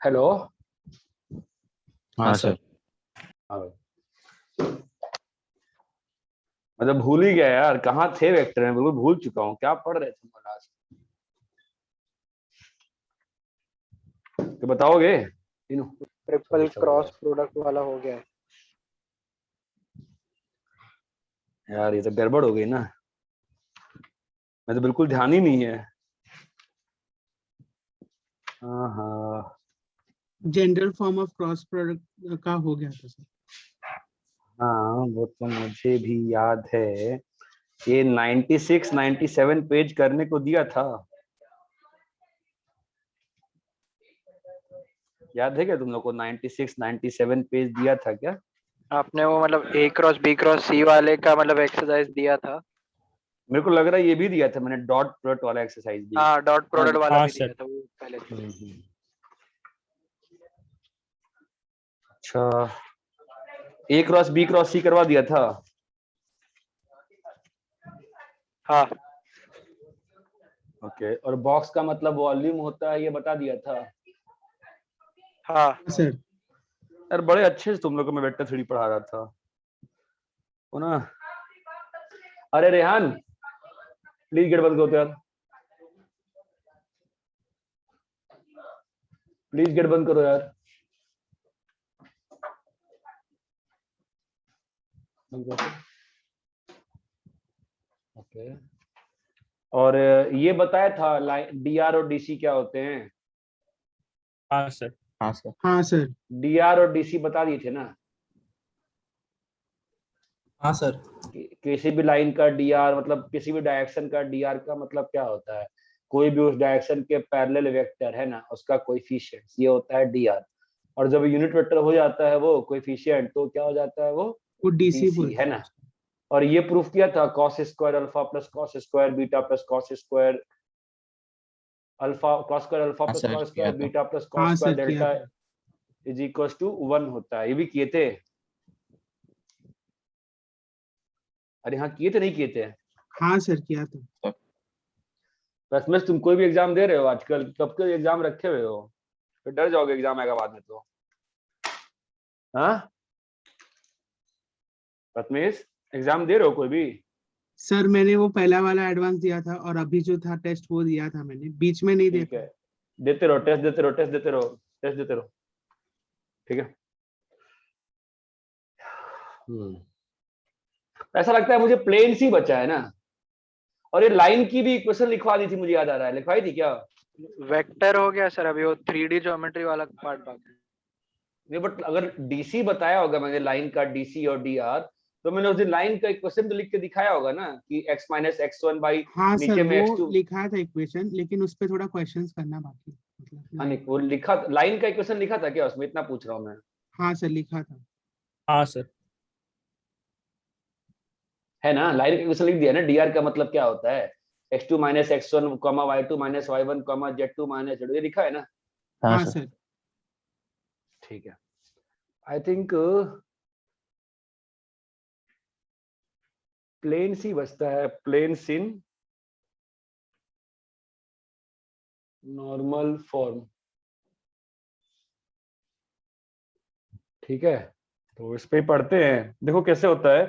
Hello. हाँ sir. हाँ भाई। मतलब भूल ही गया यार, कहाँ थे वेक्टर में, बिल्कुल भूल चुका हूँ। क्या पढ़ रहे थे आज? तो बताओगे तीनों? ट्रिपल क्रॉस प्रोडक्ट वाला हो गया है यार, ये तो गड़बड़ हो गई ना। मैं तो बिल्कुल ध्यान ही नहीं है। हाँ, general form of cross product का हो गया था सर। हाँ वो तो मुझे भी याद है। ये 96 97 पेज करने को दिया था। याद है क्या तुम लोग को? 96 97 पेज दिया था क्या? आपने वो मतलब ए क्रॉस बी क्रॉस सी वाले का मतलब एक्सरसाइज दिया था। मेरे को लग रहा है ये भी दिया था मैंने, डॉट प्रोडक्ट वाला एक्सरसाइज भी। हाँ डॉट प्रोडक्ट वाला हाँ भी सर। दिया था वो पहले से। अच्छा, ए क्रॉस बी क्रॉस सी करवा दिया था। हाँ ओके, और बॉक्स का मतलब वॉल्यूम होता है, ये बता दिया था। हाँ सर यार बड़े अच्छे से तुम लोग को मैं वेक्टर थ्योरी पढ़ा रहा था वो ना। अरे रेहान, प्लीज गेट बंद करो तो यार, प्लीज गेट बंद करो यार। ओके, और ये बताया था लाइन डीआर और डीसी क्या होते हैं? हाँ सर। हाँ सर। हाँ सर। डीआर और डीसी बता दिए थे ना। हाँ सर। किसी भी लाइन का डीआर मतलब किसी भी डायरेक्शन का डीआर का मतलब क्या होता है? कोई भी उस डायरेक्शन के पैरेलल वेक्टर है ना, उसका कोएफिशिएंट, ये होता है डीआर। और जब यूनिट वेक्टर हो जाता है वो कोएफिशिएंट, तो क्या हो जाता है वो डीसी डीसी, है ना। और ये प्रूफ किया था cos square alpha plus cos square beta plus cos square alpha, cos square alpha हाँ प्लस सर, कॉस किया स्क्वायर था। बीटा प्लस हाँ कॉस स्क्वायर सर किया डेल्टा था। इज इक्वल टू 1 होता है। ये भी किए थे। अरे हाँ, किए थे नहीं किए थे? हाँ सर किया था। बस में तुम कोई भी एग्जाम दे रहे हो आजकल? कब के एग्जाम रखे हुए हो? फिर डर जाओगे एग्जाम आएगा बाद में तो। हाँ प्रथमेश, एग्जाम दे रहे हो कोई भी? सर मैंने वो पहला वाला एडवांस दिया था और अभी जो था टेस्ट वो दिया था मैंने, बीच में नहीं ठीक देखा। है, देते रहो टेस्ट, देते रहो टेस्ट, देते रहो टेस्ट, देते रहो। ठीक है। ऐसा लगता है मुझे प्लेन सी बचा है ना। और ये लाइन की भी इक्वेशन लिखवा दी थी, मुझे याद आ रहा है। लिखवाई थी क्या? वेक्टर हो गया सर, अभी वो 3D ज्योमेट्री वाला पार्ट बाकी है। नहीं, बट अगर डीसी बताया होगा मैंने, लाइन का डीसी और डीआर, तो मैंने उस दिन लाइन का इक्वेशन तो लिख के दिखाया होगा ना कि x माइनस x1 बाई हाँ सर नीचे में वो x2। लिखा था इक्वेशन, लेकिन उस पर थोड़ा क्वेश्चंस करना बाकी मतलब। हाँ, वो लिखा, लाइन का इक्वेशन लिखा था क्या उसमें? इतना पूछ रहा हूँ मैं। हाँ सर लिखा था। हाँ सर। है ना, लाइन का इक्वेशन लिख दिया ना। डीआर का मतलब क्या होता है? x2 minus x1 comma y2 minus y1 comma z2 minus z2, ये लिखा है ना। हाँ सर। ठीक है। आई थिंक प्लेन सी बचता है, प्लेन सिन नॉर्मल फॉर्म। ठीक है, तो इस पे पढ़ते हैं। देखो कैसे होता है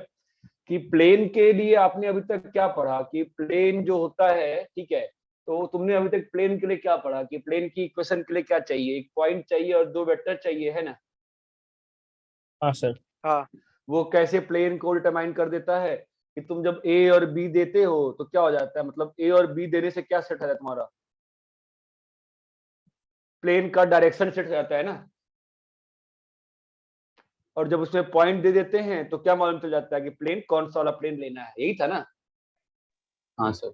कि प्लेन के लिए आपने अभी तक क्या पढ़ा कि प्लेन जो होता है, ठीक है, तो तुमने अभी तक प्लेन के लिए क्या पढ़ा कि प्लेन की इक्वेशन के लिए क्या चाहिए? एक पॉइंट चाहिए और दो वेक्टर चाहिए, है ना। हाँ सर। हाँ वो कैसे प्लेन को डिटरमाइन कर देता है कि तुम जब ए और बी देते हो तो क्या हो जाता है, मतलब ए और बी देने से क्या सेट हो जाता है तुम्हारा? प्लेन का डायरेक्शन सेट हो जाता है ना। और जब उसमें पॉइंट दे देते हैं तो क्या मालूम चल जाता है कि प्लेन कौन सा वाला प्लेन लेना है। यही था ना। हाँ सर।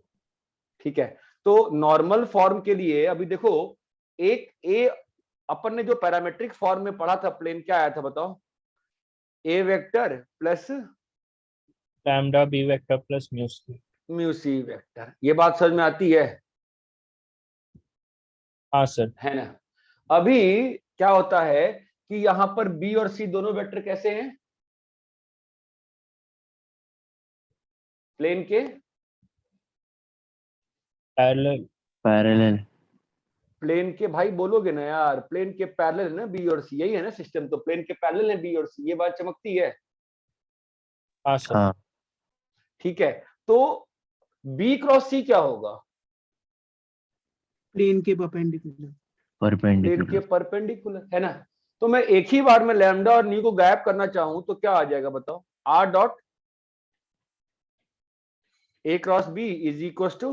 ठीक है, तो नॉर्मल फॉर्म के लिए अभी देखो, एक ए, अपन ने जो पैरामेट्रिक फॉर्म में पढ़ा था प्लेन, क्या आया था बताओ? A vector plus lambda B vector plus mu c. Mu c vector. ये बात समझ में आती हाँ सर। है ना। अभी क्या होता है कि यहां पर बी और सी दोनों वेक्टर कैसे हैं प्लेन के? पैरेलल। पैरेलल। प्लेन के भाई बोलोगे ना यार, प्लेन के पैरेलल है ना बी और सी, यही है ना सिस्टम, तो प्लेन के पैरेलल है बी और सी, ये बात चमकती है। हाँ सर। हाँ ठीक है, तो बी क्रॉस सी क्या होगा? प्लेन के परपेंडिकुलर। प्लेन के परपेंडिकुलर। परपेंडिकुलर है ना। तो मैं एक ही बार में लैम्डा और न्यू को गायब करना चाहूं तो क्या आ जाएगा बताओ? Are dot A cross B is equal to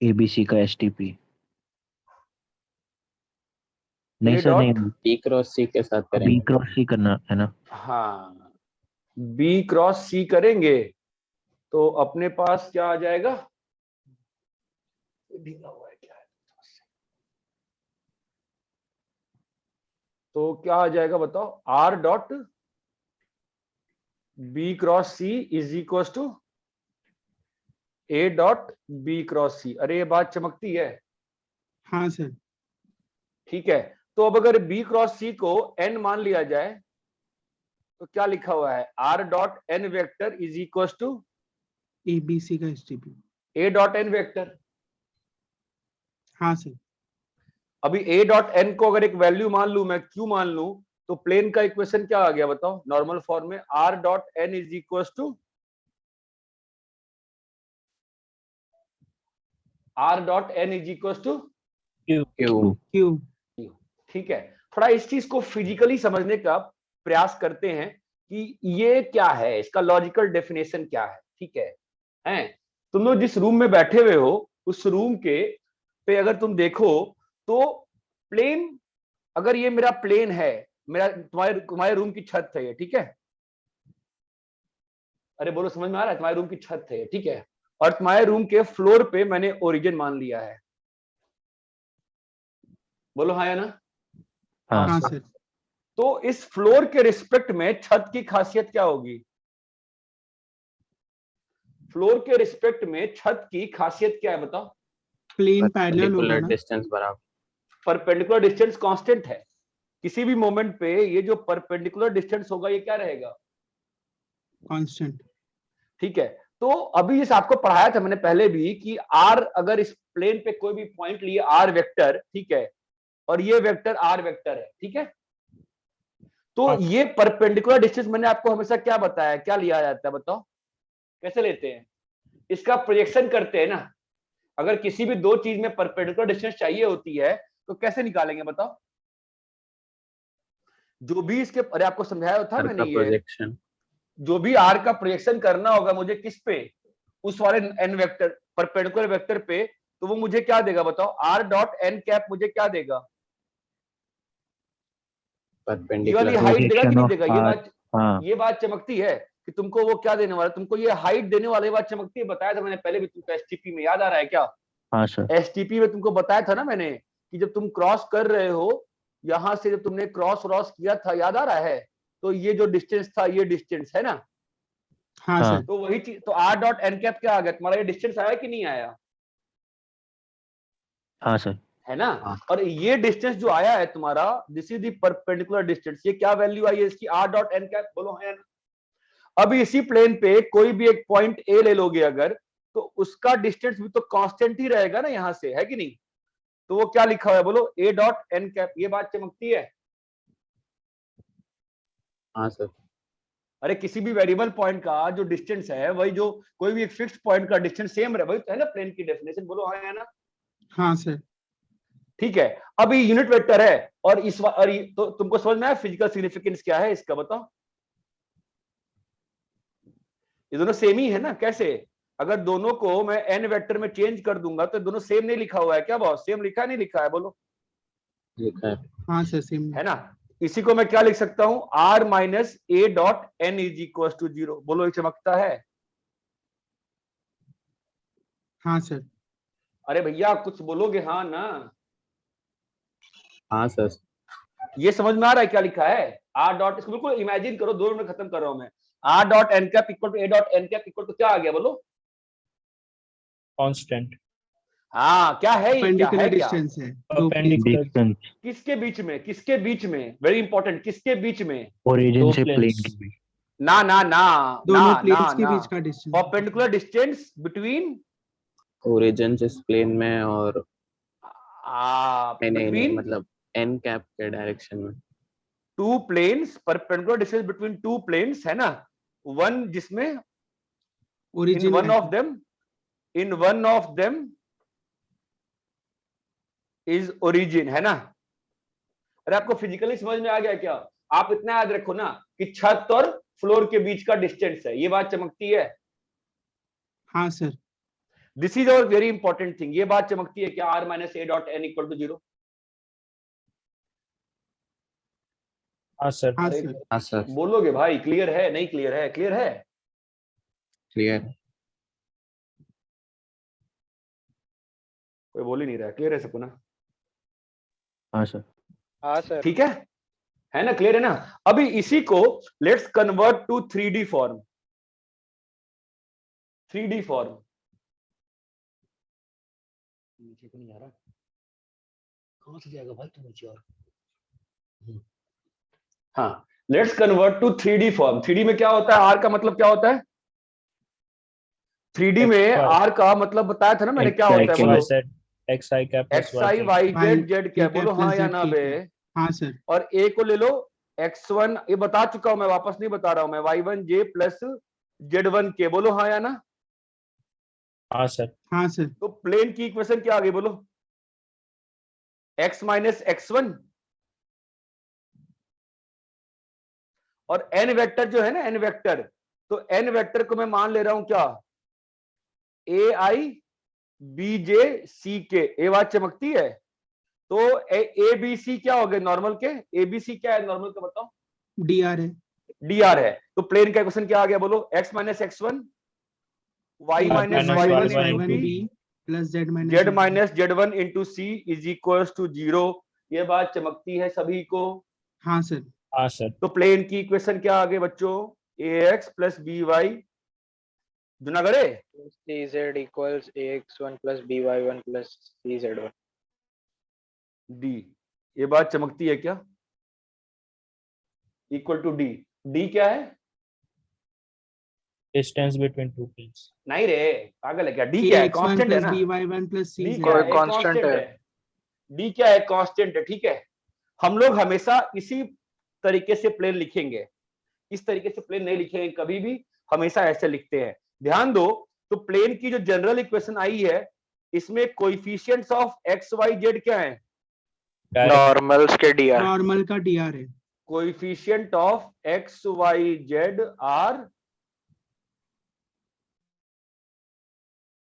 ABC का एसटीपी। नहीं ए सर नहीं, डॉट, बी क्रॉस सी के साथ बी करेंगे। क्रॉस सी करना है ना। हाँ बी क्रॉस सी करेंगे तो अपने पास क्या आ जाएगा? ढीला हुआ है क्या है? तो क्या आ जाएगा बताओ? Are dot B cross c is equal to A dot B cross c. अरे ये बात चमकती है। हाँ सर। ठीक है, तो अब अगर बी क्रॉस सी को n मान लिया जाए तो क्या लिखा हुआ है? R dot n vector is equal to ABC का STP. A dot n vector. हाँ सर। अभी ए डॉट एन को अगर एक वैल्यू मान लू, मैं क्यू मान लू, तो प्लेन का इक्वेशन क्या आ गया बताओ नॉर्मल फॉर्म में? R dot N is equal to R dot N is equal to Q. Q. ठीक है, थोड़ा इस चीज को फिजिकली समझने का प्रयास करते हैं कि ये क्या है, इसका लॉजिकल डेफिनेशन क्या है। ठीक है, हैं तुम लोग जिस रूम में बैठे हुए हो उस रूम के पे अगर तुम देखो तो प्लेन, अगर ये मेरा प्लेन है, मेरा तुम्हारे रूम की छत है ये, ठीक है? अरे बोलो समझ में आ रहा है? तुम्हारे रूम की छत है, ठीक है, और तुम्हारे रूम के फ्लोर पे मैंने ओरिजिन मान लिया है। बोलो हाँ या ना? हाँ हाँ सर। सर। तो इस फ्लोर के रिस्पेक्ट में छत की खासियत क्या होगी? फ्लोर के रिस्पेक्ट में छत की खासियत क्या है बताओ? प्लेन पैरेलल होगा परपेंडिकुलर ना। डिस्टेंस बराबर। परपेंडिकुलर डिस्टेंस कांस्टेंट है। किसी भी मोमेंट पे ये जो परपेंडिकुलर डिस्टेंस होगा ये क्या रहेगा? कांस्टेंट। ठीक है, तो अभी इस आपको पढ़ाया था मैंने पहले भी कि आर, अगर इस प्लेन पे कोई भी पॉइंट लिए आर वेक्टर, ठीक है, और ये वेक्टर आर वेक्टर है, ठीक है, तो हाँ। ये परपेंडिकुलर डिस्टेंस मैंने आपको हमेशा क्या बताया, क्या लिया जाता है बताओ? कैसे लेते हैं? इसका प्रोजेक्शन करते हैं ना। अगर किसी भी दो चीज में परपेंडिकुलर डिस्टेंस चाहिए होती है तो कैसे निकालेंगे बताओ? जो भी इसके, अरे आपको समझाया था आर मैंने, का ये प्रोजेक्शन। जो भी आर का प्रोजेक्शन करना होगा मुझे किस पे? उस वाले एन वेक्टर, परपेंडिकुलर वेक्टर पे, तो वो मुझे क्या देगा बताओ? आर डॉट एन कैप मुझे क्या देगा? ये वाली परपेंडिकुलर हाइट देगा कि Projection नहीं of देगा? R, हाँ ये बात चमकती है कि तुमको वो क्या देने वाला, तुमको ये हाइट देने वाली बात चमकती है। बताया था मैंने पहले भी तुमको एसटीपी में, याद आ रहा है क्या? हाँ सर। एसटीपी में तुमको बताया था ना मैंने कि जब तुम क्रॉस कर रहे हो यहां से, जब तुमने क्रॉस किया था, याद आ रहा है? तो ये जो डिस्टेंस था ये डिस्टेंस है ना, हाँ हाँ। सर। तो वही चीज, तो आर डॉट एन कैप क्या आ गया तुम्हारा? ये डिस्टेंस आया कि नहीं आया? हाँ सर। है ना? हाँ। और ये डिस्टेंस जो आया है तुम्हारा, this is the perpendicular distance. ये क्या वैल्यू आई है इसकी? R dot N cap. बोलो है ना? अब इसी प्लेन पे कोई भी एक पॉइंट ए ले लोगे अगर, तो उसका डिस्टेंस भी तो कांस्टेंट ही रहेगा ना यहां से, है कि नहीं? तो वो क्या लिखा हुआ है बोलो? A dot N cap. ये बात चमकती है? हाँ सर। अरे किसी भी वेरिएबल पॉइंट का जो डिस्टेंस है वही जो कोई भी एक फिक्स्ड पॉइंट का डिस्टेंस सेम रहे, वही तो है ना प्लेन की डेफिनेशन। बोलो हाँ है ना? हाँ सर। ठीक है, अब ये यूनिट वेक्टर है और तो तुमको समझ में आया फिजिकल सिग्निफिकेंस क्या है इसका बताओ? ये दोनों सेम ही है ना। कैसे? अगर दोनों को मैं एन वेक्टर में चेंज कर दूंगा तो दोनों सेम नहीं लिखा हुआ है क्या बॉस? सेम लिखा नहीं लिखा है? बोलो लिखा है। हाँ सर सेम। है ना? इसी को मैं क्या लिख सकता हूं? R minus A dot N is equal to 0। बोलो ये चमकता है? हाँ सर। अरे भैया कुछ बोलोगे हाँ ना? हाँ सर। ये समझ में आ रहा है क्या लिखा है? आर डॉट, इसको बिल्कुल इमेजिन करो, 2 मिनट में खत्म कर रहा हूं मैं। R dot N cap equal to A dot N cap equal to क्या आ गया बोलो? कांस्टेंट। हाँ क्या है ये? क्या परपेंडिकुलर है? क्या डिस्टेंस है दो प्लेन। परपेंडिकुलर। डिस्टेंस किसके बीच में? किसके बीच में? वेरी इंपॉर्टेंट, किसके बीच में? ओरिजिन दो से प्लेन planes। के बीच। ना ना ना ना दोनों ना प्लेन्स के ना, बीच का distance. Perpendicular distance between, origin जिस प्लेन में और नहीं बिटवीन मतलब एन कैप के डायरेक्शन में। Two planes, perpendicular distance between two planes, है ना, वन जिसमें in origin one of them is origin, है ना। अरे आपको फिजिकली समझ में आ गया क्या? आप इतना याद रखो ना कि छत और फ्लोर के बीच का डिस्टेंस है, ये बात चमकती है। हाँ sir. This is our very important thing, ये बात चमकती है क्या? r minus A dot N equal to 0। हाँ सर। हाँ अरे सर। हाँ सर। बोलोगे भाई, क्लियर है? नहीं क्लियर है? क्लियर है? क्लियर। कोई बोल ही नहीं रहा है। क्लियर है सबको ना? हाँ सर। हाँ सर। ठीक है ना? क्लियर है ना? अभी इसी को let's convert to 3D form. 3D form नीचे को नहीं आ रहा, कहां से जाएगा भाई तू नीचे? और हाँ, let's convert to 3D form. 3D में क्या होता है? R का मतलब क्या होता है? 3D में R का मतलब बताया था ना मैंने, क्या होता है XY बोलो? Z XI cap plus XI YZ Z क्या? बोलो हाँ या ना बे? हाँ सर। और A को ले लो X1, ये बता चुका हूं मैं, वापस नहीं बता रहा हूं मैं, Y1J प्लस Z1K, बोलो हाँ या ना? हाँ सर। हाँ सर। तो प्लेन की इक्वेशन क्या आ गई बोलो? X माइनस X1 और n वेक्टर जो है ना, n वेक्टर, तो n वेक्टर को मैं मान ले रहा हूं क्या? AI BJ CK, ये बात चमकती है। तो ABC क्या हो गए नॉर्मल के? ABC क्या है नॉर्मल का बताओ? DR है। DR है। तो प्लेन का इक्वेशन क्या आ गया बोलो? X minus X1 Y Y minus minus Y1 Y1 into B P plus Z Z minus Z1 into C is equal to 0। ये बात चमकती है सभी को? हाँ सर। हाँ सर। तो प्लेन की इक्वेशन क्या आ गई बच्चों? AX plus BY, जुनागढ़े CZ equals AX1 plus BY1 plus CZ1। D, ये बात चमकती है क्या? Equal to D। D क्या है? Distance between two planes. नहीं रे, पागल है क्या? D क्या है? AX1 कांस्टेंट है plus ना? BY1 plus D CZ। क्या कोई है? कांस्टेंट कांस्टेंट है। है। D क्या है? कांस्टेंट है। ठीक है, हम लोग हमेशा इसी तरीके से प्लेन लिखेंगे, इस तरीके से प्लेन नहीं लिखेंगे कभी भी, हमेशा ऐसे लिखते हैं। ध्यान दो, तो प्लेन की जो जनरल इक्वेशन आई है, इसमें coefficients of x y z क्या है? नॉर्मल्स के DR। नॉर्मल का DR है। Coefficient of x y z are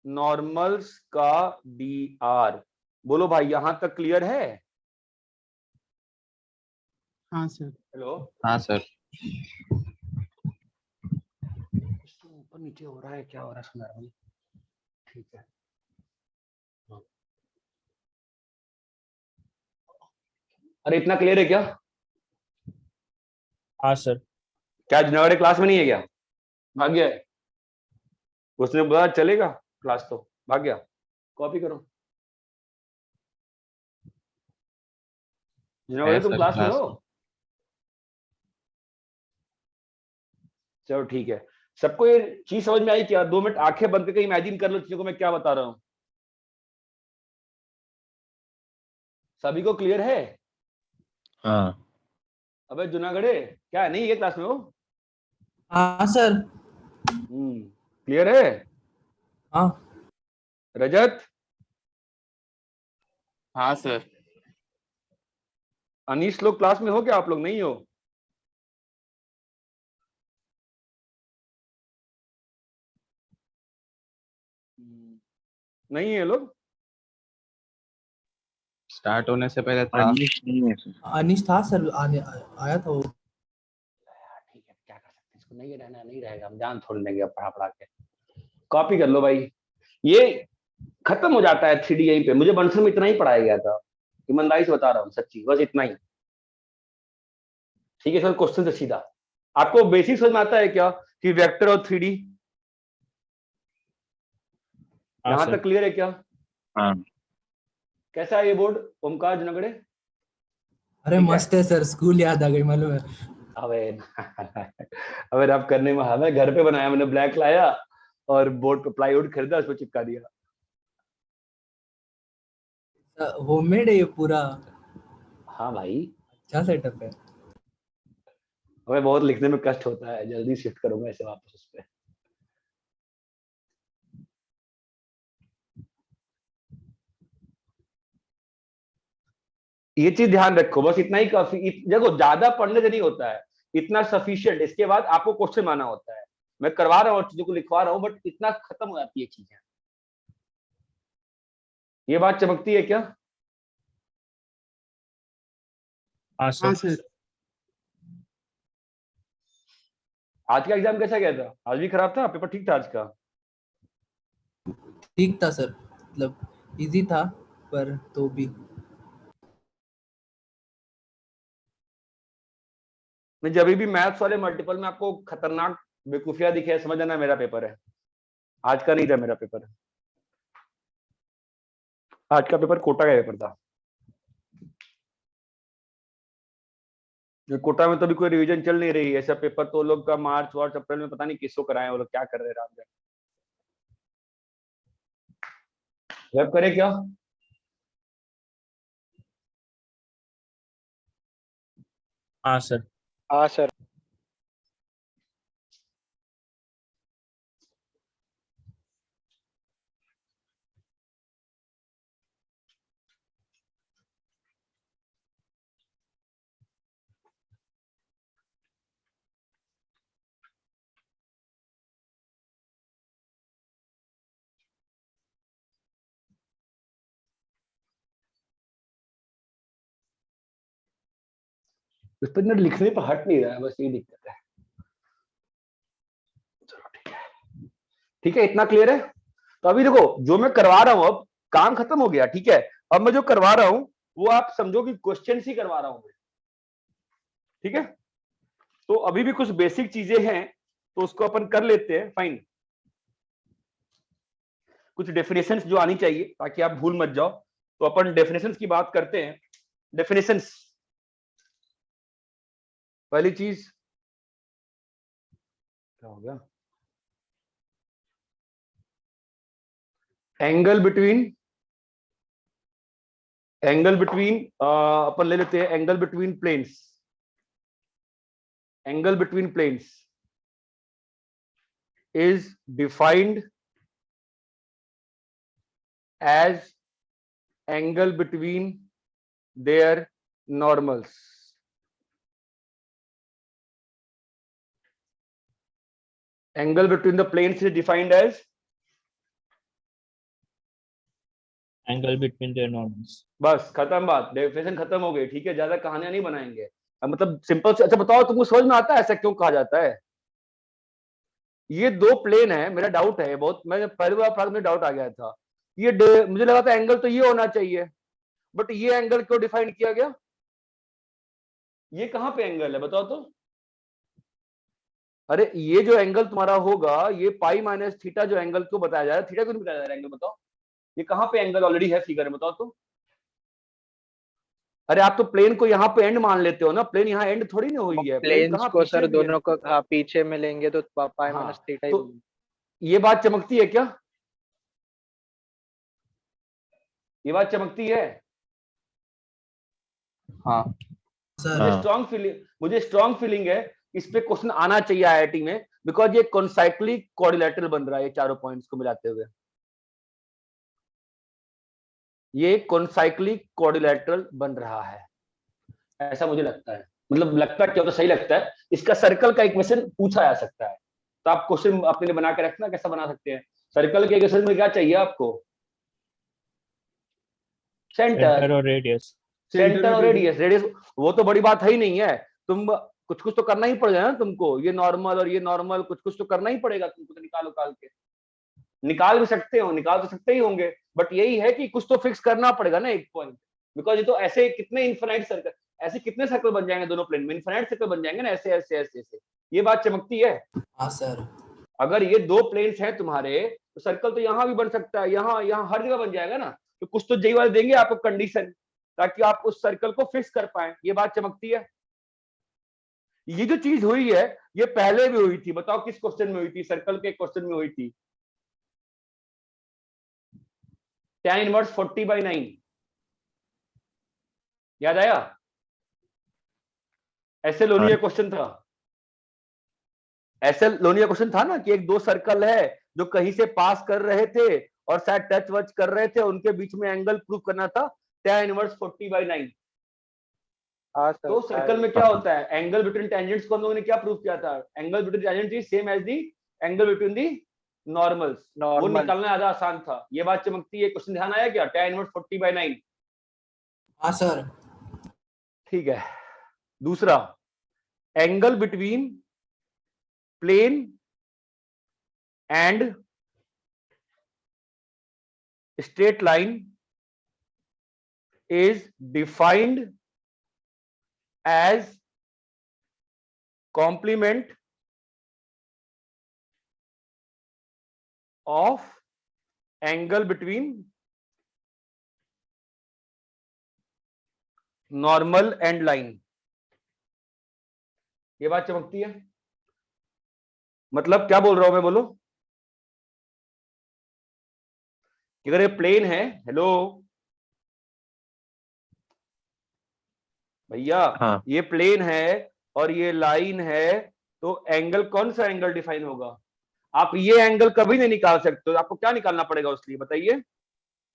normals का DR। बोलो भाई, यहां तक क्लियर है? हाँ सर। हेलो, हाँ सर। ऊपर नीचे हो रहा है, क्या हो रहा है सुना रहा हूं। ठीक है, अरे इतना क्लियर है क्या? हाँ सर। क्या जुनागढ़ क्लास में नहीं है क्या? भाग गया है? उसने बोला चलेगा क्लास, तो भाग गया। कॉपी करो। जुनागढ़ तुम क्लास में हो? चलो ठीक है। सबको ये चीज समझ में आई क्या? 2 मिनट आंखें बंद करके इमेजिन कर लो चीजों को मैं क्या बता रहा हूं। सभी को क्लियर है? हाँ। अबे जुनागढ़े, क्या नहीं है क्लास में हो? हाँ सर। क्लियर है? हाँ। रजत, हाँ सर। अनीश, लोग क्लास में हो क्या? आप लोग नहीं हो? नहीं है लोग? स्टार्ट होने से पहले था। अनिश नहीं है सर। अनिश था सर, आया था वो। ठीक है, क्या कर सकते हैं, इसको नहीं रहना, नहीं रहेगा, हम जान छोड़ देंगे अब पढ़ा पढ़ा के। कॉपी कर लो भाई, ये खत्म हो जाता है 3D यहीं पे। मुझे बंसल में इतना ही पढ़ाया गया था, ईमानदारी से बता रहा हूँ, सच्ची, बस इतना ही। ठीक है सर, क्वेश्चन से सीधा आपको बेसिक समझ में आता है क्या कि वेक्टर और 3D? हाँ यहां सर। तक क्लियर है क्या? हाँ। कैसा है ये बोर्ड ओमकार जुनागढ़े? अरे ठीक है। मस्त है सर, स्कूल याद आ गई मालूम है। अबे अबे रब करने में हमें घर पे बनाया, मैंने ब्लैक लाया और बोर्ड पे प्लाईवुड खरीदा, उसको चिपका दिया। होममेड है ये पूरा, हाँ भाई, अच्छा सेटअप है। हमें बहुत लिखने में कष्ट होता है, जल्दी शिफ्ट करूंगा इसे वापस उस पे। ये चीज ध्यान रखो, बस इतना ही काफी। देखो ज्यादा पढ़ने से नहीं होता है, इतना सफिशिएंट। इसके बाद आपको क्वेश्चन माना होता है। मैं करवा रहा हूँ और चीजों को लिखवा रहा हूँ, बट इतना खत्म हो जाती है चीजें। ये बात चमकती है क्या? हाँ हाँ सर। सर। आज का एग्जाम कैसा गया था? आज भी खराब था? पेपर ठीक था आज का? ठीक था सर, मतलब इजी था, पर तो भी। मैं जब भी मैथ्स वाले मल्टीपल में आपको खतरनाक बेवकूफियां दिखे, समझ जाना मेरा पेपर है। आज का नहीं था मेरा पेपर। आज का पेपर कोटा का पेपर था। कोटा में तो अभी कोई रिवीजन चल नहीं रही है। ऐसा पेपर तो लोग का मार्च वार्च अप्रैल में पता नहीं किसको कराए, वो लोग क्या कर रहे हैं रात में। वेब करे क्या? हाँ सर। हाँ सर। उस पर ना लिखने पर हट नहीं रहा है, बस यही दिक्कत है। चलो ठीक है, ठीक है, इतना क्लियर है। तो अभी देखो जो मैं करवा रहा हूं, अब काम खत्म हो गया, ठीक है। अब मैं जो करवा रहा हूं वो आप समझो कि क्वेश्चन ही करवा रहा हूं मैं, ठीक है। तो अभी भी कुछ बेसिक चीजें हैं, तो उसको अपन कर लेते हैं, फाइन। कुछ डेफिनेशंस जो आनी चाहिए ताकि आप भूल मत जाओ, तो अपन डेफिनेशंस की बात करते हैं। डेफिनेशंस, पहली चीज क्या हो गया? एंगल बिटवीन अपन ले लेते हैं angle between planes. Angle between planes is defined as angle between their normals. Angle between the planes is defined as angle between their normals. बस खत्म बात, डेफिनेशन खत्म हो गई, ठीक है। ज्यादा कहानियां नहीं बनाएंगे। अब मतलब सिंपल से। अच्छा बताओ, तुमको समझ में आता है ऐसा क्यों कहा जाता है? ये दो प्लेन है, मेरा डाउट है बहुत। मैं पहली बार पढ़ा, मुझे डाउट आ गया था। मुझे लगा था एंगल तो ये होना चाहिए, बट ये एंगल क्यों डिफाइन किया गया? ये कहां पे एंगल है बताओ तो? अरे ये जो एंगल तुम्हारा होगा, ये पाई माइनस थीटा जो एंगल क्यों बताया जा रहा है? थीटा क्यों नहीं बताया जा रहा है? एंगल बताओ, ये कहां पे एंगल ऑलरेडी है फिगर में, बताओ तो। अरे आप तो प्लेन को यहाँ पे एंड मान लेते हो ना, प्लेन यहाँ एंड थोड़ी ना हुई है, प्लेन प्लेन्स कहाँ को पीछे सर भी है। दोनों को हाँ पीछे में लेंगे तो पाई हाँ, माइनस थीटा ही तो ये बात चमकती है क्या? ये बात चमकती है? हाँ सर मुझे स्ट्रॉन्ग फीलिंग है इस पे क्वेश्चन आना चाहिए आईआईटी में, बिकॉज ये कॉन्साइक्लिक क्वाड्रिलेटरल बन रहा है, ये चारों पॉइंट्स को मिलाते हुए ये कॉन्साइक्लिक क्वाड्रिलेटरल बन रहा है, ऐसा मुझे लगता है। मतलब लगता क्या, तो सही लगता है। इसका सर्कल का इक्वेशन पूछा जा सकता है, तो आप क्वेश्चन अपने लिए बना के रखना, कैसा बना सकते हैं। सर्कल के इक्वेशन में क्या चाहिए आपको? सेंटर और रेडियस। सेंटर और रेडियस। रेडियस वो तो बड़ी बात है ही नहीं है। तुम कुछ कुछ तो करना ही पड़ेगा ना तुमको, ये नॉर्मल और ये नॉर्मल, कुछ कुछ तो करना ही पड़ेगा तुमको। तो निकाल के निकाल भी सकते हो, निकाल तो सकते ही होंगे, बट यही है कि कुछ तो फिक्स करना पड़ेगा ना एक पॉइंट। बिकॉज ये तो ऐसे कितने इनफाइनाइट सर्कल, ऐसे कितने सर्कल बन जाएंगे दोनों प्लेन में, इनफाइनाइट सर्कल बन जाएंगे ना, ऐसे ऐसे ऐसे ऐसे। ये बात चमकती है। हाँ सर। अगर ये दो प्लेन्स हैं तुम्हारे, तो सर्कल तो यहाँ भी बन सकता है, यहाँ यहाँ हर जगह बन जाएगा ना। तो कुछ तो जेई वाले देंगे आपको कंडीशन, ताकि आप उस सर्कल को फिक्स कर पाए। ये बात चमकती है। ये जो चीज हुई है, ये पहले भी हुई थी। बताओ किस क्वेश्चन में हुई थी? सर्कल के क्वेश्चन में हुई थी। tan इनवर्स 40/9 याद आया? ऐसे लोनिया क्वेश्चन था, ऐसे लोनिया क्वेश्चन था ना कि एक दो सर्कल है जो कहीं से पास कर रहे थे और शायद टच वच कर रहे थे, उनके बीच में एंगल प्रूव करना था tan इनवर्स 40/9। हाँ सर, तो सर्कल में क्या होता है, एंगल बिटवीन टेंजेंट्स को हम लोगों ने क्या प्रूव किया था, angle between tangents is same as the angle between the normals. वो नॉर्मल। निकालना ज्यादा आसान था। ये बात चमकती है, क्वेश्चन ध्यान आया क्या, tan इनवर्स 40/9? हाँ सर। ठीक है। दूसरा, angle between plane and straight line is defined as complement of angle between normal and line। ये बात चमकती है? मतलब क्या बोल रहा हूं मैं, बोलो। कि अगर ये प्लेन है, हेलो भैया, हाँ। ये प्लेन है और ये लाइन है, तो एंगल कौन सा एंगल डिफाइन होगा? आप ये एंगल कभी नहीं निकाल सकते हो, आपको क्या निकालना पड़ेगा उसके लिए, बताइए।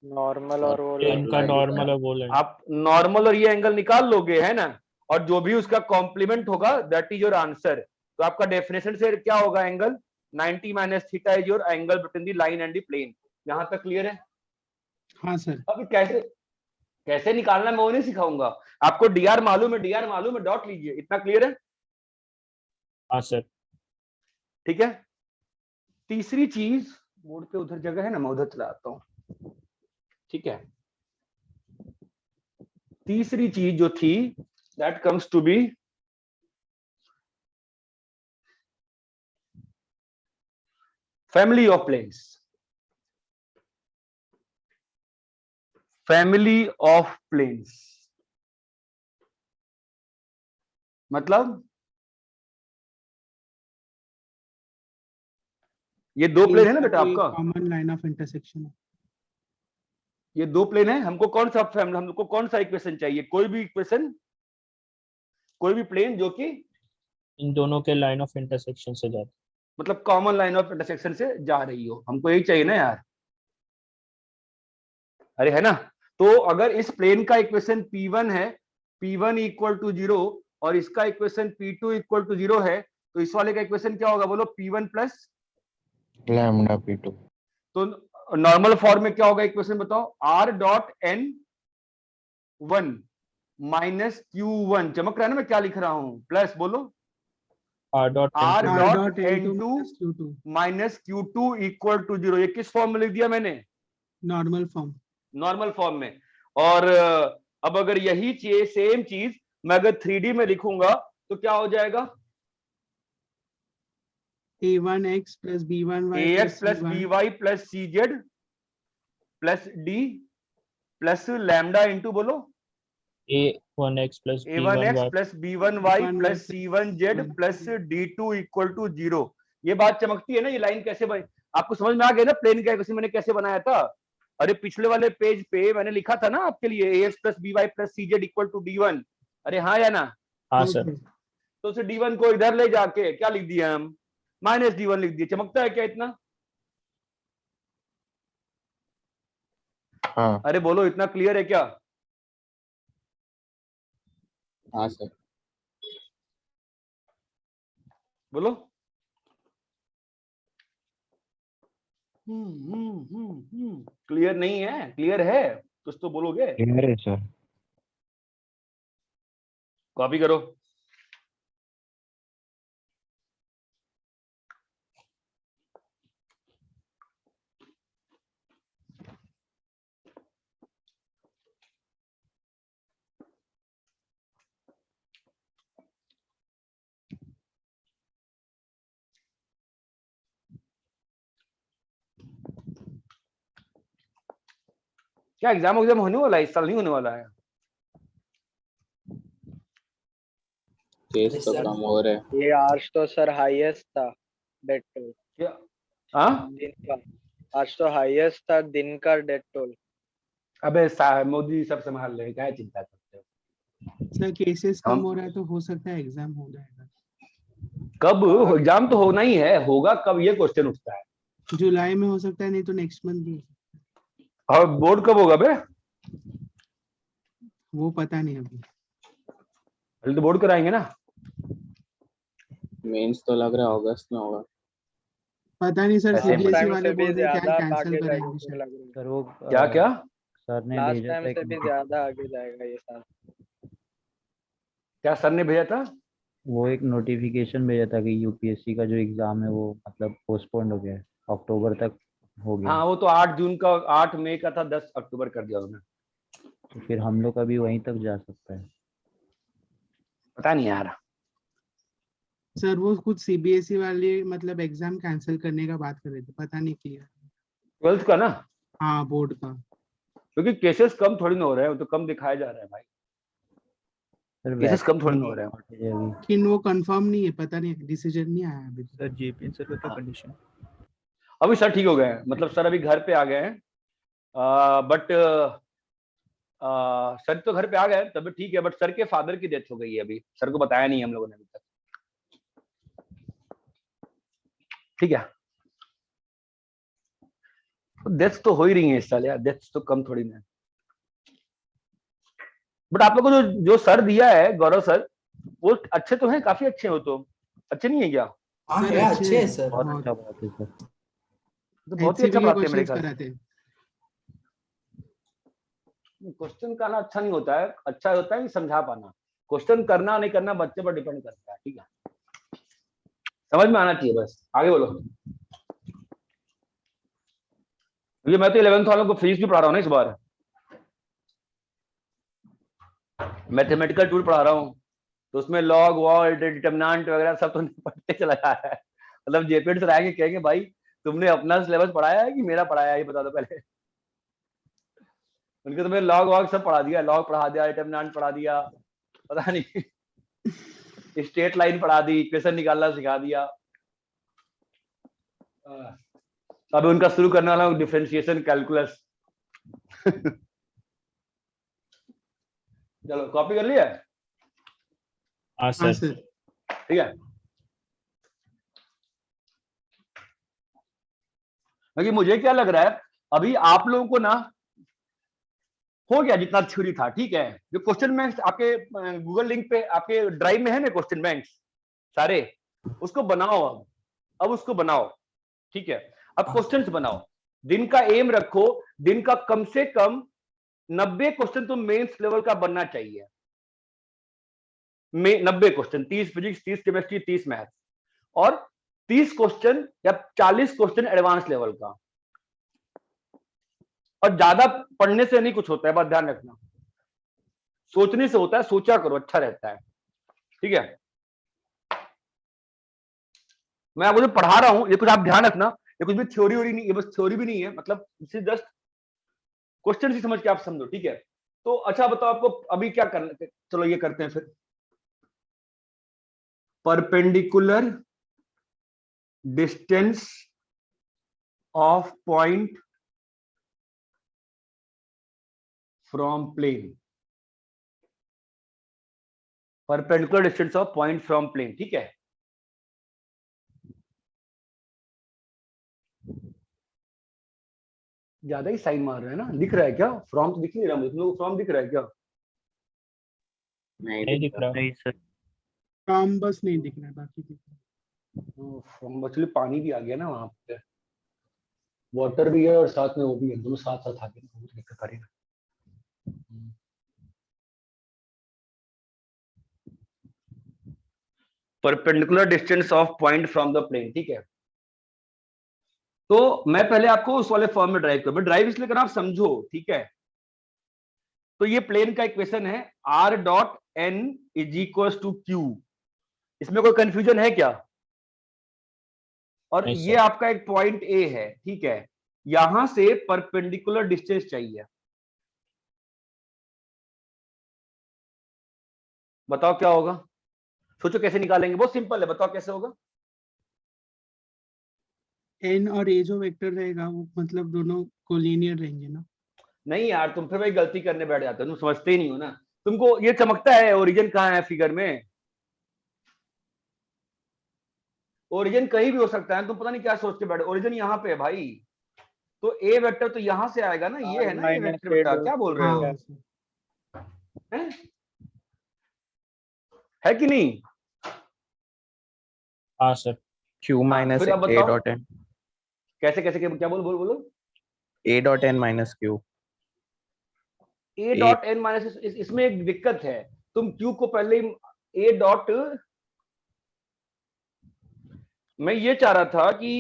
नॉर्मल और वो प्लेन का नॉर्मल और वो लाइन। आप नॉर्मल और ये एंगल निकाल लोगे, है ना, और जो भी उसका कॉम्प्लीमेंट होगा दैट इज योर आंसर। तो आपका डेफिनेशन से क्या होगा, angle 90 minus theta is your angle between the line and the plane. यहां तक क्लियर है? हाँ सर। अब कैसे कैसे निकालना मैं वो नहीं सिखाऊंगा आपको। डीआर मालूम है, डीआर मालूम है, डॉट लीजिए। इतना क्लियर है? हाँ सर। ठीक है। तीसरी चीज, बोर्ड पे उधर जगह है ना, मैं उधर चला आता हूं। ठीक है। तीसरी चीज जो थी, that comes to be family of planes. Family of planes मतलब ये दो प्लेन है ना बेटा आपका, कॉमन लाइन ऑफ इंटरसेक्शन है। ये दो प्लेन है। हमको कौन सा फैमिली, हमको कौन सा इक्वेशन चाहिए, कोई भी इक्वेशन, कोई भी प्लेन जो कि इन दोनों के लाइन ऑफ इंटरसेक्शन से जाते। मतलब कॉमन लाइन ऑफ इंटरसेक्शन से जा रही हो, हमको यही चाहिए ना यार। अरे है ना। तो अगर इस प्लेन का इक्वेशन P1 है, P1 इक्वल टू 0, और इसका इक्वेशन P2 इक्वल टू 0 है, तो इस वाले का इक्वेशन क्या होगा, बोलो, P1 प्लस लैम्डा P2। तो नॉर्मल फॉर्म में क्या होगा इक्वेशन, बताओ, R dot N1 minus Q1। चमक रहा है ना मैं क्या लिख रहा हूं, प्लस बोलो R dot R N2 dot N2 N2 minus Q2 equal to 0। ये किस फॉर्म में लिख दिया मैंने, नॉर्मल फॉर्म। नॉर्मल फॉर्म में। और अब अगर यही चीज, सेम चीज मैं अगर 3D में लिखूंगा तो क्या हो जाएगा, A1x plus B1y ax plus by plus cz plus d plus lambda into बोलो A1x plus a1x B1y plus b1y plus c1z plus d2 equal to 0। ये बात चमकती है ना। ये लाइन कैसे बनी, आपको समझ में आ गया ना प्लेन का इक्वेशन मैंने कैसे बनाया था? अरे पिछले वाले पेज पे मैंने लिखा था ना आपके लिए, ax plus by plus cz equal to d1। अरे हाँ या ना? हाँ सर। तो उसे d1 को इधर ले जाके क्या लिख दिया हम, माइनस d1 लिख दिया। चमकता है क्या इतना? हाँ। अरे बोलो, इतना क्लियर है क्या? हाँ सर। बोलो। क्लियर नहीं है? क्लियर है कुछ तो बोलोगे। क्लियर है सर। कॉपी करो। क्या एग्जाम होने वाला है इस साल, नहीं होने वाला है? केस तो सर। कम हो रहे हैं। ये आज तो सर हाईएस्ट था डेथ टोल क्या? हाँ? दिन का। आज तो हाईएस्ट था दिन का डेथ टोल। अबे मोदी सब संभाल रहे हैं, क्या चिंता करते हो। सर केसेस कम हम- हो रहा है तो हो सकता है एग्जाम हो जाएगा। कब एग्जाम तो होना ही है, होगा कब ये क्वेश्चन उठता है। जुलाई में हो सकता है, नहीं तो नेक्स्ट मंथ भी हो सकता और बोर्ड कब होगा बे? है। वो पता नहीं अभी। पहले तो बोर्ड कराएंगे ना। मेंस तो लग रहा है अगस्त में होगा। पता नहीं सर, ऐसे सीबीएसई टाइम वाले से भी बोल रहे हैं क्या ज्यादा कैंसिल आगे करेंगे जाएगा शायद। लग रहा है। सर वो क्या क्या? सर ने लास्ट भेजा टाइम था से एक भी ज्यादा आगे जाएगा ये साल। क्या सर ने भेजा था? वो एक नोटिफिकेशन भेजा था कि यूपीएससी का जो एग्जाम है वो मतलब पोस्टपोन्ड हो गया है, अक्टूबर तक हो गया हाँ, है। वो तो 8 जून का, 8 मई का था, 10 अक्टूबर कर दिया उन्होंने। तो फिर हम लोग का भी वहीं तक जा सकता है। पता नहीं यार। सर वो कुछ सीबीएसई वाले मतलब एग्जाम कैंसिल करने का बात कर रहे थे, पता नहीं क्लियर। 12th का ना, हाँ बोर्ड का। क्योंकि केसेस कम थोड़ी ना हो रहे हैं, वो तो कम दिखाया जा रहा है भाई। सर केसेस कम थोड़ी ना हो वैसे रहे हैं। shortage है अभी। लेकिन वो कंफर्म नहीं है, पता नहीं, डिसीजन नहीं आया अभी तक। सर जेपीएन सर का क्या हाँ। कंडीशन? अभी सर ठीक हो गए हैं, मतलब सर अभी घर पे आ गए हैं। बट सर तो घर पे आ गए, तब ठीक है, बट सर के फादर की डेथ हो गई है अभी, सर को बताया नहीं हम लोगों ने अभी तक। ठीक है, डेथ तो हो ही रही है इस साल यार, डेथ तो कम थोड़ी ना। बट आप लोग को जो सर दिया है गौरव सर, वो अच्छे तो हैं, काफी अच्छे हो, तो अच्छे नहीं है क्या? हाँ सर है, अच्छे अच्छे है हैं, सर। बहुत बहुत। अच्छा बात है सर। तो बहुत ही अच्छा HCV के पढ़ाते हैं मेरे क्वेश्चंस ख्याल कराते हैं। से। क्वेश्चन करना अच्छा नहीं होता है, अच्छा होता है कि समझा पाना। क्वेश्चन करना नहीं करना बच्चे पर डिपेंड करता है, ठीक है, समझ में आना चाहिए बस। आगे बोलो। क्योंकि मैं तो 11th वालों को फिजिक्स भी पढ़ा रहा हूँ ना इस बार, मैथमेटिकल टूल पढ़ा रहा हूँ, तो उसमें लॉग वॉल डिटरमिनेंट वगैरह सब तो पढ़ते चला जा रहा है। मतलब जेपीएड सर आएंगे कहेंगे भाई तुमने अपना सिलेबस पढ़ाया है कि मेरा पढ़ाया है, ये बता दो पहले। उनके तुम्हें लॉग वॉग सब पढ़ा दिया, लॉग पढ़ा दिया, डिटरमिनेंट पढ़ा दिया, पता नहीं स्ट्रेट लाइन पढ़ा दी, इक्वेशन निकालना सिखा दिया। अब उनका शुरू करने वाला हूँ डिफरेंशिएशन कैलकुलस। चलो कॉपी कर लिया? हाँ हाँ सर। सर। ठीक है, क्योंकि मुझे क्या लग रहा है, अभी आप लोगों को ना हो गया जितना थ्योरी था, ठीक है। जो क्वेश्चन बैंक्स आपके गूगल लिंक पे आपके ड्राइव में है ना, क्वेश्चन बैंक्स सारे, उसको बनाओ अब उसको बनाओ, ठीक है। अब क्वेश्चंस बनाओ, दिन का एम रखो, दिन का कम से कम 90 क्वेश्चन तो मेंस लेवल का बनना चाहिए। 90 क्वेश्चन, 30 फिजिक्स, 30 केमिस्ट्री, 30 मैथ, और 30 क्वेश्चन या 40 क्वेश्चन एडवांस लेवल का। और ज्यादा पढ़ने से नहीं कुछ होता है, बात ध्यान रखना, सोचने से होता है, सोचा करो, अच्छा रहता है, ठीक है। मैं आपको जो पढ़ा रहा हूं ये कुछ आप ध्यान रखना, ये कुछ भी थ्योरी वोरी नहीं, ये बस थ्योरी भी नहीं है, मतलब इसे जस्ट क्वेश्चन ही समझ के आप समझो, ठीक है। तो अच्छा बताओ आपको अभी क्या करना है, चलो ये करते हैं फिर। Perpendicular distance of point from plane, perpendicular distance of point from plane, ठीक है। ज्यादा ही साइन मार रहे हैं ना, दिख रहा है क्या? फ्रॉम तो दिख नहीं रहा मुझे, तुम लोग को फ्रॉम दिख रहा है क्या? नहीं दिख रहा। नहीं सर। काम बस नहीं दिख रहा है, बाकी दिख रहा है। फ्रॉम एक्चुअली पानी भी आ गया ना वहां पे, वाटर भी है और साथ में वो भी है, दोनों साथ साथ आ गए, बहुत दिक्कत आ रही है। Perpendicular distance of point from the plane, ठीक है। तो मैं पहले आपको उस वाले फॉर्म में ड्राइव करूं, ड्राइव इसलिए करना आप समझो, ठीक है। तो ये प्लेन का इक्वेशन है r dot n is equal to q, इसमें कोई कंफ्यूजन है क्या? और नहीं ये सर। आपका एक पॉइंट A है, ठीक है, यहां से परपेंडिकुलर डिस्टेंस चाहिए, बताओ क्या होगा, सोचो कैसे निकालेंगे, बहुत सिंपल है, बताओ कैसे होगा। n और a जो वेक्टर रहेगा वो मतलब दोनों कोलिनियर रहेंगे ना। नहीं यार, तुम फिर वही गलती करने बैठ जाते हो, तुम समझते ही नहीं हो ना। तुमको ये चमकता है ओरिजिन कहाँ है फिगर में? ओरिजिन कहीं भी हो सकता है, तुम पता नहीं क्या सोच के बैठे, ओरिजिन यहाँ पे है भाई। तो ए वेक्टर तो यहाँ से आएगा ना, ये है ना ये वेक्टर बेटा, क्या बोल रहे हो? हाँ हैं? है कि नहीं? हाँ सर। Q minus फिर अब A बताओ। dot n. कैसे कैसे क्या बोलो A dot n minus Q. A dot N minus, इसमें एक दिक्कत है, तुम क्यू को पहले ए डॉट, मैं ये चाह रहा था कि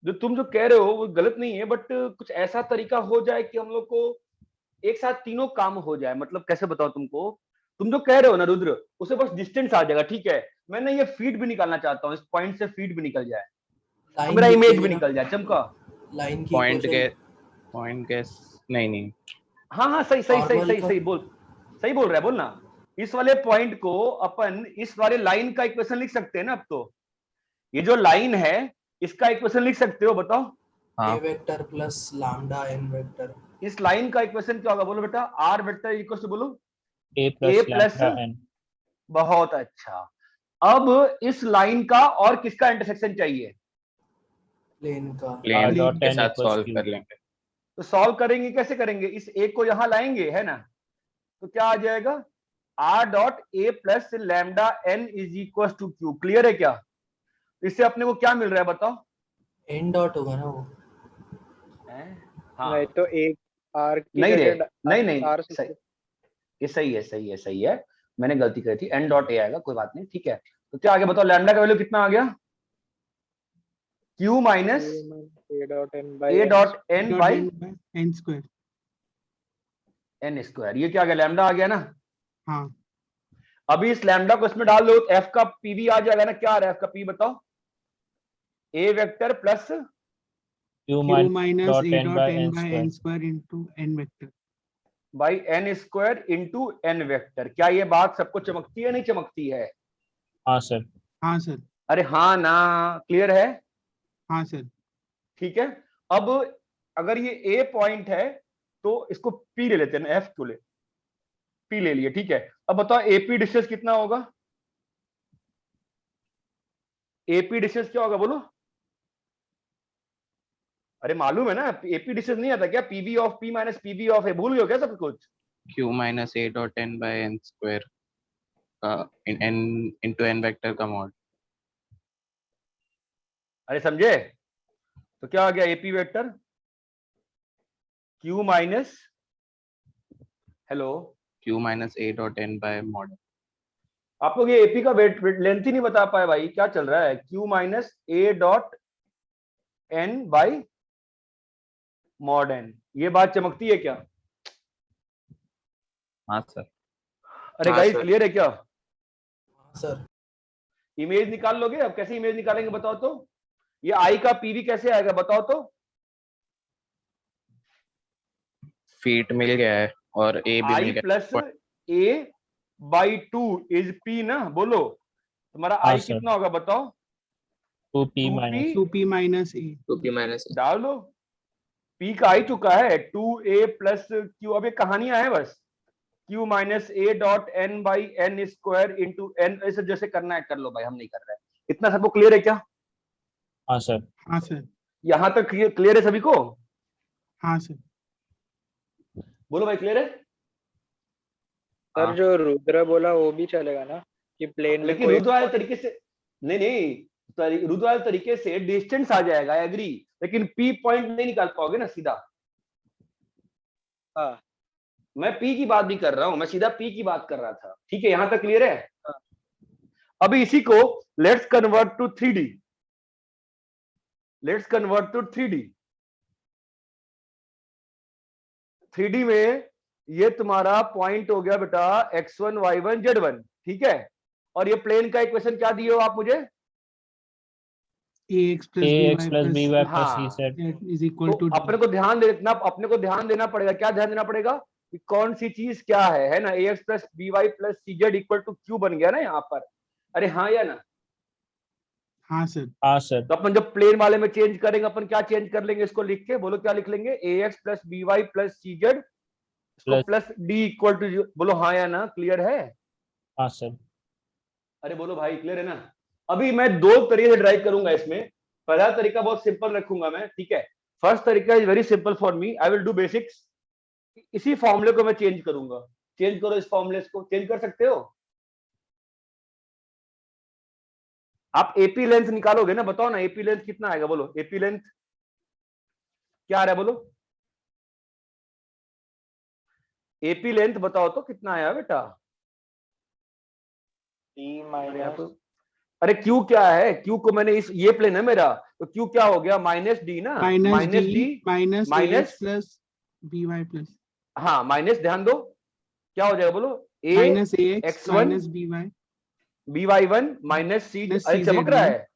जो तुम जो कह रहे हो वो गलत नहीं है, बट कुछ ऐसा तरीका हो जाए कि हम लोग को एक साथ तीनों काम हो जाए। मतलब कैसे बताओ तुमको, तुम जो कह रहे हो ना रुद्र, उसे बस डिस्टेंस आ जाएगा, ठीक है। मैंने ये फीड भी निकालना चाहता हूँ, इस पॉइंट से फीड भी निकल जाए, तो मेरा इमेज भी निकल जाए। चमका लाइन की Point guess नहीं. हाँ हाँ सही सही सही Normal सही का- सही बोल, सही बोल रहा है, बोल ना। इस वाले पॉइंट को अपन इस वाले लाइन का इक्वेशन लिख सकते हैं ना। अब तो ये जो लाइन है इसका इक्वेशन लिख सकते हो, बताओ। हाँ. A vector plus lambda n vector. इस लाइन का इक्वेशन क्या होगा बोलो बेटा? आर वेक्टर इक्वल टू बोलो A A plus plus lambda n। बहुत अच्छा। अब इस लाइन का और किसका इंटरसेक्शन चाहिए? प्लेन का। Plane dot के n साथ equals solve Q। कर लेंगे. तो सॉल्व करेंगे, कैसे करेंगे? इस ए को यहां लाएंगे, है ना, तो क्या आ जाएगा? R dot A plus lambda N is equal to Q. Clear है क्या? इससे अपने को क्या मिल रहा है बताओ? n डॉट होगा ना वो। हाँ नहीं तो एक आर की नहीं रे, जगह नहीं आर सही, ये सही है, सही है, सही है, मैंने गलती करी थी। एन डॉट ए आएगा, कोई बात नहीं, ठीक है। तो क्या आगे बताओ, लैम्डा का वैल्यू कितना आ गया? Q minus A dot N A by dot N by n square. N square. ये क्या आ गया? लैम्डा आ गया ना। हाँ अभी इस लैम्डा को इसमें डाल दो, एफ का पीवी आ जाएगा ना। क्या आ रहा है एफ का पी बताओ? A vector plus Q q minus minus dot a n dot by n n by square। n square into n vector. By N square into N vector. क्या ये बात सबको चमकती है नहीं चमकती है? हाँ सर। हाँ सर। अरे हाँ ना, क्लियर है? हाँ सर। ठीक है। अब अगर ये ए पॉइंट है तो इसको पी ले लेते हैं, एफ क्यों ले, पी ले लिए, ठीक है। अब बताओ एपी डिस्टेंस कितना होगा? एपी डिस्टेंस क्या होगा बोलो? अरे मालूम है ना, एपी डिस्टेंस नहीं आता क्या? PB of p minus PB of a, भूल गए हो क्या सब कुछ? Q minus A dot n by n square का n into n vector का mod. अरे समझे? तो क्या आ गया? AP vector Q minus, hello, Q minus A dot n by mod. आप लोग ये एपी का वेट लेंथ ही नहीं बता पाए भाई, क्या चल रहा है? Q minus A dot N by mod N. ये बात चमकती है क्या? हाँ सर. अरे हाँ, गाइस सर। क्लियर है क्या? हाँ सर। इमेज निकाल लोगे? अब कैसे इमेज निकालेंगे बताओ तो? ये आई का पीवी कैसे आएगा बताओ तो? Feet मिल गया है और A भी मिल आई गया. Plus A by two is P ना, बोलो तुम्हारा हाँ, आई सर। कितना होगा बताओ? 2p 2p minus 2p minus a। 2P minus A. डाल दो, पी का आई चुका है 2a प्लस क्यू। अब ये कहानियां है बस, Q minus A dot N by N square into N, ऐसे जैसे करना है कर लो भाई, हम नहीं कर रहे हैं। इतना सबको क्लियर है क्या? हाँ सर। हाँ सर। यहां तक क्लियर है सभी को? हाँ सर। बोलो भाई क्लियर है? सर जो रुद्र बोला वो भी चलेगा ना कि प्लेन में लेकिन कोई रुद्र वाले तरीके से नहीं, रुद्र वाले तरीके से डिस्टेंस आ जाएगा, एग्री, लेकिन पी पॉइंट नहीं निकाल पाओगे ना सीधा। हाँ मैं पी की बात भी कर रहा हूं, मैं सीधा पी की बात कर रहा था, ठीक है। यहां तक क्लियर है? अभी इसी को let's convert to 3D, let's convert to 3D। 3D में ये तुम्हारा पॉइंट हो गया बेटा x1 y1 z1, ठीक है। और ये प्लेन का इक्वेशन क्या दिए हो आप मुझे? ax plus ax plus by by हाँ। plus z is equal तो to अपने को ध्यान देना पड़ेगा। क्या ध्यान देना पड़ेगा कि कौन सी चीज क्या है ना? ax plus B Y plus C Z equal to Q बन गया ना यहाँ पर। अरे हाँ या ना? हाँ सर। हाँ सर। तो अपन जब प्लेन वाले में चेंज करेंगे, अपन क्या चेंज कर लेंगे? इसको लिख के बोलो क्या लिख लेंगे? ax plus B Y plus सी जेड इसको Plus- plus d equal to, बोलो हाँ या ना, क्लियर है? हाँ सर। अरे बोलो भाई, क्लियर है ना? अभी मैं दो तरीके से ड्राइव करूंगा इसमें। पहला तरीका बहुत सिंपल रखूंगा मैं, ठीक है। फर्स्ट तरीका is very simple for me, I will do basics. इसी फॉर्मूले को मैं चेंज करूंगा। चेंज करो इस फॉर्मूले को, चेंज कर सकते हो आप। एपी लेंथ निकालोगे ना, बताओ ना एपी लेंथ कितना आएगा, बोलो एपी लेंथ क्या आ रहा है, बोलो एपी लेंथ बताओ तो कितना आया बेटा? टी अरे माइनस अरे क्यू क्या है? क्यू को मैंने इस, ये प्लेन है मेरा, तो क्यू क्या हो गया? माइनस डी ना, minus minus D D minus minus, plus B Y plus हाँ माइनस, ध्यान दो क्या हो जाएगा, बोलो A minus A X X one minus B Y B Y one minus C, Minus अरे चमक रहा CZ1 है,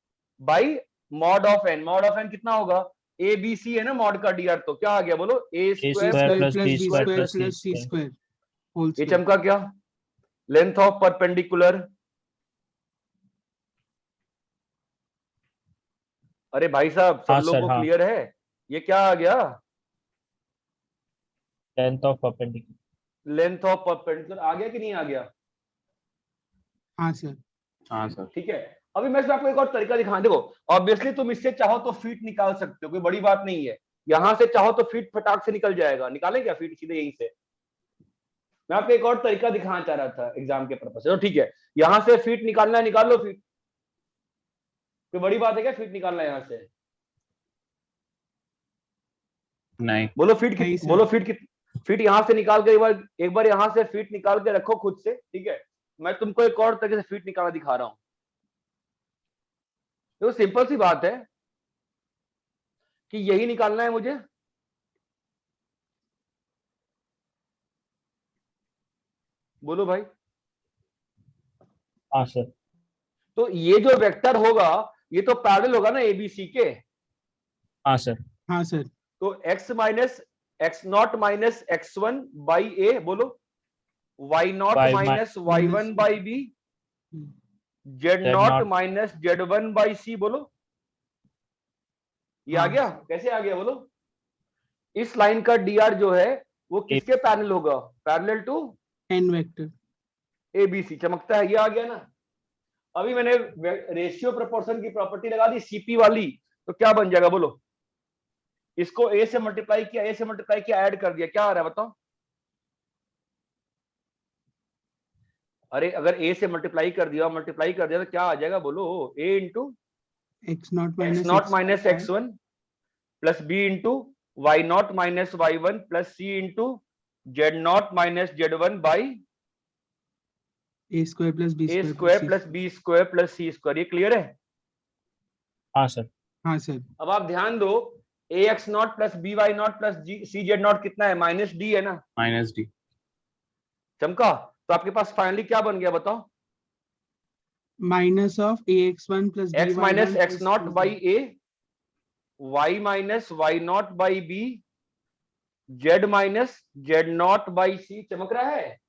by mod of N. Mod of N कितना होगा? ए बी सी है ना मॉड का डीआर, तो क्या आ गया बोलो? A A square square plus plus plus B B square square plus C plus C square. Square whole ये स्क्वायर। चमका क्या? Length of perpendicular. अरे भाई साहब, सब हाँ लोगों सर, को हाँ। क्लियर है? ये क्या आ गया? Length of perpendicular. Length of perpendicular आ गया कि नहीं आ गया? हाँ सर। हाँ सर। ठीक है। अभी मैं इसमें आपको एक और तरीका दिखाऊं। देखो ऑब्वियसली तुम इससे चाहो तो फीट निकाल सकते हो, कोई बड़ी बात नहीं है। यहां से चाहो तो फीट फटाक से निकल जाएगा। निकालें क्या फीट सीधे यहीं से? मैं आपको एक और तरीका दिखाना चाह रहा था एग्जाम के पर्पज से, तो ठीक है, यहां से फीट निकालना है, निकाल लो फीट। कोई बड़ी बात है क्या फीट निकालना है यहां से? नहीं। बोलो फीट नहीं कित सर। बोलो फीट कित फीट यहां से निकाल के एक बार यहां से फीट निकाल के रखो खुद से, ठीक है। मैं तुमको एक और तरीके से फीट निकालना दिखा रहा हूं। तो सिंपल सी बात है कि यही निकालना है मुझे। बोलो भाई। हाँ सर। तो ये जो वेक्टर होगा ये तो पैरेलल होगा ना एबीसी के। हाँ सर। हाँ सर। तो x minus X naught minus X one by A, बोलो y naught Y minus Y one by B, Z Z नॉट naught. Minus Z one by C. बोलो ये आ हाँ। गया? कैसे आ गया बोलो? इस लाइन का dr जो है वो किसके पैरेलल होगा? Parallel to N vector. ABC. चमकता है? ये आ गया ना। अभी मैंने रेशियो प्रोपोर्शन की प्रॉपर्टी लगा दी सीपी वाली, तो क्या बन जाएगा बोलो? इसको ए से मल्टीप्लाई किया, ए से मल्टीप्लाई किया, ऐड कर दिया, क्या आ रहा है बताओ? अरे अगर ए से मल्टीप्लाई कर दिया तो क्या आ जाएगा बोलो? A into X naught X naught minus X one plus B into Y naught minus Y one plus C into Z naught minus Z one by A square plus B A square plus B square plus C square. ये clear है? हाँ sir. हाँ sir. अब आप ध्यान दो, A X naught plus B Y naught plus C Z naught कितना है? माइनस डी है ना। Minus D. चमका? तो आपके पास फाइनली क्या बन गया बताओ? Minus of A X one plus X minus X naught by A, Y minus Y naught by B, Z minus Z naught by C. चमक रहा है?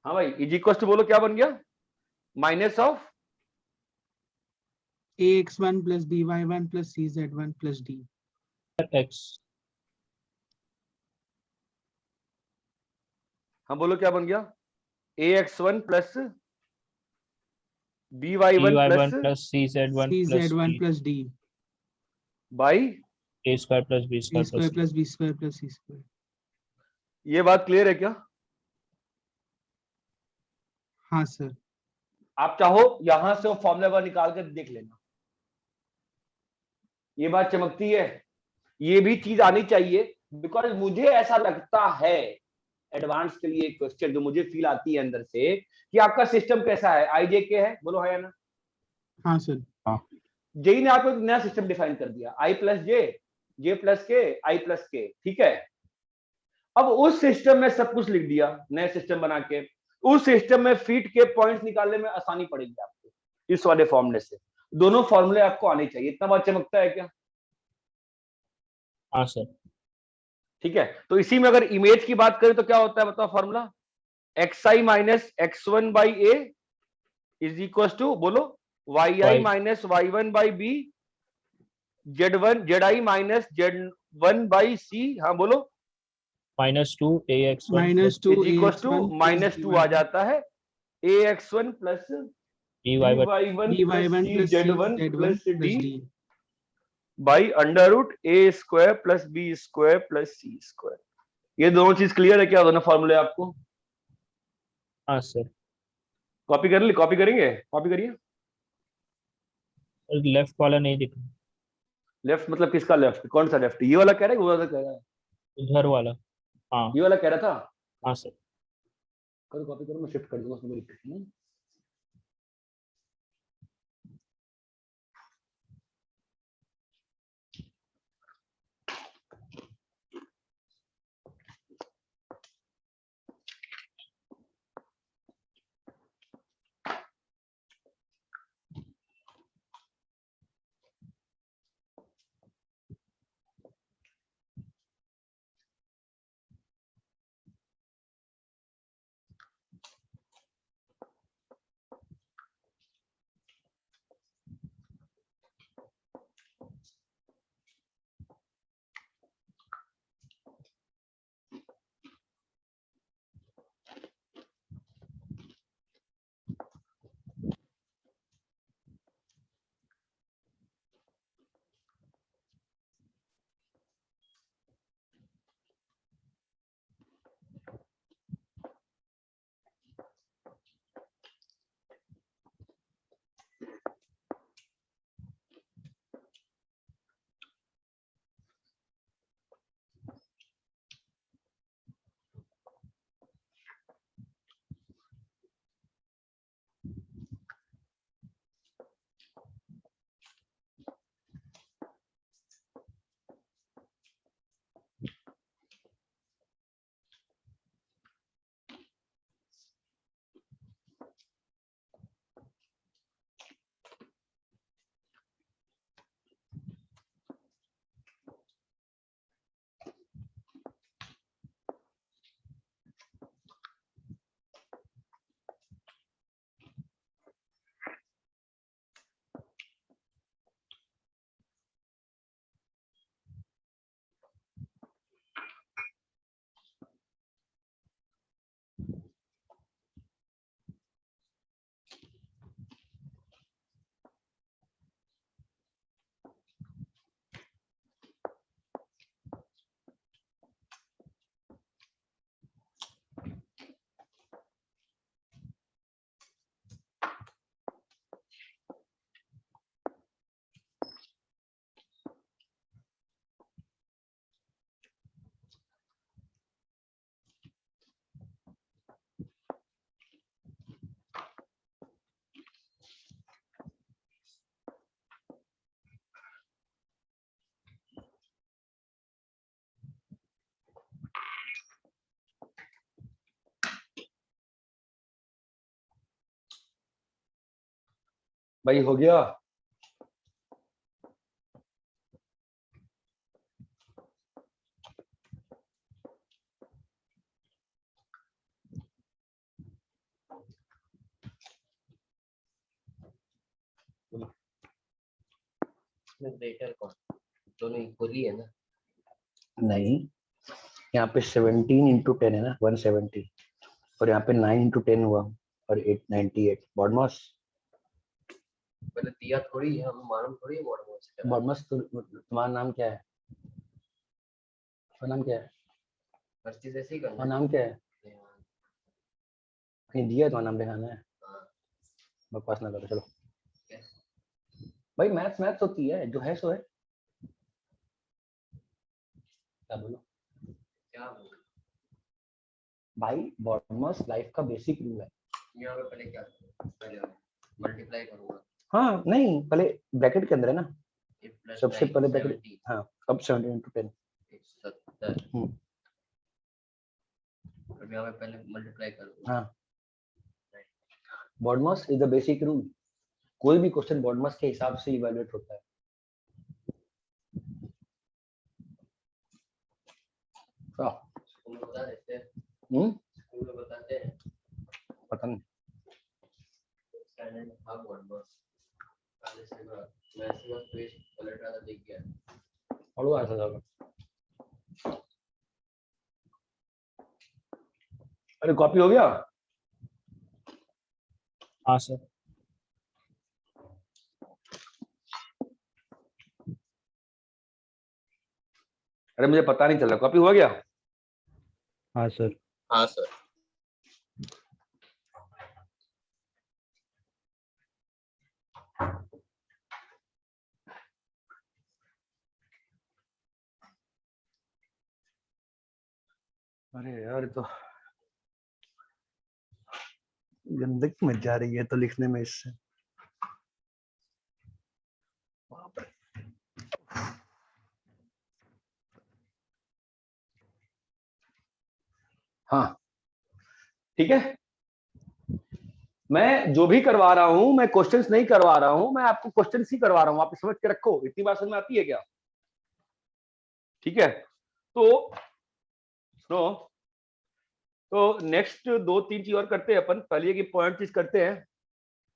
हाँ भाई, इज इक्वल टू बोलो क्या बन गया? Minus of A X one plus B Y one plus C Z one plus D. X. हाँ बोलो क्या बन गया? A X one plus B Y one BY1 plus plus CZ1 C plus Z one D. Plus D. By. A square plus B ए square square plus C. Plus B square plus C square. ये बात clear है क्या? हाँ sir. आप चाहो यहां से वो फॉर्मूला निकाल के देख लेना। ये बात चमकती है? ये भी चीज आनी चाहिए, बिकॉज मुझे ऐसा लगता है एडवांस के लिए क्वेश्चन जो मुझे फील आती है अंदर से कि आपका सिस्टम कैसा है? आई जे के है, बोलो है या ना? हाँ सर। जेई ने आपको एक नया सिस्टम डिफाइन कर दिया, आई प्लस जे, जे प्लस के, आई प्लस के, ठीक है। अब उस सिस्टम में सब कुछ लिख दिया, नए सिस्टम बना के उस सिस्टम में फीट के पॉइंट्स निकालने में आसानी पड़ेगी आपको इस वाले फॉर्मूले से। दोनों फॉर्मूले आपको आने चाहिए। इतना बात चमकता है क्या? हाँ सर। ठीक है। तो इसी में अगर इमेज की बात करें तो क्या होता है बताओ formula? X I minus X one by A is equal to बोलो Y I minus Y one by B, Z I minus Z one by C. हाँ बोलो -2 ax1 minus two is equal to -2 -2 आ जाता है ax1 plus by1 by1 dy1 plus plus z1 z1 plus plus d d by under root A square plus B square plus C square. ये दोनों चीज clear है क्या? दोनों फॉर्मूले आपको हाँ सर। कॉपी कर ली? कॉपी करेंगे? कॉपी करिए। लेफ्ट वाला नहीं दिख रहा, लेफ्ट मतलब किसका लेफ्ट? कौन सा लेफ्ट? ये वाला कह रहा है, वो वाला कह रहा है? उधर वाला। हाँ ये वाला कह रहा था। हाँ सर। करो कॉपी करो, मैं शिफ्ट कर दूंगा, उसमें कोई दिक्कत नहीं है। भाई हो गया? ग्रेटर कौन? दोनों इक्वली है ना? नहीं, यहाँ पे 17 इंटू 10 है ना, 170, और यहाँ पे 9 इंटू 10 हुआ और 898। बॉडमास मतलब दिया थोड़ी है, हम मालूम थोड़ी है बॉडमास से। बॉडमास तुम्हारा नाम क्या है? तुम्हारा नाम क्या है? हर चीज ऐसे ही करना तुम्हारा नाम क्या है? कहीं दिया है तुम्हारा नाम लिखाना है? बकवास ना करो, चलो। भाई मैथ्स मैथ्स होती है, जो है सो है। क्या बोलो? क्या बोलूं? भाई बॉडमास लाइफ का बेसिक रूल है। यहाँ पे पहले क्या करूं? पहले मल्टीप्लाई करूंगा। हाँ नहीं, पहले ब्रैकेट के अंदर है ना, प्लस सबसे पहले ब्रैकेट। 70 हाँ, अब 17 इंटू 10। 170। अब यहाँ पे पहले मल्टीप्लाई करूंगा। हाँ, BODMAS is the basic rule. कोई भी क्वेश्चन बॉडमास के हिसाब से इवैल्यूएट होता है। स्कूल में बता देते हैं। स्कूल में बताते हैं। पता नहीं। स्टैंडर्ड था बॉडमास। पहले से मैक्सिमम पेज पलट रहा था, देख गया। और वो ऐसा जाएगा। अरे कॉपी हो गया? हाँ सर। अरे मुझे पता नहीं चला, कॉपी हुआ क्या? हाँ सर। हाँ सर। अरे यार तो गंदगी मच जा रही है तो लिखने में इससे। हाँ ठीक है, मैं जो भी करवा रहा हूं मैं क्वेश्चंस नहीं करवा रहा हूं, मैं आपको क्वेश्चंस ही करवा रहा हूं, आप समझ के रखो। इतनी बात समझ में आती है क्या? ठीक है, तो सुनो, तो नेक्स्ट 2-3 चीज और करते हैं अपन। पहले ये कि पॉइंट चीज करते हैं।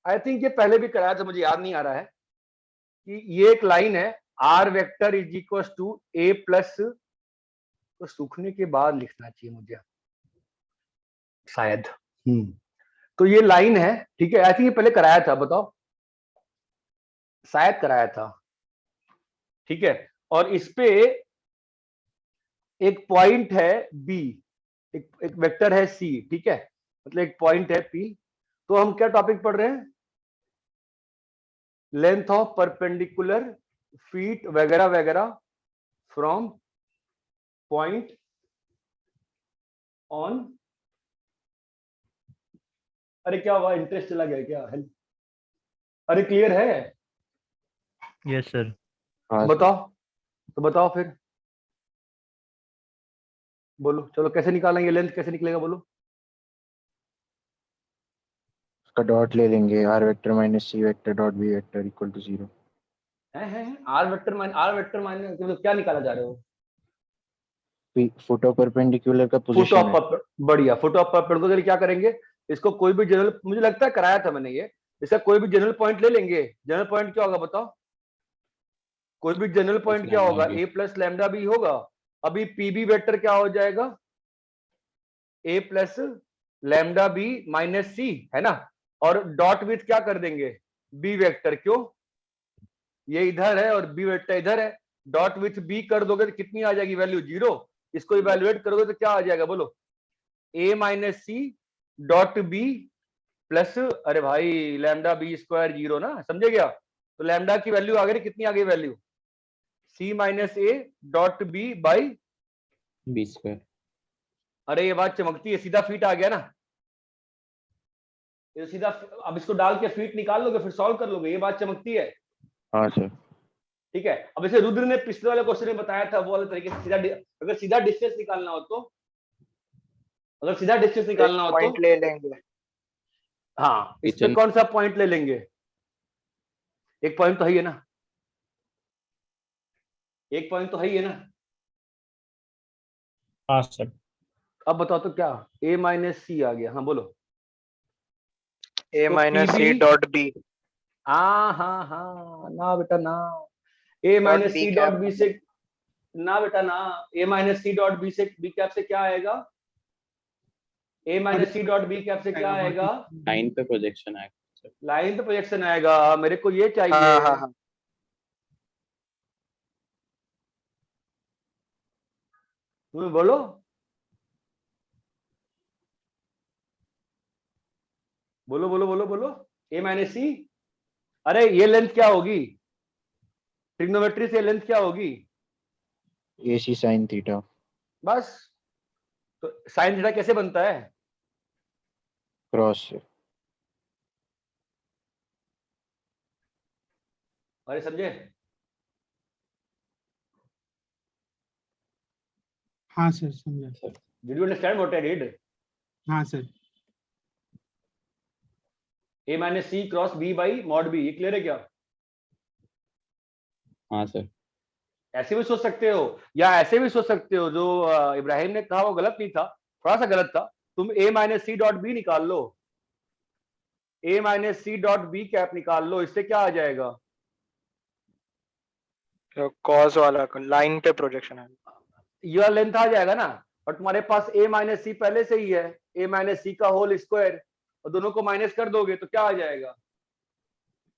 आई थिंक ये पहले भी कराया था, मुझे याद नहीं आ रहा है कि ये एक लाइन है R vector is equal to A plus, तो सूखने के बाद लिखना चाहिए मुझे शायद। तो ये लाइन है, ठीक है। आई थिंक ये पहले कराया था, बताओ, शायद कराया था, ठीक है। और इस पे एक पॉइंट है बी, एक वेक्टर है सी, ठीक है, मतलब एक पॉइंट है पी। तो हम क्या टॉपिक पढ़ रहे हैं? लेंथ ऑफ परपेंडिकुलर, फीट वगैरह वगैरह फ्रॉम पॉइंट ऑन। अरे क्या हुआ, इंटरेस्ट चला गया क्या? अरे क्लियर है? Yes sir. बताओ, तो बताओ फिर, बोलो, चलो कैसे निकालेंगे लेंथ, कैसे निकलेगा बोलो? उसका डॉट ले लेंगे, R vector minus C vector dot B vector equal to 0 है आर वेक्टर माइनस मतलब क्या निकाला जा रहे हो? फुट ऑफ परपेंडिकुलर का फुट पोजीशन है। ऑफ, बढ़िया, फुट ऑफ परपेंडिकुलर क्या करेंगे? इसको कोई भी जनरल, मुझे लगता है कराया था मैंने ये, इसका कोई भी जनरल पॉइंट ले लेंगे। जनरल पॉइंट क्या होगा बताओ? कोई भी जनरल पॉइंट क्या होगा? ए प्लस लैम्डा बी होगा। अभी पीबी वेक्टर क्या हो जाएगा? ए प्लस लैम्डा बी माइनस सी, है ना। और डॉट विथ क्या कर देंगे? बी वेक्टर, क्यों? ये इधर है और बी वेक्टर इधर है। डॉट विथ बी कर दोगे तो कितनी आ जाएगी वैल्यू? 0। इसको इवेल्युएट करोगे तो क्या आ जाएगा बोलो? A minus C dot B plus, अरे भाई लैम्डा बी स्क्वायर 0 ना, समझे क्या? तो लैम्डा की वैल्यू आ गई, कितनी आ गई value? C minus A dot B by B square. अरे ये बात चमकती है, सीधा फीट आ गया ना ये सीधा। अब इसको डाल के फीट निकाल लोगे, फिर सॉल्व कर लोगे, ये बात चमकती है। हाँ सर। ठीक है, अब जैसे रुद्र ने पिछले वाले क्वेश्चन में बताया था वो वाले तरीके से सीधा, अगर सीधा डिस्टेंस निकालना हो तो, अगर सीधा डिस्टेंस निकालना हो पॉइंट तो ले लेंगे। हाँ, इसमें कौन सा पॉइंट ले लेंगे? एक पॉइंट तो है ही है ना, एक पॉइंट तो है ही है ना। हाँ सर। अब बताओ तो क्या? a माइनस सी आ गया, हाँ बोलो। ए तो minus C PB dot B, हाँ ना बेटा ना, a minus C dot B से ना बेटा ना, a minus C dot B से बी कैप से क्या आएगा? a minus C dot B cap से क्या आएगा? लाइन पे प्रोजेक्शन आएगा। लाइन तो प्रोजेक्शन आएगा, मेरे को ये चाहिए। हाँ हाँ हाँ, तुम बोलो, बोलो बोलो बोलो बोलो। a माइनस सी, अरे ये लेंथ क्या होगी? ट्रिग्नोमेट्री से लेंथ क्या होगी? ए सी साइन थीटा। बस, तो साइन थीटा कैसे बनता है? क्रॉस से। अरे समझे? हाँ सर, समझा। Did you understand what I did? हाँ sir. a minus C cross b by mod b, ये क्लियर है क्या? हाँ सर। ऐसे भी सोच सकते हो या ऐसे भी सोच सकते हो, जो इब्राहिम ने कहा वो गलत नहीं था, थोड़ा सा गलत था। तुम a minus C dot B निकाल लो, a minus C dot B cap निकाल लो, इससे क्या आ जाएगा? कॉस वाला लाइन पे प्रोजेक्शन है। यह लेंथ आ जाएगा ना, और तुम्हारे पास a माइनस सी पहले से ही है, a माइनस सी का होल स्क्वायर, और दोनों को माइनस कर दोगे तो क्या आ जाएगा?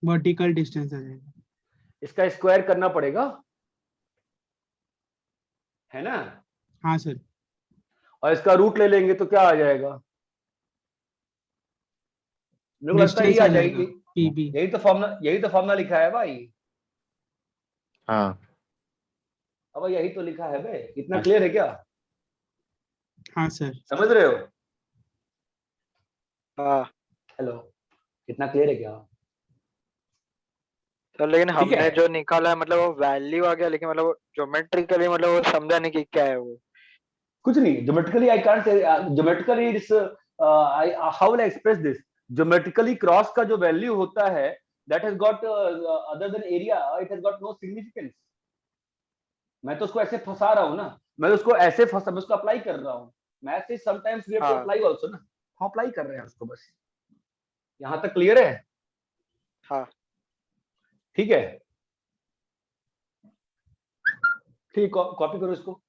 वर्टिकल डिस्टेंस आ जाएगा। इसका स्क्वायर करना पड़ेगा, है ना? हाँ सर। और इसका रूट ले लेंगे तो क्या आ जाएगा? मेरे को लगता है ये डिस्टेंस आ आ जाएगा जाएगी। पीबी। यही तो फॉर्मूला लिखा है भाई। हाँ अब यही तो लिखा है भाई, इतना क्लियर है क्या? हाँ सर। समझ रहे हो? हाँ हेलो, कितना क्लियर है क्या? सर, लेकिन ठीक है। हमने जो निकाला है मतलब वो वैल्यू आ गया, लेकिन मतलब ज्योमेट्रिकली मतलब वो समझा नहीं कि क्या है वो। कुछ नहीं, geometrically I can't say, geometrically it's how will I express this? Geometrically cross का जो वैल्यू होता है that has got other than area, it has got no significance. मैं तो उसको ऐसे फंसा रहा हूँ ना, मैं उसको ऐसे फंसा, मैं उसको अप्लाई कर रहा हूँ। Math is sometimes we have to हाँ अप्लाई आल्सो ना। हम अप्लाई कर रहे हैं उसको बस। यहाँ तक क्लियर है? हाँ ठीक है, ठीक, कॉपी करो इसको।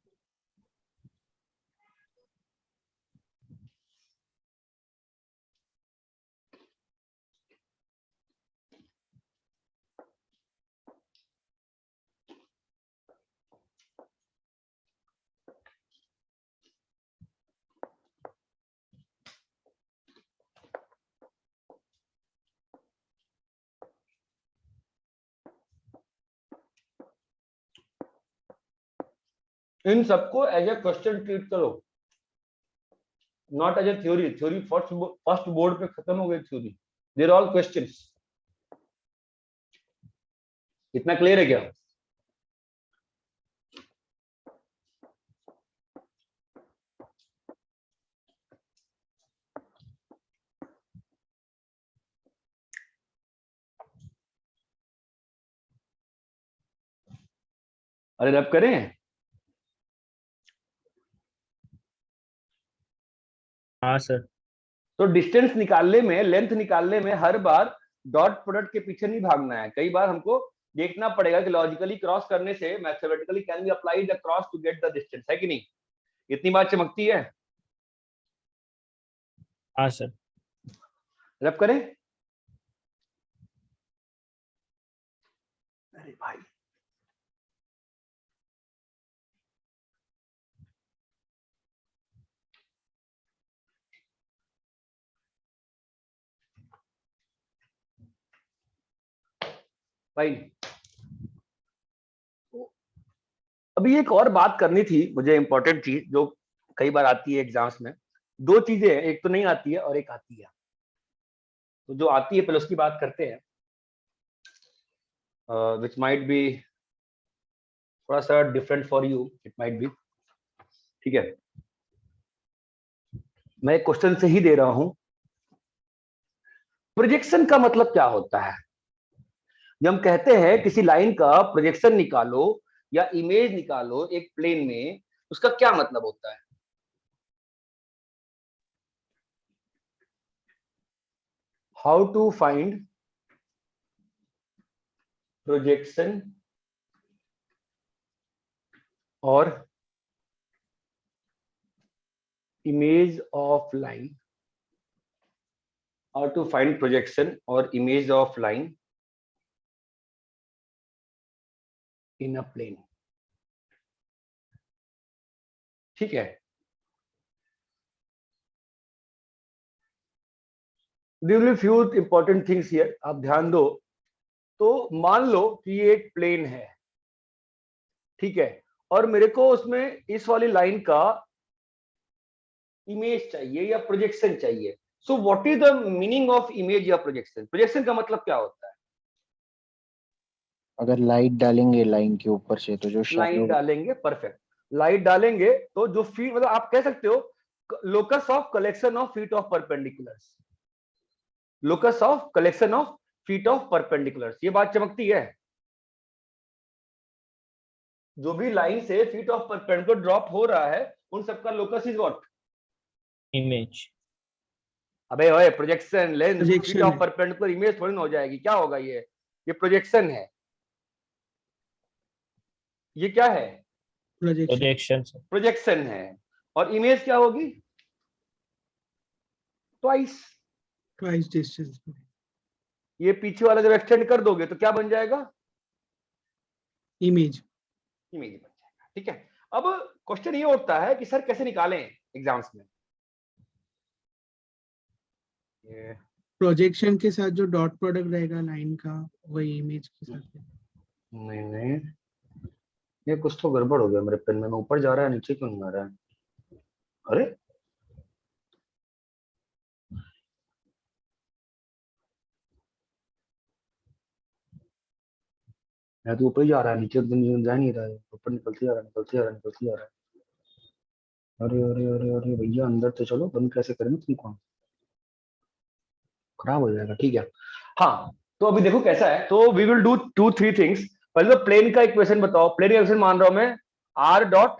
इन सबको एज ए क्वेश्चन ट्रीट करो, not as a theory. Theory first board पे खत्म हो गई थ्योरी, देर ऑल क्वेश्चंस। इतना क्लियर है क्या? अरे रब करें? हाँ सर। तो डिस्टेंस निकालने में, लेंथ निकालने में हर बार डॉट प्रोडक्ट के पीछे नहीं भागना है। कई बार हमको देखना पड़ेगा कि लॉजिकली क्रॉस करने से mathematically can be applied the cross to get the distance, है कि नहीं? इतनी बात चमकती है? हाँ सर। रब करें? अरे भाई, भाई अभी एक और बात करनी थी मुझे, इंपॉर्टेंट चीज जो कई बार आती है एग्जाम्स में। दो चीजें हैं, एक तो नहीं आती है और एक आती है। तो जो आती है पहले उसकी बात करते हैं, विच माइट बी थोड़ा सा different for you, it might be. ठीक है, मैं एक क्वेश्चन से ही दे रहा हूं। प्रोजेक्शन का मतलब क्या होता है? जब हम कहते हैं किसी लाइन का प्रोजेक्शन निकालो या इमेज निकालो एक प्लेन में, उसका क्या मतलब होता है? हाउ टू फाइंड प्रोजेक्शन और image of line, how to find projection or image of line in a plane। ठीक है, there will be few important things here, आप ध्यान दो। तो मान लो कि ये एक प्लेन है, ठीक है, और मेरे को उसमें इस वाली लाइन का इमेज चाहिए या प्रोजेक्शन चाहिए। So what is the meaning of image या प्रोजेक्शन? प्रोजेक्शन का मतलब क्या होता है? अगर लाइट डालेंगे लाइन के ऊपर से तो जो लाइन शैडो, डालेंगे, परफेक्ट। लाइट डालेंगे तो जो फीट, मतलब आप कह सकते हो locus of collection of feet of perpendiculars, locus of collection of feet of perpendiculars. ये बात चमकती है? जो भी लाइन से फीट ऑफ परपेंडिकुलर ड्रॉप हो रहा है उन सबका लोकस इज व्हाट? इमेज। अबे ओए, projection, lens, feet Projection of है। परपेंडिकुलर इमेज थोड़ी ना हो जाएगी। क्या होगा ये प्रोजेक्शन है। ये क्या है? प्रोजेक्शन। Projection sir. प्रोजेक्शन है। और इमेज क्या होगी? Twice distance. ये पीछे वाला जब एक्सटेंड कर दोगे तो क्या बन जाएगा? इमेज। इमेज बन जाएगा। ठीक है, अब क्वेश्चन ये होता है कि सर कैसे निकालें एग्जाम्स में? ये प्रोजेक्शन के साथ जो डॉट प्रोडक्ट रहेगा लाइन का, वही इमेज के साथ। नहीं, ये कुछ तो गड़बड़ हो गया मेरे पेन में, ऊपर जा रहा है नीचे क्यों नहीं आ रहा है? अरे मैं तो ऊपर ही जा रहा है, नीचे एकदम जा नहीं रहा है, ऊपर निकलते जा रहा है। अरे अरे अरे अरे भैया अंदर तो चलो, बंद कैसे करेंगे तुमको? खराब हो जाएगा। ठीक है, हाँ तो अभी देखो कैसा है, तो वी विल डू 2-3 थिंग्स। पहले तो प्लेन का इक्वेशन बताओ। प्लेन का इक्वेशन मान रहा हूं मैं r dot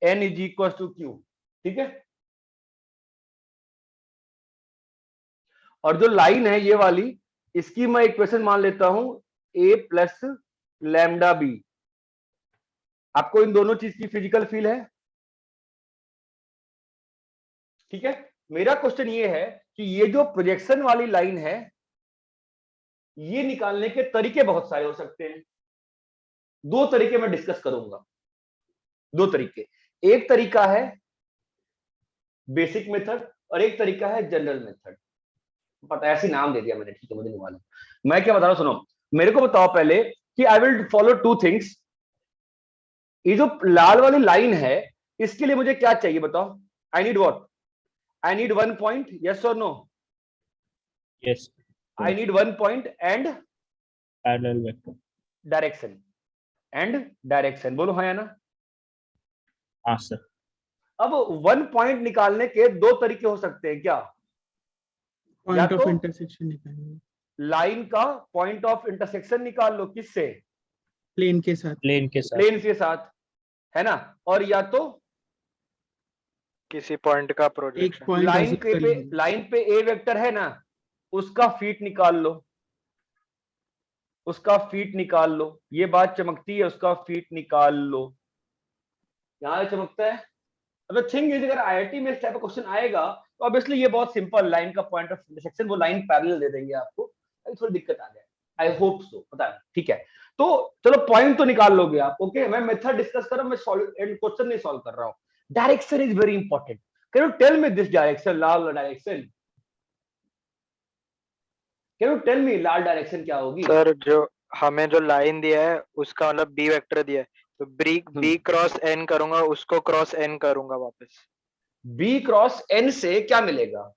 n is equal to q। ठीक है, और जो लाइन है ये वाली, इसकी मैं इक्वेशन मान लेता हूं a प्लस लैम्डा बी। आपको इन दोनों चीज की फिजिकल फील है? ठीक है, मेरा क्वेश्चन ये है कि ये जो प्रोजेक्शन वाली लाइन है, ये निकालने के तरीके बहुत सारे हो सकते हैं। 2 तरीके मैं डिस्कस करूंगा। 2 तरीके, एक तरीका है बेसिक मेथड और एक तरीका है जनरल मेथड। पता है ऐसे नाम दे दिया मैंने, ठीक है, मुझे नहीं मालूम। मैं क्या बता रहा हूं, सुनो मेरे को बताओ पहले कि आई विल फॉलो 2 थिंग्स। ये जो लाल वाली लाइन है, इसके लिए मुझे क्या चाहिए बताओ? I need what? I need 1 point, yes और no? Yes. I need 1 point and Parallel vector. direction. And direction, बोलो हाँ या ना? हाँ सर। अब 1 पॉइंट निकालने के 2 तरीके हो सकते हैं क्या? पॉइंट ऑफ तो इंटरसेक्शन निकालना, लाइन का पॉइंट ऑफ इंटरसेक्शन निकाल लो, किससे? प्लेन के साथ। प्लेन के साथ। प्लेन के साथ, है ना? और या तो किसी पॉइंट का प्रोजेक्शन। पॉइंट लाइन पे ए वेक्टर है ना, उसका फीट निकाल लो, उसका फीट निकाल लो। ये बात चमकती है, उसका फीट निकाल लो। यहां चमकता है। अब थिंग इज, अगर आईआईटी में इस टाइप का क्वेश्चन आएगा तो ऑब्वियसली ये बहुत सिंपल, लाइन का पॉइंट ऑफ इंटरसेक्शन, वो लाइन पैरेलल दे देंगे आपको। अभी थोड़ी दिक्कत आ जाए, आई होप सो, पता नहीं। ठीक है, तो चलो पॉइंट तो निकाल लोगे आप। ओके, मैं मेथड डिस्कस कर रहा हूं, मैं क्वेश्चन नहीं सॉल्व कर रहा हूं। Direction is very important. Can you tell me this direction, लाल direction? Can you tell me लाल डायरेक्शन क्या होगी? सर जो हमें जो लाइन दिया है उसका मतलब बी वेक्टर दिया है, तो बी क्रॉस एन करूंगा, उसको क्रॉस एन करूंगा वापस। बी क्रॉस एन से क्या मिलेगा?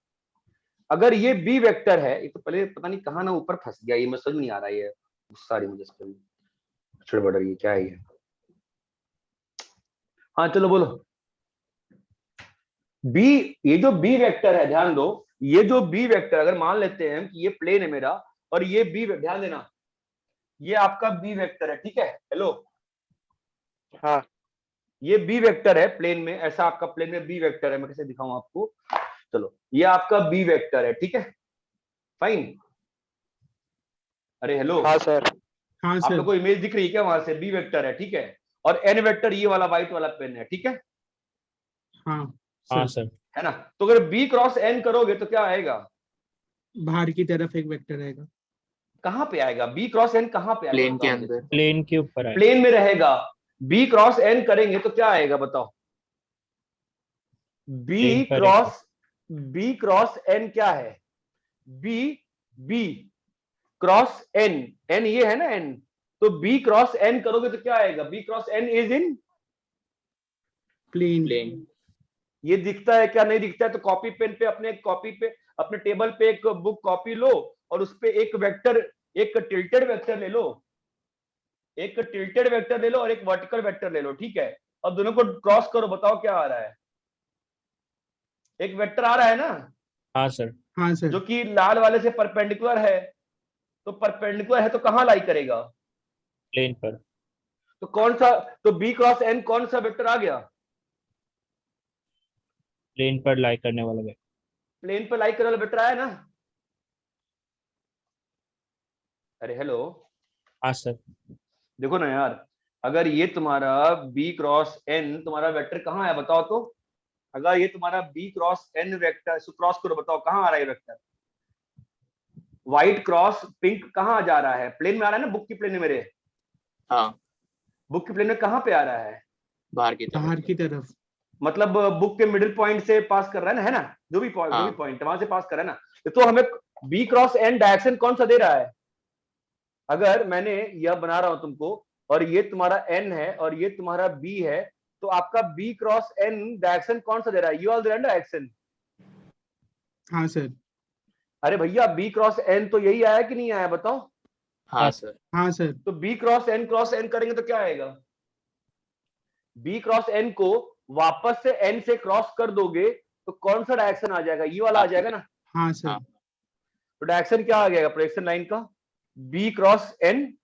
अगर ये बी वेक्टर है, ये तो पहले पता नहीं कहां ना ऊपर फंस गया, ये मैं समझ नहीं आ रहा है, ये सारी मुझे बड़ा ये क्या है ये? हाँ चलो बोलो। बी, ये जो बी वेक्टर है, ध्यान दो, ये जो बी वेक्टर, अगर मान लेते हैं कि ये प्लेन है मेरा और ये बी, ध्यान देना, ये आपका बी वेक्टर है। ठीक है, हेलो, हाँ ये बी वेक्टर है प्लेन में, ऐसा आपका प्लेन में बी वेक्टर है। मैं कैसे दिखाऊं आपको? चलो, ये आपका बी वेक्टर है। ठीक है, फाइन। अरे हेलो, हाँ सर। हाँ आप सर। लोगों को इमेज दिख रही है क्या वहां से? बी वेक्टर है, ठीक है, और एन वेक्टर ये वाला व्हाइट वाला पेन है। ठीक है, हाँ हाँ सर। है ना? तो अगर बी क्रॉस एन करोगे तो क्या आएगा? बाहर की तरफ एक वेक्टर रहेगा। कहां पे आएगा बी क्रॉस एन? कहां पे आएगा? प्लेन के अंदर। प्लेन के ऊपर है। प्लेन में रहेगा। बी क्रॉस एन करेंगे तो क्या आएगा बताओ? बी क्रॉस एन क्या है? बी क्रॉस एन, एन ये है ना, एन, तो बी क्रॉस एन करोगे तो क्या आएगा? B cross N is in plane. ये दिखता है क्या? नहीं दिखता है तो कॉपी पेन पे, अपने टेबल पे एक बुक कॉपी लो और उस पे एक वेक्टर, एक टिल्टेड वेक्टर ले लो, और एक वर्टिकल वेक्टर ले लो। ठीक है, अब दोनों को क्रॉस करो, बताओ क्या आ रहा है? एक वेक्टर आ रहा है ना? हाँ सर। हाँ सर। जो कि लाल वाले से परपेंडिकुलर है, तो परपेंडिकुलर है तो कहां लाई करेगा? प्लेन पर। तो कौन सा, तो बी क्रॉस एन कौन सा वेक्टर आ गया? प्लेन पर लाई करने वाला वेक्टर। प्लेन पे लाई करने वाला वेक्टर आया ना? अरे हेलो, हाँ सर। देखो ना यार, अगर ये तुम्हारा बी क्रॉस एन तुम्हारा वेक्टर कहां है बताओ तो? अगर ये तुम्हारा B cross N vector, cross करो, बताओ कहाँ आ रहा है वेक्टर? व्हाइट क्रॉस पिंक कहाँ जा रहा है? प्लेन में आ रहा है ना, बुक की प्लेन में मेरे। हाँ बुक की प्लेन में कहाँ पे आ रहा है? बाहर की तरफ। बाहर की तरफ। मतलब बुक के मिडिल पॉइंट से पास कर रहा है ना, है ना? जो भी पॉइंट हाँ। जो भी पॉइंट वहां से पास कर रहा है ना। तो हमें बी क्रॉस एन डायरेक्शन कौन सा दे रहा है? अगर मैंने यह बना रहा हूं तुमको, और ये तुम्हारा एन है और ये तुम्हारा बी है, तो आपका बी क्रॉस एन डायरेक्शन कौन सा दे रहा है? ये वाला दे रहा है डायरेक्शन। हाँ सर। अरे भैया बी क्रॉस एन तो यही आया कि नहीं आया, बताओ? हाँ सर। हाँ सर। तो बी क्रॉस एन करेंगे तो क्या आएगा? बी क्रॉस एन को वापस से एन से क्रॉस कर दोगे तो कौन सा डायरेक्शन आ जाएगा? ये वाला आ जाएगा ना। हाँ सर। हाँ। तो डायरेक्शन क्या आ जाएगा प्रोजेक्शन लाइन का? बी क्रॉस एन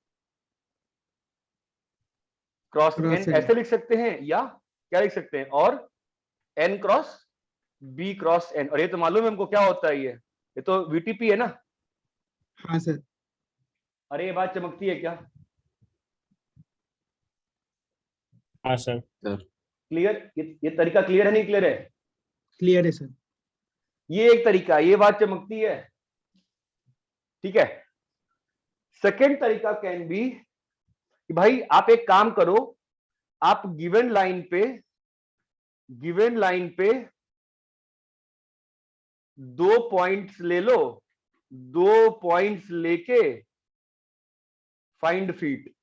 ऐसे लिख सकते हैं, या क्या लिख सकते हैं? और N cross B cross N. और ये तो मालूम है हमको क्या होता है, ये तो वीटीपी है ना। हाँ सर। अरे ये बात चमकती है क्या? हाँ सर। क्लियर? ये तरीका क्लियर है नहीं क्लियर है? क्लियर है सर। ये एक तरीका, ये बात चमकती है, ठीक है। सेकेंड तरीका कैन बी कि भाई आप एक काम करो, आप गिवन लाइन पे 2 पॉइंट्स ले लो, 2 पॉइंट्स लेके find feet,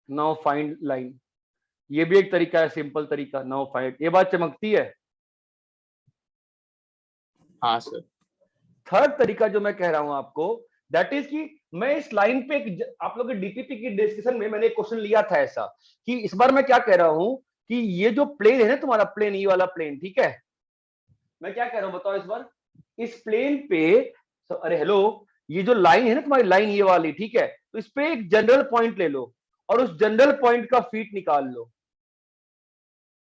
now find line. ये भी एक तरीका है, सिंपल तरीका, नाउ फाइंड। ये बात चमकती है? हाँ सर। थर्ड तरीका जो मैं कह रहा हूं आपको, दैट इज कि मैं इस लाइन पे आप लोग के डीपीपी की डिस्कशन में मैंने एक क्वेश्चन लिया था ऐसा, कि इस बार मैं क्या कह रहा हूं कि ये जो प्लेन है ना तुम्हारा प्लेन, ये वाला प्लेन, ठीक है, मैं क्या कह रहा हूं बताओ इस बार? इस प्लेन पे अरे हेलो, ये जो लाइन है ना तुम्हारी लाइन ये वाली, ठीक है, तो इस पे एक जनरल पॉइंट ले लो और उस जनरल पॉइंट का फीट निकाल लो।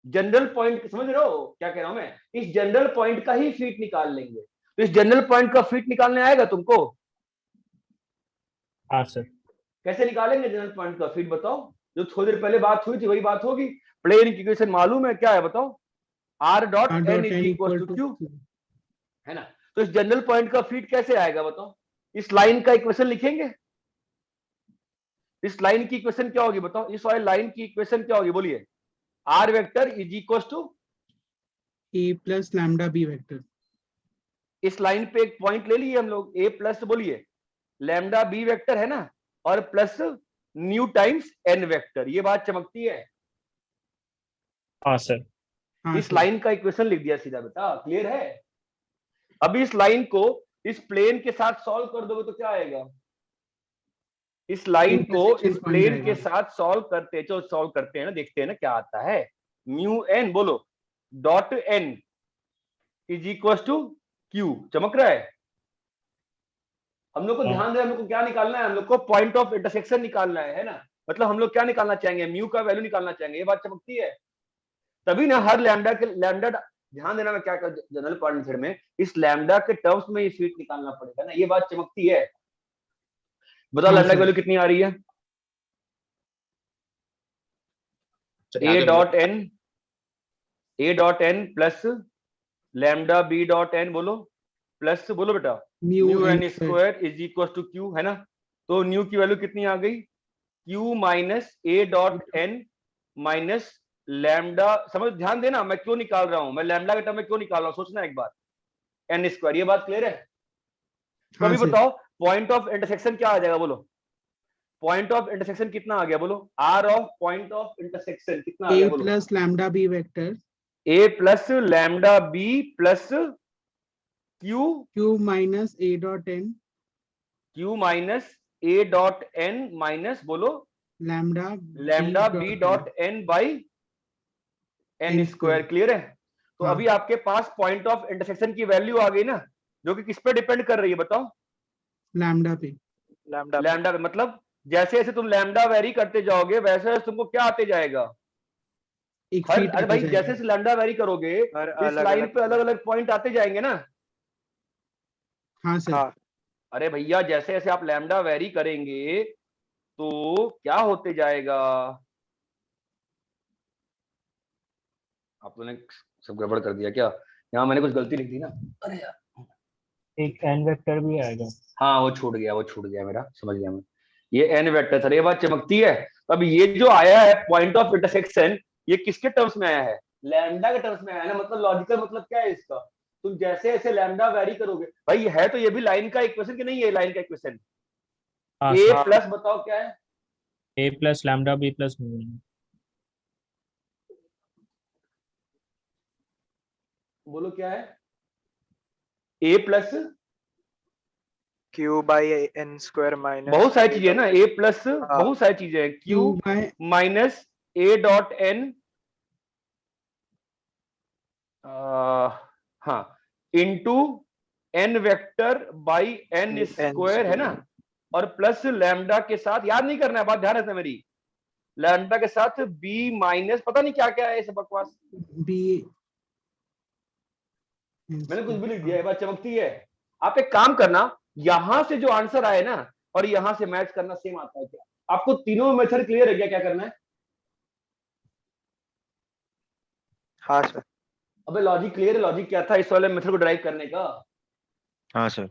जनरल पॉइंट समझ रहे हो क्या कह रहा हूं मैं? इस जनरल पॉइंट का ही फीट निकाल लेंगे। तो इस जनरल पॉइंट का फीट निकालने आएगा तुमको? हाँ सर। कैसे निकालेंगे जनरल पॉइंट का फीट बताओ? जो थोड़ी देर पहले बात हुई थी वही बात होगी। प्लेन की इक्वेशन मालूम है क्या है बताओ? r dot N is equal to Q, है ना? तो इस जनरल पॉइंट का फीट कैसे आएगा बताओ? इस लाइन का इक्वेशन लिखेंगे। इस लाइन की इक्वेशन क्या होगी बताओ? इस वाली लाइन की इक्वेशन क्या होगी बोलिए? r vector is equal to a plus lambda B vector. इस लाइन पे एक पॉइंट ले लिए हम लोग, a प्लस बोलिए लैम्डा बी वेक्टर है ना, और plus mu times N vector. ये बात चमकती है? हाँ सर। हाँ इस सर। लाइन का इक्वेशन लिख दिया सीधा बेटा, क्लियर है? अभी इस लाइन को इस प्लेन के साथ सॉल्व कर दोगे तो क्या आएगा? इस लाइन को Intersection इस point प्लेन आएगा। के साथ सॉल्व करते हैं ना, देखते हैं ना क्या आता है। म्यू एन बोलो dot N is equal to Q. चमक रहा है? हम लोग को हाँ। ध्यान दें, हम लोग को क्या निकालना है? हम लोग को पॉइंट ऑफ इंटरसेक्शन निकालना है ना? मतलब हम लोग क्या निकालना चाहेंगे? म्यू का वैल्यू निकालना चाहेंगे। ये बात चमकती है? तभी ना हर लैम्डा ध्यान देना, मैं क्या कर जनरल पॉइंट मेथड में इस लैम्डा के टर्म्स में ये फीट निकालना पड़ेगा ना। ये बात चमकती है? बताओ हाँ लैम्डा की सर। वैल्यू कितनी आ रही है? चलिए ए आगे dot N plus lambda B dot N बोलो, प्लस बोलो बेटा mu N square is equal to Q, है ना? तो न्यू की वैल्यू कितनी आ गई? Q minus A dot N minus lambda. समझ, ध्यान देना मैं क्यों निकाल रहा हूं, मैं लैम्डा के टर्म में क्यों निकाल रहा हूं, सोचना एक बार। N square. ये बात क्लियर है? तो हाँ अभी सर। बताओ पॉइंट ऑफ इंटरसेक्शन क्या आ जाएगा बोलो? पॉइंट ऑफ इंटरसेक्शन कितना आ गया बोलो? R of point of intersection कितना आ a गया बोलो? Plus lambda B vector A plus lambda B plus Q q minus a dot n Q minus A dot N minus बोलो lambda B dot N by N n square. Clear है? तो हाँ। अभी आपके पास point of intersection की value आ गई ना, जो कि किस पे डिपेंड कर रही है बताओ? लैम्डा पे। लैम्डा पे। मतलब जैसे जैसे तुम लैम्डा वेरी करते जाओगे वैसे वैसे तुमको क्या आते जाएगा? एक हर, फीट अरे आता भाई जाएगा। जैसे जैसे लैम्डा वेरी करोगे हर इस अलग लाइन अलग पे अलग अलग पॉइंट आते जाएंगे ना। हाँ सर। हाँ। अरे भैया जैसे जैसे आप लैम्डा वेरी करेंगे तो क्या होते जाएगा? आप लोगों ने सब गड़बड़ कर दिया क्या? यहाँ मैंने कुछ गलती लिख दी ना। अरे यार, एक n वेक्टर भी आएगा। हाँ वो छूट गया मेरा, समझ गया मैं। ये n वेक्टर सर, ये बात चमकती है। अब ये जो आया है पॉइंट ऑफ इंटरसेक्शन, ये किसके टर्म्स में आया है? लैम्डा के टर्म्स में आया है ना। मतलब लॉजिकल मतलब क्या है इसका? तुम जैसे जैसे लैम्डा वैरी करोगे, भाई है तो ये भी लाइन का इक्वेशन कि नहीं है? लाइन का इक्वेशन हाँ a सर, प्लस बताओ क्या है? a plus lambda b plus mu. बोलो क्या है? a plus q by n square minus बहुत सारी चीजें है ना, a प्लस बहुत सारी चीजें हैं, q Q by minus a dot n, हाँ, into n vector by n square है ना, और प्लस लैम्डा के साथ, याद नहीं करना है, बात ध्यान रखना मेरी, लैम्डा के साथ b माइनस पता नहीं क्या क्या है, ये सब बकवास B मैंने कुछ भी लिख दिया है। बात चमकती है। आप एक काम करना, यहां से जो आंसर आए ना और यहां से मैच करना सेम आता है क्या? आपको तीनों मेथड क्लियर है क्या करना है? हाँ सर। अबे लॉजिक क्लियर है? लॉजिक क्या था इस वाले मेथड को ड्राइव करने का? हाँ सर।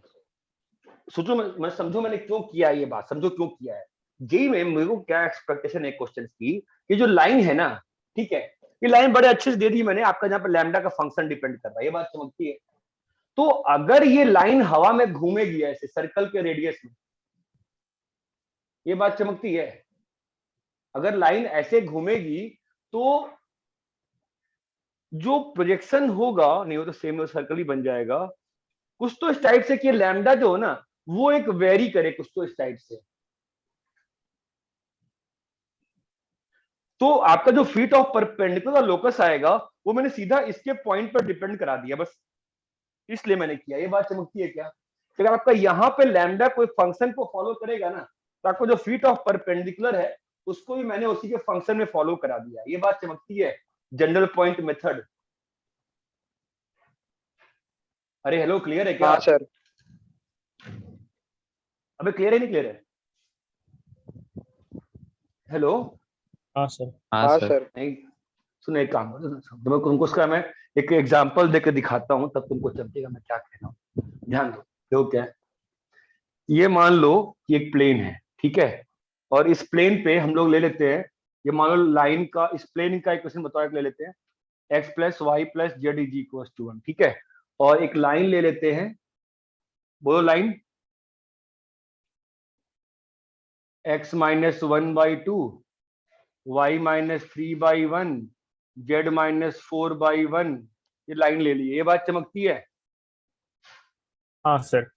सोचो, मैं समझो मैंने क्यों किया ये बात, समझो क्यों किया है। जेई में मेरे को क्या एक्सपेक्टेशन है क्वेश्चन की, ये जो लाइन है ना, ठीक है, ये लाइन बड़े अच्छे से दे दी मैंने, आपका जहां पर लैम्डा का फंक्शन डिपेंड कर रहा है, ये बात समझती है। तो अगर ये लाइन हवा में घूमेगी ऐसे सर्कल के रेडियस में, ये बात चमकती है, अगर लाइन ऐसे घूमेगी तो जो प्रोजेक्शन होगा, नहीं हो तो सेम सर्कल ही बन जाएगा, कुछ तो इस टाइप से कि लैम्डा जो है ना वो एक वेरी करे कुछ तो इस टाइप से। तो आपका जो फीट ऑफ परपेंडिकुलर लोकस आएगा वो मैंने सीधा इसके पॉइंट पर डिपेंड करा दिया, बस इसलिए मैंने किया। ये बात चमकती है क्या? अगर आपका यहाँ पे लैम्डा कोई फंक्शन को फॉलो करेगा ना, तो आपको जो फीट ऑफ परपेंडिकुलर है उसको भी मैंने उसी के फंक्शन में फॉलो करा दिया। ये बात चमकती है। General point method. अरे हेलो, क्लियर है क्या? हाँ सर। अबे क्लियर है नहीं क्लियर है? हेलो। हाँ सर। हाँ सर। नहीं सुनो, एक काम तो तुमको उसका मैं एक एग्जांपल देकर दिखाता हूं, तब तुमको चमकेगा मैं क्या कह रहा हूं। ध्यान दो। देखो क्या है, ये मान लो कि एक प्लेन है, ठीक है, और इस प्लेन पे हम लोग ले लेते हैं, ये मान लो लाइन का, इस प्लेन का इक्वेशन बताओ, एक ले लेते हैं x plus Y plus Z is equal to 1, ठीक है, और एक लाइन ले लेते हैं, बोलो line x minus 1/2, y minus 3/1, z minus 4/1, ये लाइन ले ली। ये बात चमकती है। हाँ सर।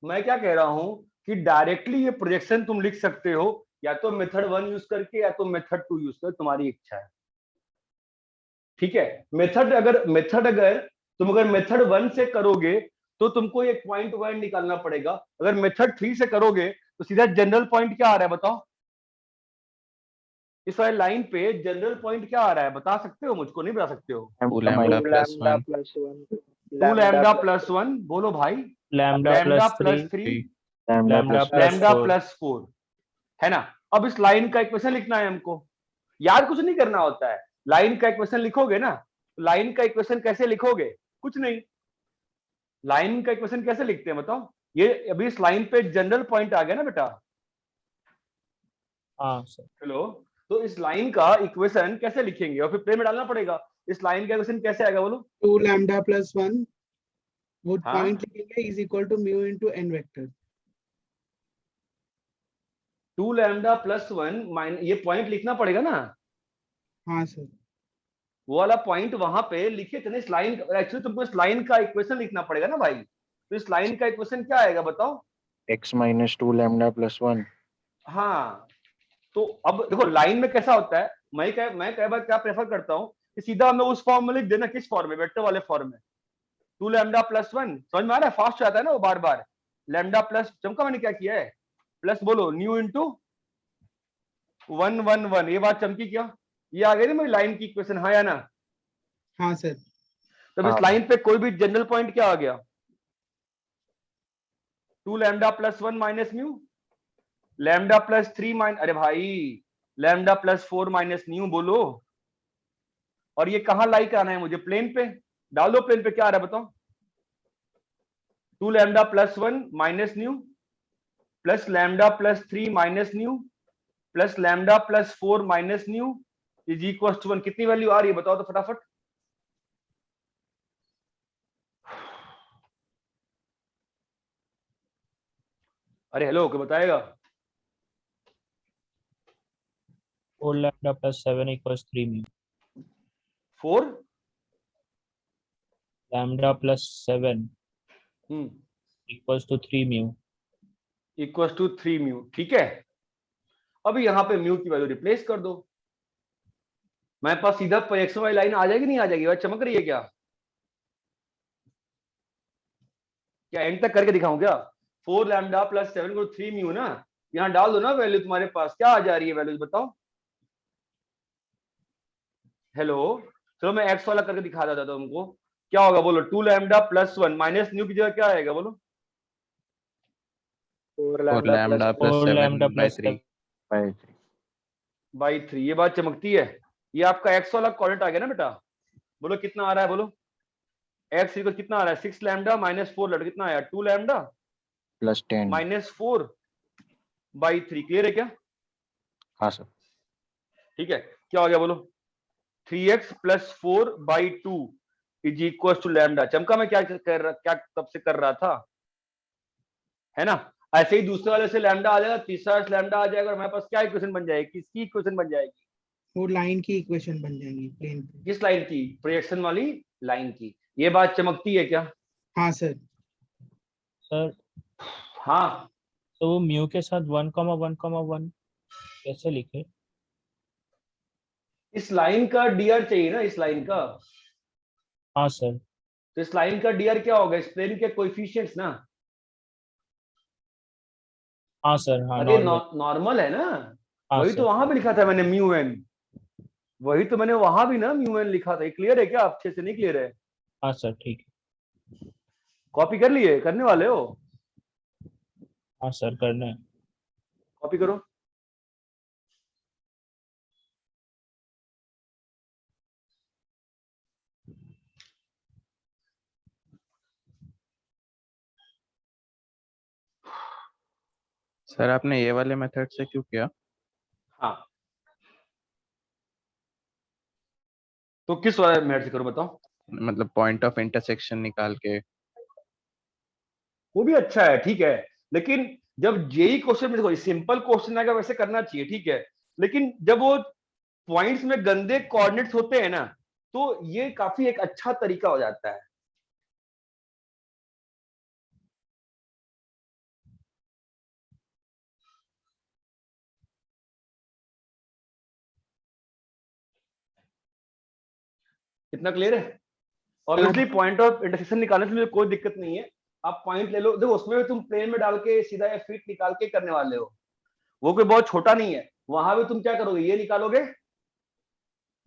मैं क्या कह रहा हूं कि डायरेक्टली ये प्रोजेक्शन तुम लिख सकते हो, या तो मेथड 1 यूज करके या तो मेथड 2 यूज कर, तुम्हारी इच्छा है, ठीक है। मेथड अगर तुम मेथड 1 से करोगे तो तुमको एक पॉइंट पॉइंट निकालना पड़ेगा। अगर मेथड 3 से करोगे तो सीधा जनरल पॉइंट क्या आ रहा है बताओ? इस वाली लाइन पे जनरल पॉइंट क्या आ रहा है, बता सकते हो? मुझको नहीं बता सकते हो। 2 लैम्डा प्लस 1 2 लैम्डा प्लस 1, बोलो भाई। Lambda lambda plus plus 3 lambda lambda plus plus 4 है ना। अब इस लाइन का इक्वेशन लिखना है हमको, यार कुछ नहीं करना होता है। लाइन का इक्वेशन लिखोगे ना, लाइन का इक्वेशन कैसे लिखोगे? कुछ नहीं, लाइन का इक्वेशन कैसे लिखते हैं बताओ? ये अभी इस लाइन पे जनरल पॉइंट आ गया ना बेटा। हाँ सर। हेलो, तो इस लाइन का इक्वेशन कैसे लिखेंगे? और फिर प्लेन में डालना पड़ेगा। इस लाइन का इक्वेशन कैसे आएगा बोलो? 2 लैम्डा प्लस 1 वो हाँ? पॉइंट लिखेंगे is equal to mu into n vector. 2 lambda plus 1 minus, ये पॉइंट लिखना पड़ेगा ना। हाँ सर। वो वाला पॉइंट वहां पे लिखे थे ना। इस लाइन, एक्चुअली तुमको इस लाइन का इक्वेशन लिखना पड़ेगा ना भाई। तो इस लाइन का इक्वेशन क्या आएगा बताओ? x minus 2 lambda plus 1। हाँ, तो अब देखो लाइन में कैसा होता है, मैं कई बार क्या प्रेफर करता हूँ कि सीधा हमें उस फॉर्म में लिख देना। किस फॉर्म में? वेक्टर वाले फॉर्म में। 2 लैम्डा प्लस 1, समझ में आ रहा है? फास्ट जाता है ना वो बार बार। लैम्डा प्लस, चमका मैंने क्या किया है, प्लस बोलो न्यू इंटू 1 1 1। ये बात चमकी क्या? ये आ गई ना मेरी लाइन की इक्वेशन, हाँ या ना? हाँ सर। तब इस लाइन पे कोई भी जनरल पॉइंट क्या आ गया? 2 lambda plus 1 minus new, lambda plus 3 minus, अरे भाई लैम्डा प्लस 4 माइनस न्यू बोलो, और ये कहाँ लाई कराना है मुझे, प्लेन पे डाल दो। प्लेन पे क्या आ रहा है बताओ, 2 lambda plus 1 minus mu plus lambda plus 3 minus mu plus lambda plus 4 minus mu is equal to 1। कितनी वैल्यू आ रही है बताओ तो फटाफट। अरे हेलो, क्या बताएगा? 4 lambda plus 7 equals 3 mu. 4 Lambda plus 7 equals to 3 mu. Equal to 3 mu. ठीक है, अब यहाँ पे म्यू की वैल्यू रिप्लेस कर दो। मेरे पास सीधा प्रोजेक्शन वाली लाइन आ जाएगी, नहीं आ जाएगी? वह चमक रही है क्या? क्या एंड तक करके दिखाऊं क्या? 4 लैम्डा प्लस 7 को 3 म्यू ना, यहाँ डाल दो ना वैल्यू। तुम्हारे पास क्या आ जा रही है वैल्यू बताओ। हेलो, चलो मैं एक्स वाला करके दिखा देता हूं तुमको। क्या होगा बोलो, 2 लैम्डा प्लस 1 माइनस न्यू की जगह क्या आएगा बोलो? 4 4 lambda plus 4 lambda 7 by plus 3. 7. By 3। ये बात चमकती है। ये आपका एक्स वाला कोऑर्डिनेट आ गया ना बेटा। बोलो कितना आ रहा है बोलो, एक्स इक्वल कितना आ रहा है? 6 लैम्डा माइनस 4 लड़ कितना आया? 2 lambda plus 10। Minus 4 by 3। Clear है क्या? हाँ सर। ठीक है, क्या हो गया बोलो? 3x plus 4 by 2 is equal to lambda. चमका मैं क्या तब से कर रहा था, है ना? ऐसे ही दूसरे वाले से लैम्डा आ जाएगा, तीसरा लैम्डा आ जाएगा, और हमारे पास क्या इक्वेशन बन जाएगी? किसकी इक्वेशन बन जाएगी? वो लाइन की इक्वेशन बन जाएंगी प्लेन पे। किस लाइन की? प्रोजेक्शन वाली लाइन की। ये बात चमकती है क्या? हाँ सर। सर हाँ, तो वो mu के साथ 1,1,1 कैसे लिखे? इस लाइन का dr चाहिए ना, इस लाइन का। हाँ सर. तो इस लाइन का dr क्या होगा? इस प्लेन के कोएफिशिएंट्स ना। हाँ सर. हाँ अरे नॉर्मल. नॉर्मल है ना, हाँ वही तो सर. वहां भी लिखा था मैंने म्यू एन। वही तो मैंने वहां भी ना म्यू एन लिखा था। क्लियर है क्या? अच्छे से नहीं क्लियर है? हाँ सर ठीक है. कॉपी कर लिए? करने वाले हो? हाँ सर करना है. कॉपी करो। सर आपने ये वाले मेथड से क्यों किया? हाँ, तो किस वाले मेथड से करो बताओ? मतलब पॉइंट ऑफ इंटरसेक्शन निकाल के। वो भी अच्छा है, ठीक है, लेकिन जब जेई क्वेश्चन में देखो सिंपल क्वेश्चन आएगा वैसे करना चाहिए, ठीक है, लेकिन जब वो पॉइंट्स में गंदे कोऑर्डिनेट्स होते हैं ना, तो ये काफी एक अच्छा तरीका हो जाता है। कितना क्लियर है? ऑब्वियसली पॉइंट ऑफ इंटरसेक्शन निकालने से मुझे कोई दिक्कत नहीं है। आप पॉइंट ले लो, देखो उसमें भी तुम प्लेन में डाल के सीधा या फीट निकाल के करने वाले हो, वो कोई बहुत छोटा नहीं है। वहां भी तुम क्या करोगे, ये निकालोगे,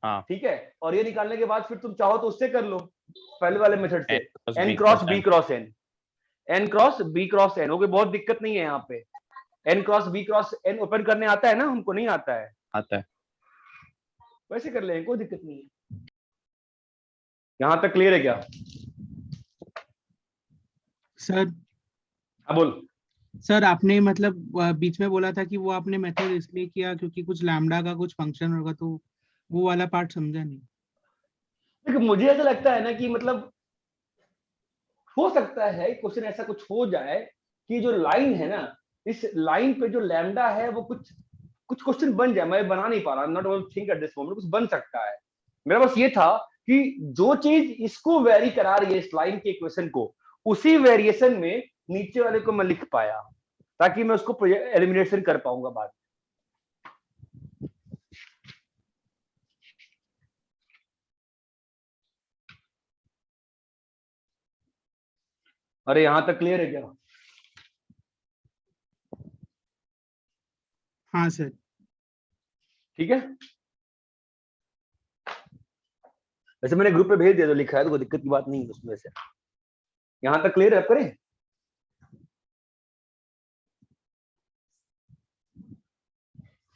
हाँ। ठीक है, और ये निकालने के बाद फिर तुम चाहो तो उससे कर लो, पहले वाले मेथड से, N N cross B cross N, N cross B cross N. कोई बहुत दिक्कत नहीं है यहाँ पे। N cross B cross N open करने आता है ना, हमको नहीं आता है? आता है। वैसे कर लेंगे, कोई दिक्कत नहीं है। यहां तक क्लियर है क्या? सर हाँ बोल। सर आपने मतलब बीच में बोला था कि वो आपने मेथड इसलिए किया क्योंकि कुछ लैम्डा का कुछ फंक्शन होगा, तो वो वाला पार्ट समझा नहीं। देखो मुझे ऐसा लगता है ना कि मतलब हो सकता है क्वेश्चन ऐसा कुछ हो जाए कि जो लाइन है ना, इस लाइन पे जो लैम्डा है वो कुछ क्वेश्चन बन जाए। मैं बना नहीं पा रहा, not all think at this moment, कुछ बन सकता है। मेरा बस ये था कि जो चीज इसको वेरी करा रही है इस लाइन के इक्वेशन को, उसी वेरिएशन में नीचे वाले को मैं लिख पाया, ताकि मैं उसको एलिमिनेशन कर पाऊंगा बाद में। अरे यहां तक क्लियर है क्या? हाँ सर। ठीक है, वैसे मैंने ग्रुप पे भेज दिया, तो लिखा है तो कोई दिक्कत की बात नहीं है उसमें से। यहां तक क्लियर है? करें?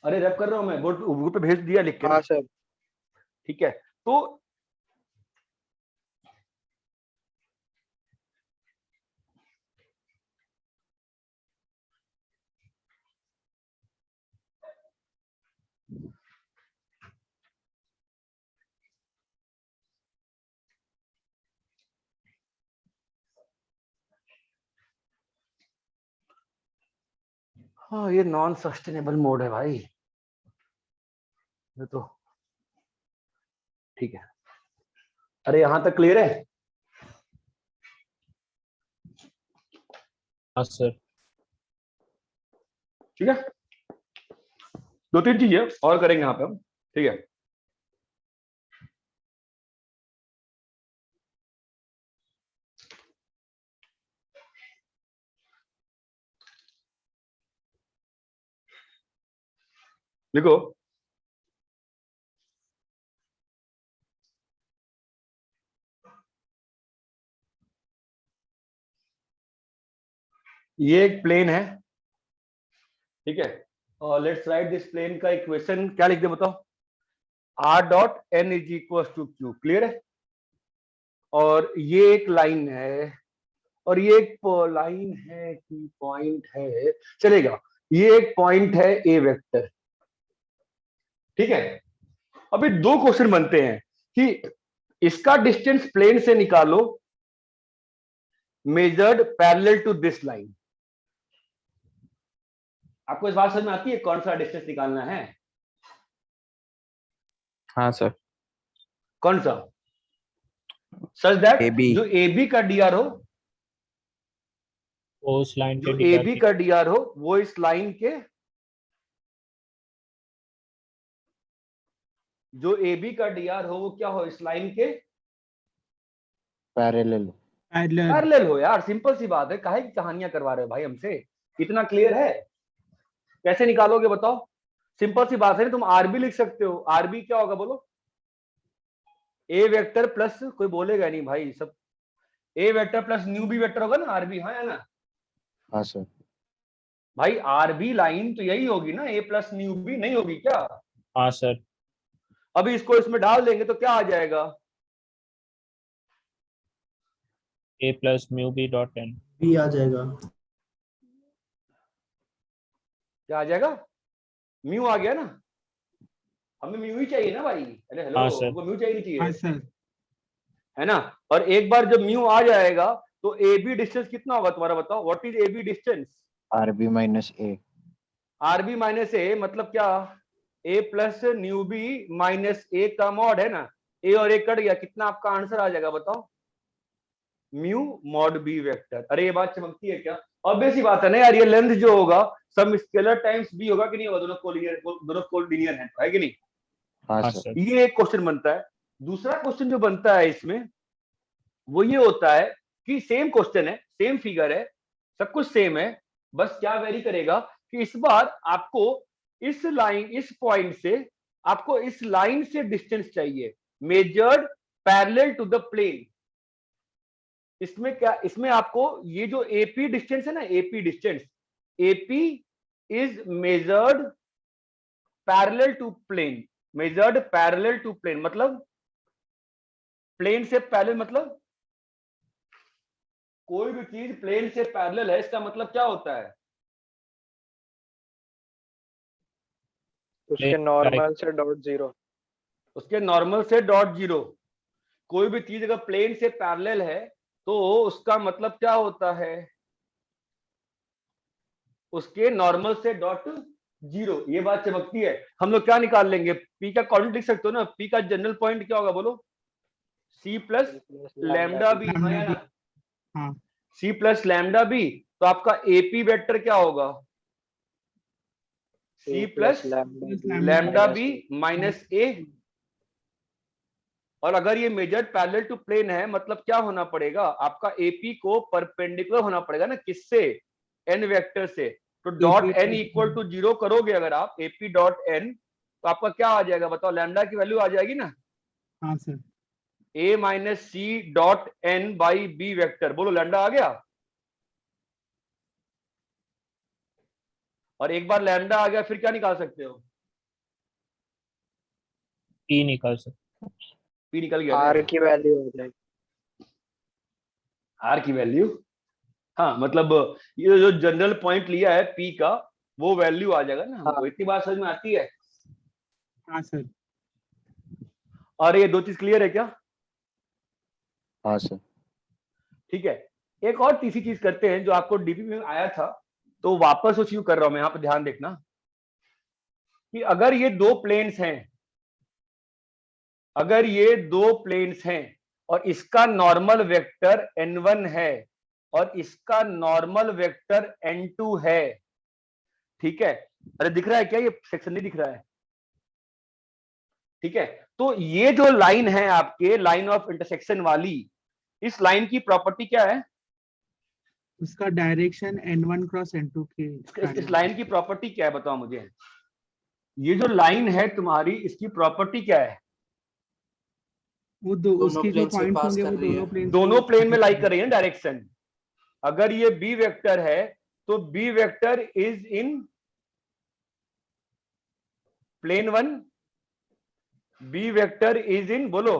अरे रैप कर रहा हूं मैं, ग्रुप पे भेज दिया लिख के। हाँ सर। ठीक है, तो हाँ ये नॉन सस्टेनेबल मोड है भाई, ये तो ठीक है। अरे यहां तक क्लियर है? हाँ सर। ठीक है, 2-3 चीजें और करेंगे यहाँ पे हम, ठीक है। देखो ये एक प्लेन है, ठीक है, और लेट्स राइट दिस प्लेन का इक्वेशन क्या लिख दे बताओ, r dot n is equal to q, clear है। और ये एक लाइन है, और ये एक लाइन है कि पॉइंट है, चलेगा, ये एक पॉइंट है ए वेक्टर, ठीक है। अभी 2 क्वेश्चन बनते हैं कि इसका डिस्टेंस प्लेन से निकालो measured parallel to this line. आपको इस बात समझ में आती है कौन सा डिस्टेंस निकालना है? हाँ सर। कौन सा? Such that AB। जो ए बी का डी आर हो, वो उस लाइन जो के ए बी का डी आर हो वो इस लाइन के, जो ए बी का डी आर हो वो क्या हो, इस लाइन के पैरेलल। पैरेलल हो। यार सिंपल सी बात है, काहे की कहानियां करवा रहे हो भाई हमसे, इतना क्लियर है? कैसे निकालोगे बताओ? सिंपल सी बात है, तुम आरबी लिख सकते हो। आरबी क्या होगा बोलो? ए वेक्टर प्लस, कोई बोलेगा नहीं भाई, सब A vector plus nu B vector होगा ना आरबी, हाँ है ना? हाँ सर। भाई आरबी लाइन तो यही होगी ना, ए प्लस न्यू बी नहीं होगी क्या? हाँ सर। अभी इसको इसमें डाल देंगे तो क्या आ जाएगा? a plus mu B dot N. B आ जाएगा। क्या आ जाएगा? म्यू आ गया ना, हमें म्यू ही चाहिए ना भाई। अरे हेलो, हाँ सर। हमको म्यू चाहिए नहीं हाँ चाहिए, सर। है ना? और एक बार जब म्यू आ जाएगा तो ए बी डिस्टेंस कितना होगा तुम्हारा, बताओ what is A B distance? R B minus A. R B minus A मतलब क्या? A plus nu B minus A का मॉड है ना, ए और ए कट गया, कितना आपका आंसर आ जाएगा बताओ? Mu mod B vector. अरे ये बात चमकती है क्या? ऑब्वियस ही बात है ना यार, ये लेंथ जो होगा सम स्केलर टाइम्स बी होगा कि नहीं होगा? दोनों कोलिनियर, दोनों कोलिनियर है कि नहीं? हाँ हाँ सर। सर। ये एक क्वेश्चन बनता है। दूसरा क्वेश्चन जो बनता है इसमें वो ये होता है कि सेम क्वेश्चन है, सेम फिगर है, सब कुछ सेम है, बस क्या वेरी करेगा कि इस बार आपको इस लाइन, इस पॉइंट से आपको इस लाइन से डिस्टेंस चाहिए measured parallel to the plane. इसमें क्या, इसमें आपको ये जो एपी डिस्टेंस है ना, AP distance, AP is measured parallel to plane. Measured parallel to plane मतलब प्लेन से पैरेलल, मतलब कोई भी चीज प्लेन से पैरेलल है, इसका मतलब क्या होता है? उसके नॉर्मल से डॉट जीरो। उसके नॉर्मल से डॉट जीरो। कोई भी चीज अगर प्लेन से पैरेलल है तो उसका मतलब क्या होता है? उसके नॉर्मल से डॉट जीरो। ये बात चमकती है। हम लोग क्या निकाल लेंगे? पी का कोऑर्डिनेट लिख सकते हो ना, पी का जनरल पॉइंट क्या होगा बोलो? सी प्लस लैम्डा बी, हाँ या ना? हाँ। सी प्लस लैम्डा बी, तो आपका एपी वेक्टर क्या होगा? C plus lambda B minus A. और अगर ये मेजर्ड पैरेलल टू प्लेन है मतलब क्या होना पड़ेगा? आपका एपी को परपेंडिकुलर होना पड़ेगा ना, किससे? एन वेक्टर से। तो dot N equal to zero करोगे अगर आप एपी डॉट एन, तो आपका क्या आ जाएगा बताओ? लैम्डा की वैल्यू आ जाएगी ना, हाँ sir. A minus C dot N by B vector. बोलो लैम्डा आ गया? और एक बार लैम्डा आ गया फिर क्या निकाल सकते हो? पी निकाल सकते। पी निकल गया, आर की वैल्यू हो जाएगी। आर की वैल्यू, हाँ मतलब ये जो जनरल पॉइंट लिया है पी का वो वैल्यू आ जाएगा ना हमको। इतनी बात समझ में आती है? हाँ सर। और ये दो चीज क्लियर है क्या? हाँ सर। ठीक है, एक और तीसरी चीज करते हैं जो आपको डीपी में आया था, तो वापस उसी को कर रहा हूं मैं, यहां पर ध्यान देखना कि अगर ये दो प्लेन्स हैं, अगर ये दो प्लेन्स हैं और इसका नॉर्मल वेक्टर n1 है और इसका नॉर्मल वेक्टर n2 है, ठीक है, अरे दिख रहा है क्या? ये सेक्शन नहीं दिख रहा है, ठीक है, तो ये जो लाइन है आपके लाइन ऑफ इंटरसेक्शन वाली, इस लाइन की प्रॉपर्टी क्या है? उसका डायरेक्शन n1 क्रॉस n2 के इस लाइन की प्रॉपर्टी क्या है बताओ मुझे? ये जो लाइन है तुम्हारी, इसकी प्रॉपर्टी क्या है? वो दोनों उसके जो planes पे पॉइंट्स pass होंगे कर वो रही है। दोनों प्लेन में लाइक कर रही है डायरेक्शन। अगर ये बी वेक्टर है तो B vector is in plane 1, B vector is in, बोलो,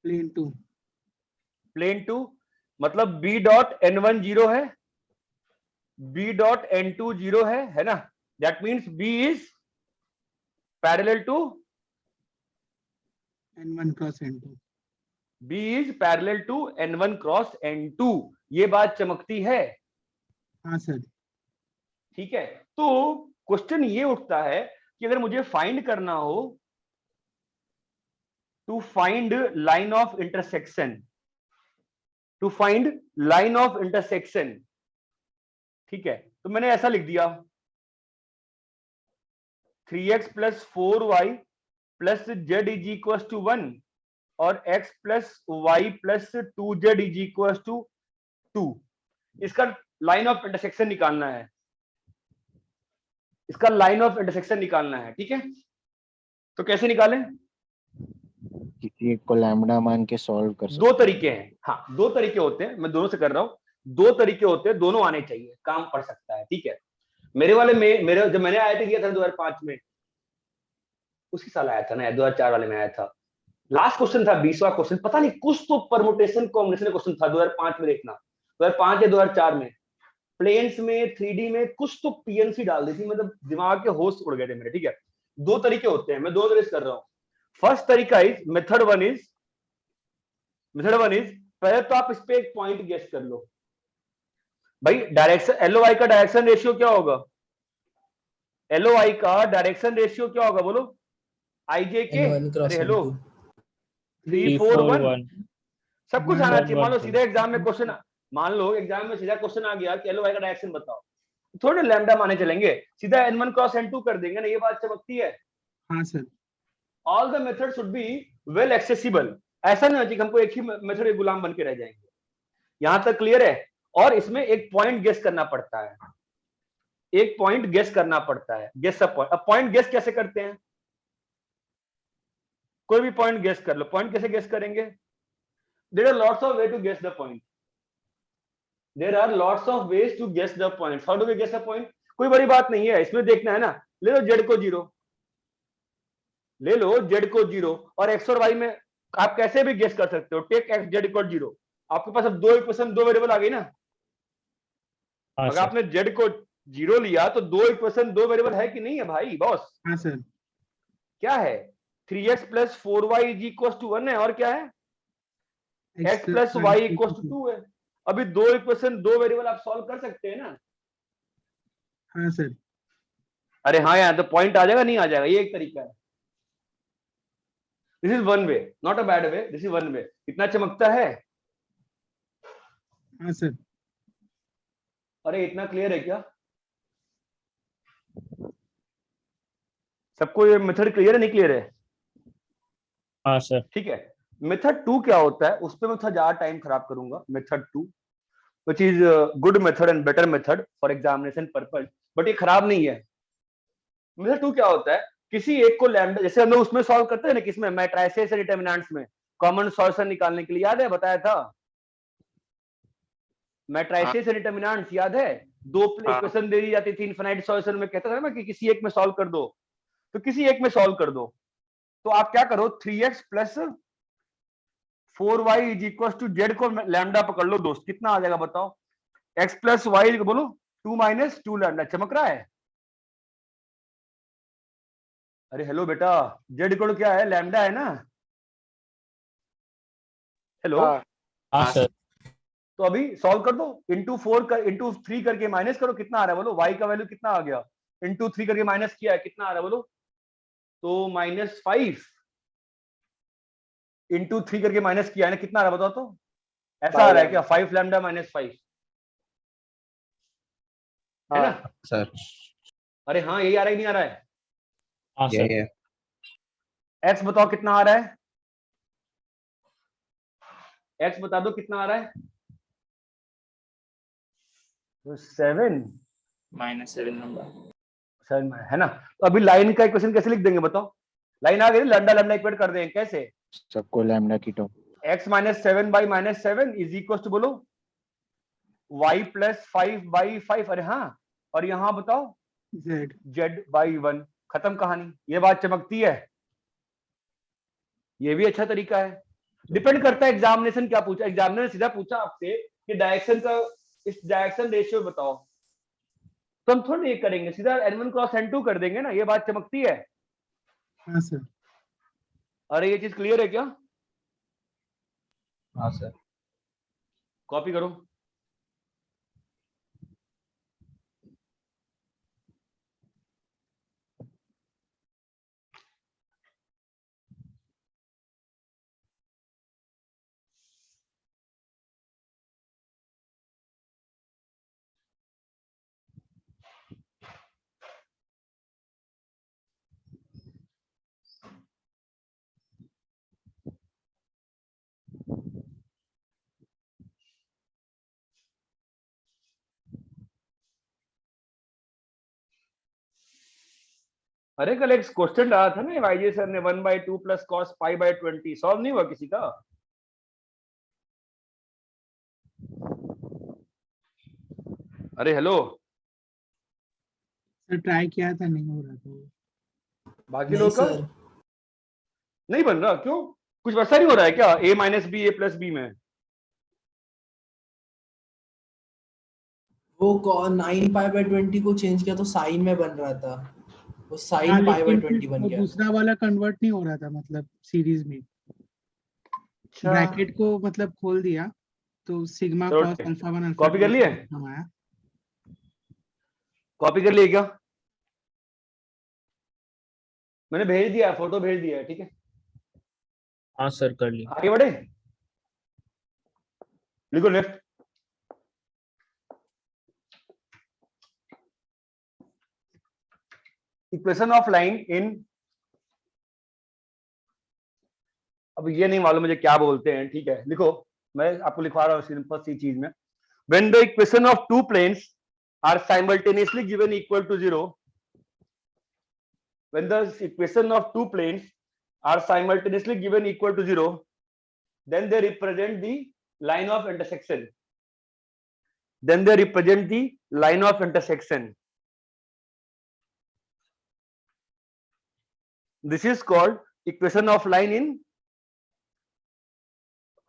प्लेन 2। प्लेन 2, मतलब बी डॉट n1 0 है, बी डॉट n2 0 है ना? That means B is parallel to n1 cross n2। B is parallel to n1 cross n2। ये बात चमकती है? हाँ सर। ठीक है, तो क्वेश्चन ये उठता है कि अगर मुझे फाइंड करना हो, to find line of intersection, to find line of intersection, ठीक है, तो मैंने ऐसा लिख दिया 3x plus 4y plus z is equal to 1 और x plus Y plus 2z is equal to 2। इसका लाइन ऑफ इंटरसेक्शन निकालना है, इसका लाइन ऑफ इंटरसेक्शन निकालना है, ठीक है, तो कैसे निकालें? किसी एक को लैम्बडा मान के सॉल्व कर सकते दो तरीके हैं, हाँ दो तरीके होते हैं, मैं दोनों से कर रहा हूं, दो तरीके होते हैं, दोनों आने चाहिए, काम पड़ सकता है, ठीक है। मेरे वाले में, मेरे जब मैंने आया था किया था 2005 में, उसी साल आया था ना, 2004 वाले में आया था, लास्ट क्वेश्चन था 20वां क्वेश्चन, पता नहीं कुछ तो परमुटेशन कॉम्बिनेशन क्वेश्चन था 2005 में, देखना 2005 या 2004 में, प्लेन्स में 3D में कुछ तो पीएनसी डाल दी थी, मतलब दिमाग के होश उड़ गए थे मेरे, ठीक है। दो तरीके होते हैं, मैं दो तरीके कर रहा हूं। फर्स्ट तरीका इज, मेथड वन इज, पहले तो आप इस पे एक पॉइंट गेस कर लो भाई, डायरेक्शन एलओआई का डायरेक्शन रेशियो क्या होगा? एलओआई का डायरेक्शन रेशियो क्या होगा बोलो? आईजे के, अरे हेलो, 3 4 1, सब कुछ आना चाहिए। मान लो सीधा एग्जाम में क्वेश्चन, मान लो एग्जाम में सीधा क्वेश्चन आ गया कि एलओआई का डायरेक्शन बताओ, थोड़े लैम्डा माने चलेंगे, सीधा n1 क्रॉस n2 कर देंगे ना, ये बात चमकती है। हाँ sir. All the method should be well accessible, ऐसा नहीं होता कि हमको एक ही मेथड के गुलाम बन के रह जाएंगे। यहां तक क्लियर है? और इसमें एक पॉइंट गेस करना पड़ता है, एक पॉइंट गेस करना पड़ता है, गेस अ पॉइंट। अब पॉइंट गेस कैसे करते हैं? कोई भी पॉइंट गेस कर लो, पॉइंट कैसे गेस करेंगे? There are lots of way to guess the point, there are lots of ways to guess the point. How do we guess a point? कोई बड़ी बात नहीं है, इसमें देखना है ना, ले लो जेड को 0, ले लो जेड को 0, और एक्स और वाई में आप कैसे भी गेस कर सकते हो, टेक एक्स जेड इक्वल 0, आपके पास अब दो इक्वेशन, दो वेरिएबल आ गई ना। अगर आपने जेड को 0 लिया तो दो इक्वेशन, दो वेरिएबल है कि नहीं है भाई बॉस? हाँ सर। क्या है? 3x plus 4y is equal to 1 है, और क्या है? x plus Y equal to 2 है। अभी दो इक्वेशन, दो वेरिएबल आप सॉल्व कर सकते हैं ना। हाँ सर। अरे हाँ यार, तो पॉइंट आ जाएगा, नहीं आ जाएगा, ये एक तरीका है। This is one way, not a bad way, this is one way. इतना चमकता है? हाँ सर। अरे इतना क्लियर है क्या सबको? ये मेथड क्लियर है, नहीं क्लियर है? हाँ सर। ठीक है, मेथड 2 क्या होता है, उस पर मैं थोड़ा ज्यादा टाइम खराब करूंगा। Method 2 which is good method and better method for examination purpose, but ये खराब नहीं है। मेथड 2 क्या होता है, किसी एक को लैम्डा, जैसे हम लोग उसमें सॉल्व करते हैं ना, किसमें, मैट्रिसेस और डिटरमिनेंट्स में, कॉमन सॉल्यूशन निकालने के लिए, याद है बताया था? मैट्रिसेस और डिटरमिनेंट्स याद है? दो इक्वेशन दे दी जाती थी इनफिनाइट सॉल्यूशन में, कहता था ना कि किसी एक में सॉल्व कर दो, तो किसी एक में सॉल्व कर दो। तो आप क्या करो, 3x plus 4y is equal to Z को लैम्डा पकड़ लो दोस्त, कितना आ जाएगा बताओ? x प्लस वाई बोलो 2 माइनस 2 लैम्डा। चमक रहा है? अरे हेलो बेटा, जेड इक्वल क्या है? लैम्डा है ना? हेलो, हाँ हाँ सर। तो अभी सॉल्व कर दो, इंटू 3 करके माइनस करो, कितना आ रहा है बोलो? y का वैल्यू कितना आ गया? इंटू 3 करके माइनस किया है, कितना आ रहा है बोलो? तो -5 इंटू 3 करके माइनस किया है ना, कितना आ रहा है बताओ तो? ऐसा आ रहा है क्या? 5 लैम्डा माइनस 5 है ना? सर अरे हाँ, यही आ रहा है, नहीं आ रहा है? हाँ ये सर। x बताओ कितना आ रहा है? x बता दो कितना आ रहा है? 7 -7 नंबर। 7 है ना? तो अभी लाइन का इक्वेशन कैसे लिख देंगे बताओ? लाइन आ गई, लैम्डा लैम्डा इक्वेट कर देंगे कैसे? सबको लैम्डा की term x -7 by -7 is equal to बोलो y + 5 by 5। अरे हाँ, और यहाँ बताओ Z z/1। खत्म कहानी। ये बात चमकती है, ये भी अच्छा तरीका है। डिपेंड करता है एग्जामिनेशन क्या पूछा। एग्जामिनर ने सीधा पूछा आपसे कि डायरेक्शन का, इस डायरेक्शन रेशियो बताओ, तो हम थोड़ी ये करेंगे, सीधा n1 क्रॉस n2 कर देंगे ना। ये बात चमकती है। हाँ सर। अरे ये चीज क्लियर है क्या? हाँ सर। कॉपी करो। अरे कल एक क्वेश्चन डाला था ना वाईजे सर ने, 1/2 + cos π/20 सॉल्व नहीं हुआ किसी का? अरे हेलो, सर ट्राई किया था, नहीं हो रहा था वो। बाकी नहीं लोग का सर, नहीं बन रहा क्यों? कुछ वैसा नहीं हो रहा है क्या? a - b a + b में? वो 9π/20 को चेंज किया तो साइन में बन रहा था, वो हाँ, साइन लेकिन π/20 फिर बन वो गया। दूसरा वाला कन्वर्ट नहीं हो रहा था, मतलब सीरीज में अच्छा, ब्रैकेट को मतलब खोल दिया तो सिग्मा चलो cos ठीक। α1 α2 कॉपी कर लिए? आया। कॉपी कर लिए क्या? मैंने भेज दिया, फोटो भेज दिया है, ठीक है? हाँ सर, कर ली। आगे बढ़े, लिखो लेफ्ट। इक्वेशन ऑफ लाइन इन, अब ये नहीं मालूम मुझे क्या बोलते हैं, ठीक है? लिखो, मैं आपको लिखवा रहा हूँ सिंपल सी चीज में। When the equation of two planes are simultaneously given equal to 0, when the equation of two planes are simultaneously given equal to 0, then they represent the line of intersection. Then they represent the line of intersection. This is called equation of line in,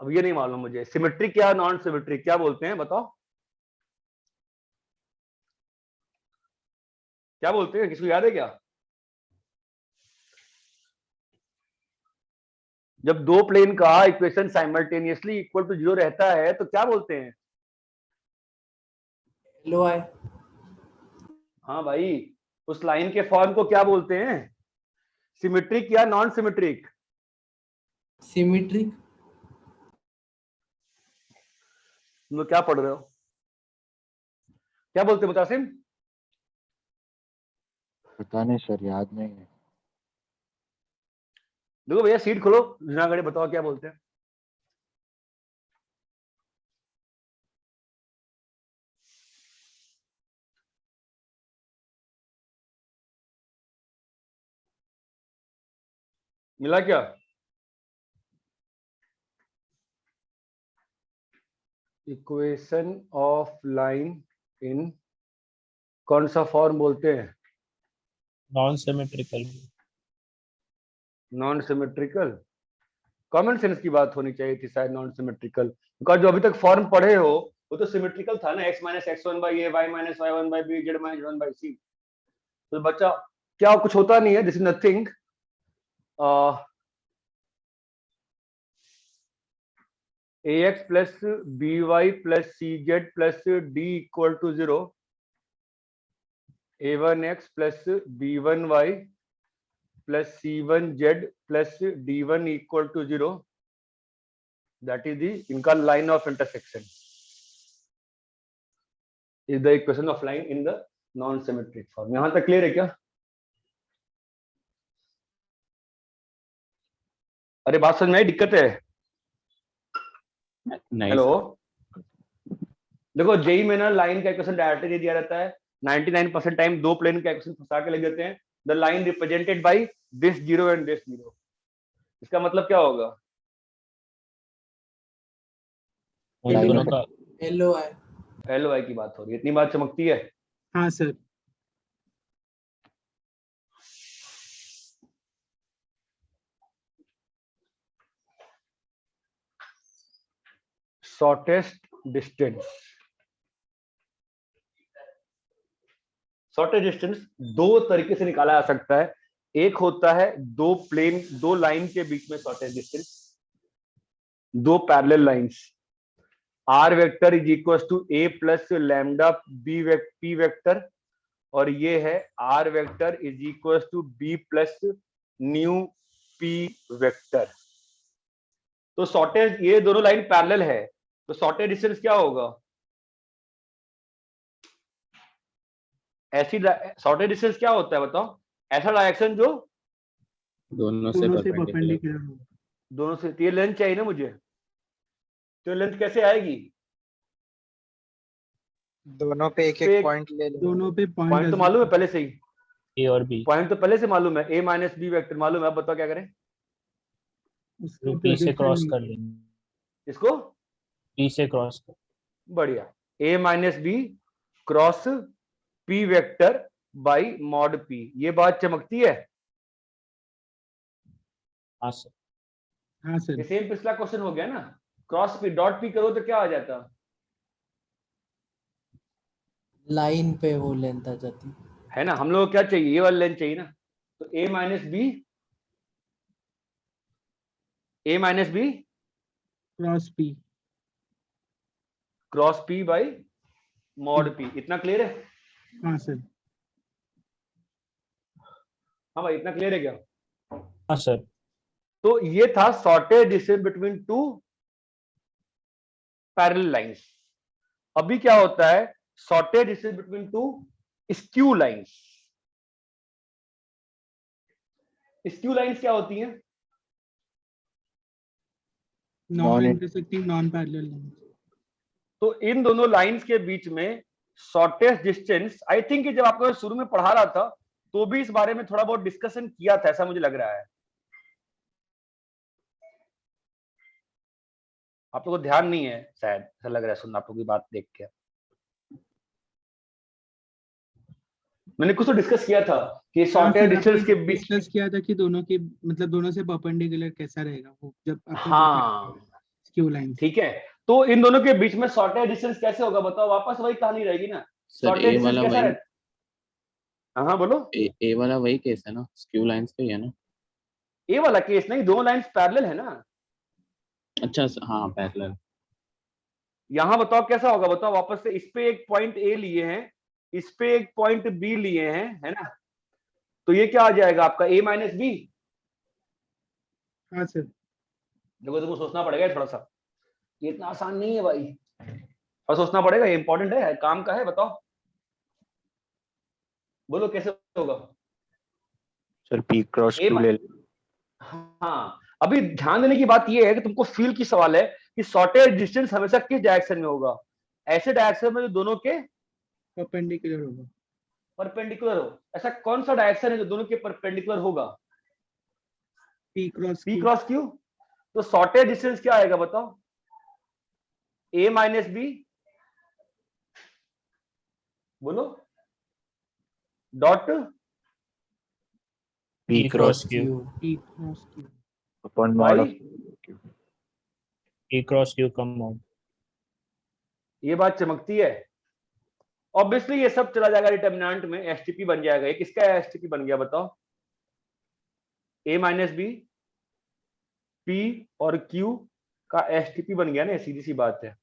अब ये नहीं मालूम मुझे, symmetric या non symmetric क्या बोलते हैं बताओ? क्या बोलते हैं, किसको याद है क्या? जब दो प्लेन का इक्वेशन साइमल्टेनियसली इक्वल टू 0 रहता है तो क्या बोलते हैं? LOI। हाँ भाई, उस लाइन के फॉर्म को क्या बोलते हैं? सिमेट्रिक या नॉन सिमेट्रिक? सिमेट्रिक। तुम लोग क्या पढ़ रहे हो? क्या बोलते हैं मुतासिम? पता नहीं सर, याद नहीं है। देखो भैया, सीट खोलो, जूनागढ़ बताओ क्या बोलते हैं। मिला क्या? इक्वेशन ऑफ लाइन इन कौन सा फॉर्म बोलते हैं? Non symmetrical. Non symmetrical. Common sense की बात होनी चाहिए थी शायद, नॉन सिमेट्रिकल, बिकॉज जो अभी तक फॉर्म पढ़े हो वो तो सिमेट्रिकल था ना, x - x1/a y - y1/b z - z1/c। तो बच्चा क्या कुछ होता नहीं है, this is nothing. ax plus by plus cz plus d equal to 0, a1x plus b1y plus c1z plus d1 equal to 0, that is the इनका line of intersection, is the equation of line in the non symmetric form. यहां तक clear है क्या? अरे बात समझ में आई? दिक्कत है? नहीं हेलो, देखो जेई में ना लाइन का इक्वेशन डायरेक्टली दे दिया रहता है, 99% टाइम दो प्लेन का इक्वेशन फंसा के लग देते हैं। The line represented by this zero and this zero, इसका मतलब क्या होगा? उन दोनों का LOI LOI की बात हो रही है, इतनी बात चमकती है। हाँ sir. Shortest distance, shortest distance दो तरीके से निकाला जा सकता है। एक होता है दो लाइन के बीच में शॉर्टेस्ट डिस्टेंस, दो parallel lines, R vector is equal to A plus lambda P vector, और ये है R vector is equal to B plus mu P vector. तो शॉर्टेस्ट, ये दोनों लाइन पैरेलल है, तो शॉर्टेस्ट डिस्टेंस क्या होगा? ऐसी शॉर्टेस्ट डिस्टेंस क्या होता है बताओ? ऐसा डायरेक्शन जो दोनों से दोनों से परपेंडिकुलर। परपेंडिकुलर हो। दोनों से, ये लेंथ चाहिए ना मुझे, तो लेंथ कैसे आएगी? दोनों पे एक एक पॉइंट ले लो। दोनों पे पॉइंट तो मालूम है पहले से ही, ए और बी पॉइंट तो पहले से मालूम है, ए माइनस बी वेक्टर मालूम है। अब बताओ क्या करें उसको पी से क्रॉस प्रोजेक्शन कर लेंगे, इसको? पी से क्रॉस कर। बढ़िया, A minus B cross P vector by mod P, ये बात चमकती है। हाँ सर। हाँ सर। ये सेम पिछला क्वेश्चन हो गया ना, क्रॉस पी डॉट पी करो तो क्या आ जाता? लाइन पे वो लेंथ आ जाती है ना, हम लोग को क्या चाहिए? ये वाला लेंथ चाहिए ना, तो A minus B cross P by mod P. इतना क्लियर है? हाँ सर। हाँ भाई, इतना क्लियर है क्या? हाँ सर। तो ये था shortest distance between to parallel lines. अभी क्या होता है? Shortest distance between to skew lines. Skew lines क्या होती हैं? Non intersecting non parallel lines. तो इन दोनों लाइंस के बीच में शॉर्टेस्ट डिस्टेंस, आई थिंक जब आपको शुरू में पढ़ा रहा था तो भी इस बारे में थोड़ा बहुत डिस्कशन किया था, ऐसा मुझे लग रहा है। आप लोगों को ध्यान नहीं है शायद, ऐसा लग रहा है सुनना आप लोगों की बात देख के। मैंने कुछ तो डिस्कस किया था कि शॉर्टेस्ट डिस्टेंस के बीच डिस्कस किया था कि दोनों के मतलब दोनों से परपेंडिकुलर कैसा रहेगा वो जब हाँ स्क्यू लाइन। ठीक है, तो इन दोनों के बीच में शॉर्टेस्ट डिस्टेंस कैसे होगा बताओ? वापस वही कहानी रहेगी ना। सर शॉर्टेस्ट ए डिस्टेंस वाला कैसा वही, रहता? हाँ बोलो। ए वाला वही केस है ना, स्क्यू लाइंस का ही है ना? ए वाला केस नहीं, दोनों लाइंस पैरेलल है ना। अच्छा हाँ पैरेलल। यहां बताओ कैसा होगा? बताओ वापस से, इस पे एक पॉइंट ए लिए हैं, इस पे एक पॉइंट बी लिए हैं, है ना? तो ये क्या आ जाएगा आपका? ए माइनस बी। हाँ सर। देखो तुमको सोचना पड़ेगा थोड़ा सा, ये इतना आसान नहीं है भाई, और सोचना पड़ेगा, ये इंपॉर्टेंट है, काम का है। बताओ बोलो कैसे होगा? सर पी क्रॉस ए क्यू ले हाँ, अभी ध्यान देने की बात ये है कि तुमको फील की सवाल है कि शॉर्टेस्ट डिस्टेंस हमेशा किस डायरेक्शन में होगा? ऐसे डायरेक्शन में जो दोनों के परपेंडिकुलर होगा। परपेंडिकुलर हो। ऐसा कौन सा डायरेक्शन है जो दोनों के परपेंडिकुलर होगा? P P cross Q. तो शॉर्टेस्ट डिस्टेंस क्या आएगा बताओ? ए माइनस बी, बोलो, dot P cross Q. P cross Q upon mod of A cross Q come mod. ये बात चमकती है। ऑब्वियसली ये सब चला जाएगा डिटर्मिनेंट में, एसटीपी बन जाएगा। ये किसका एसटीपी बन गया बताओ? ए माइनस बी, पी और क्यू का एसटीपी बन गया ना, सीधी सी बात है।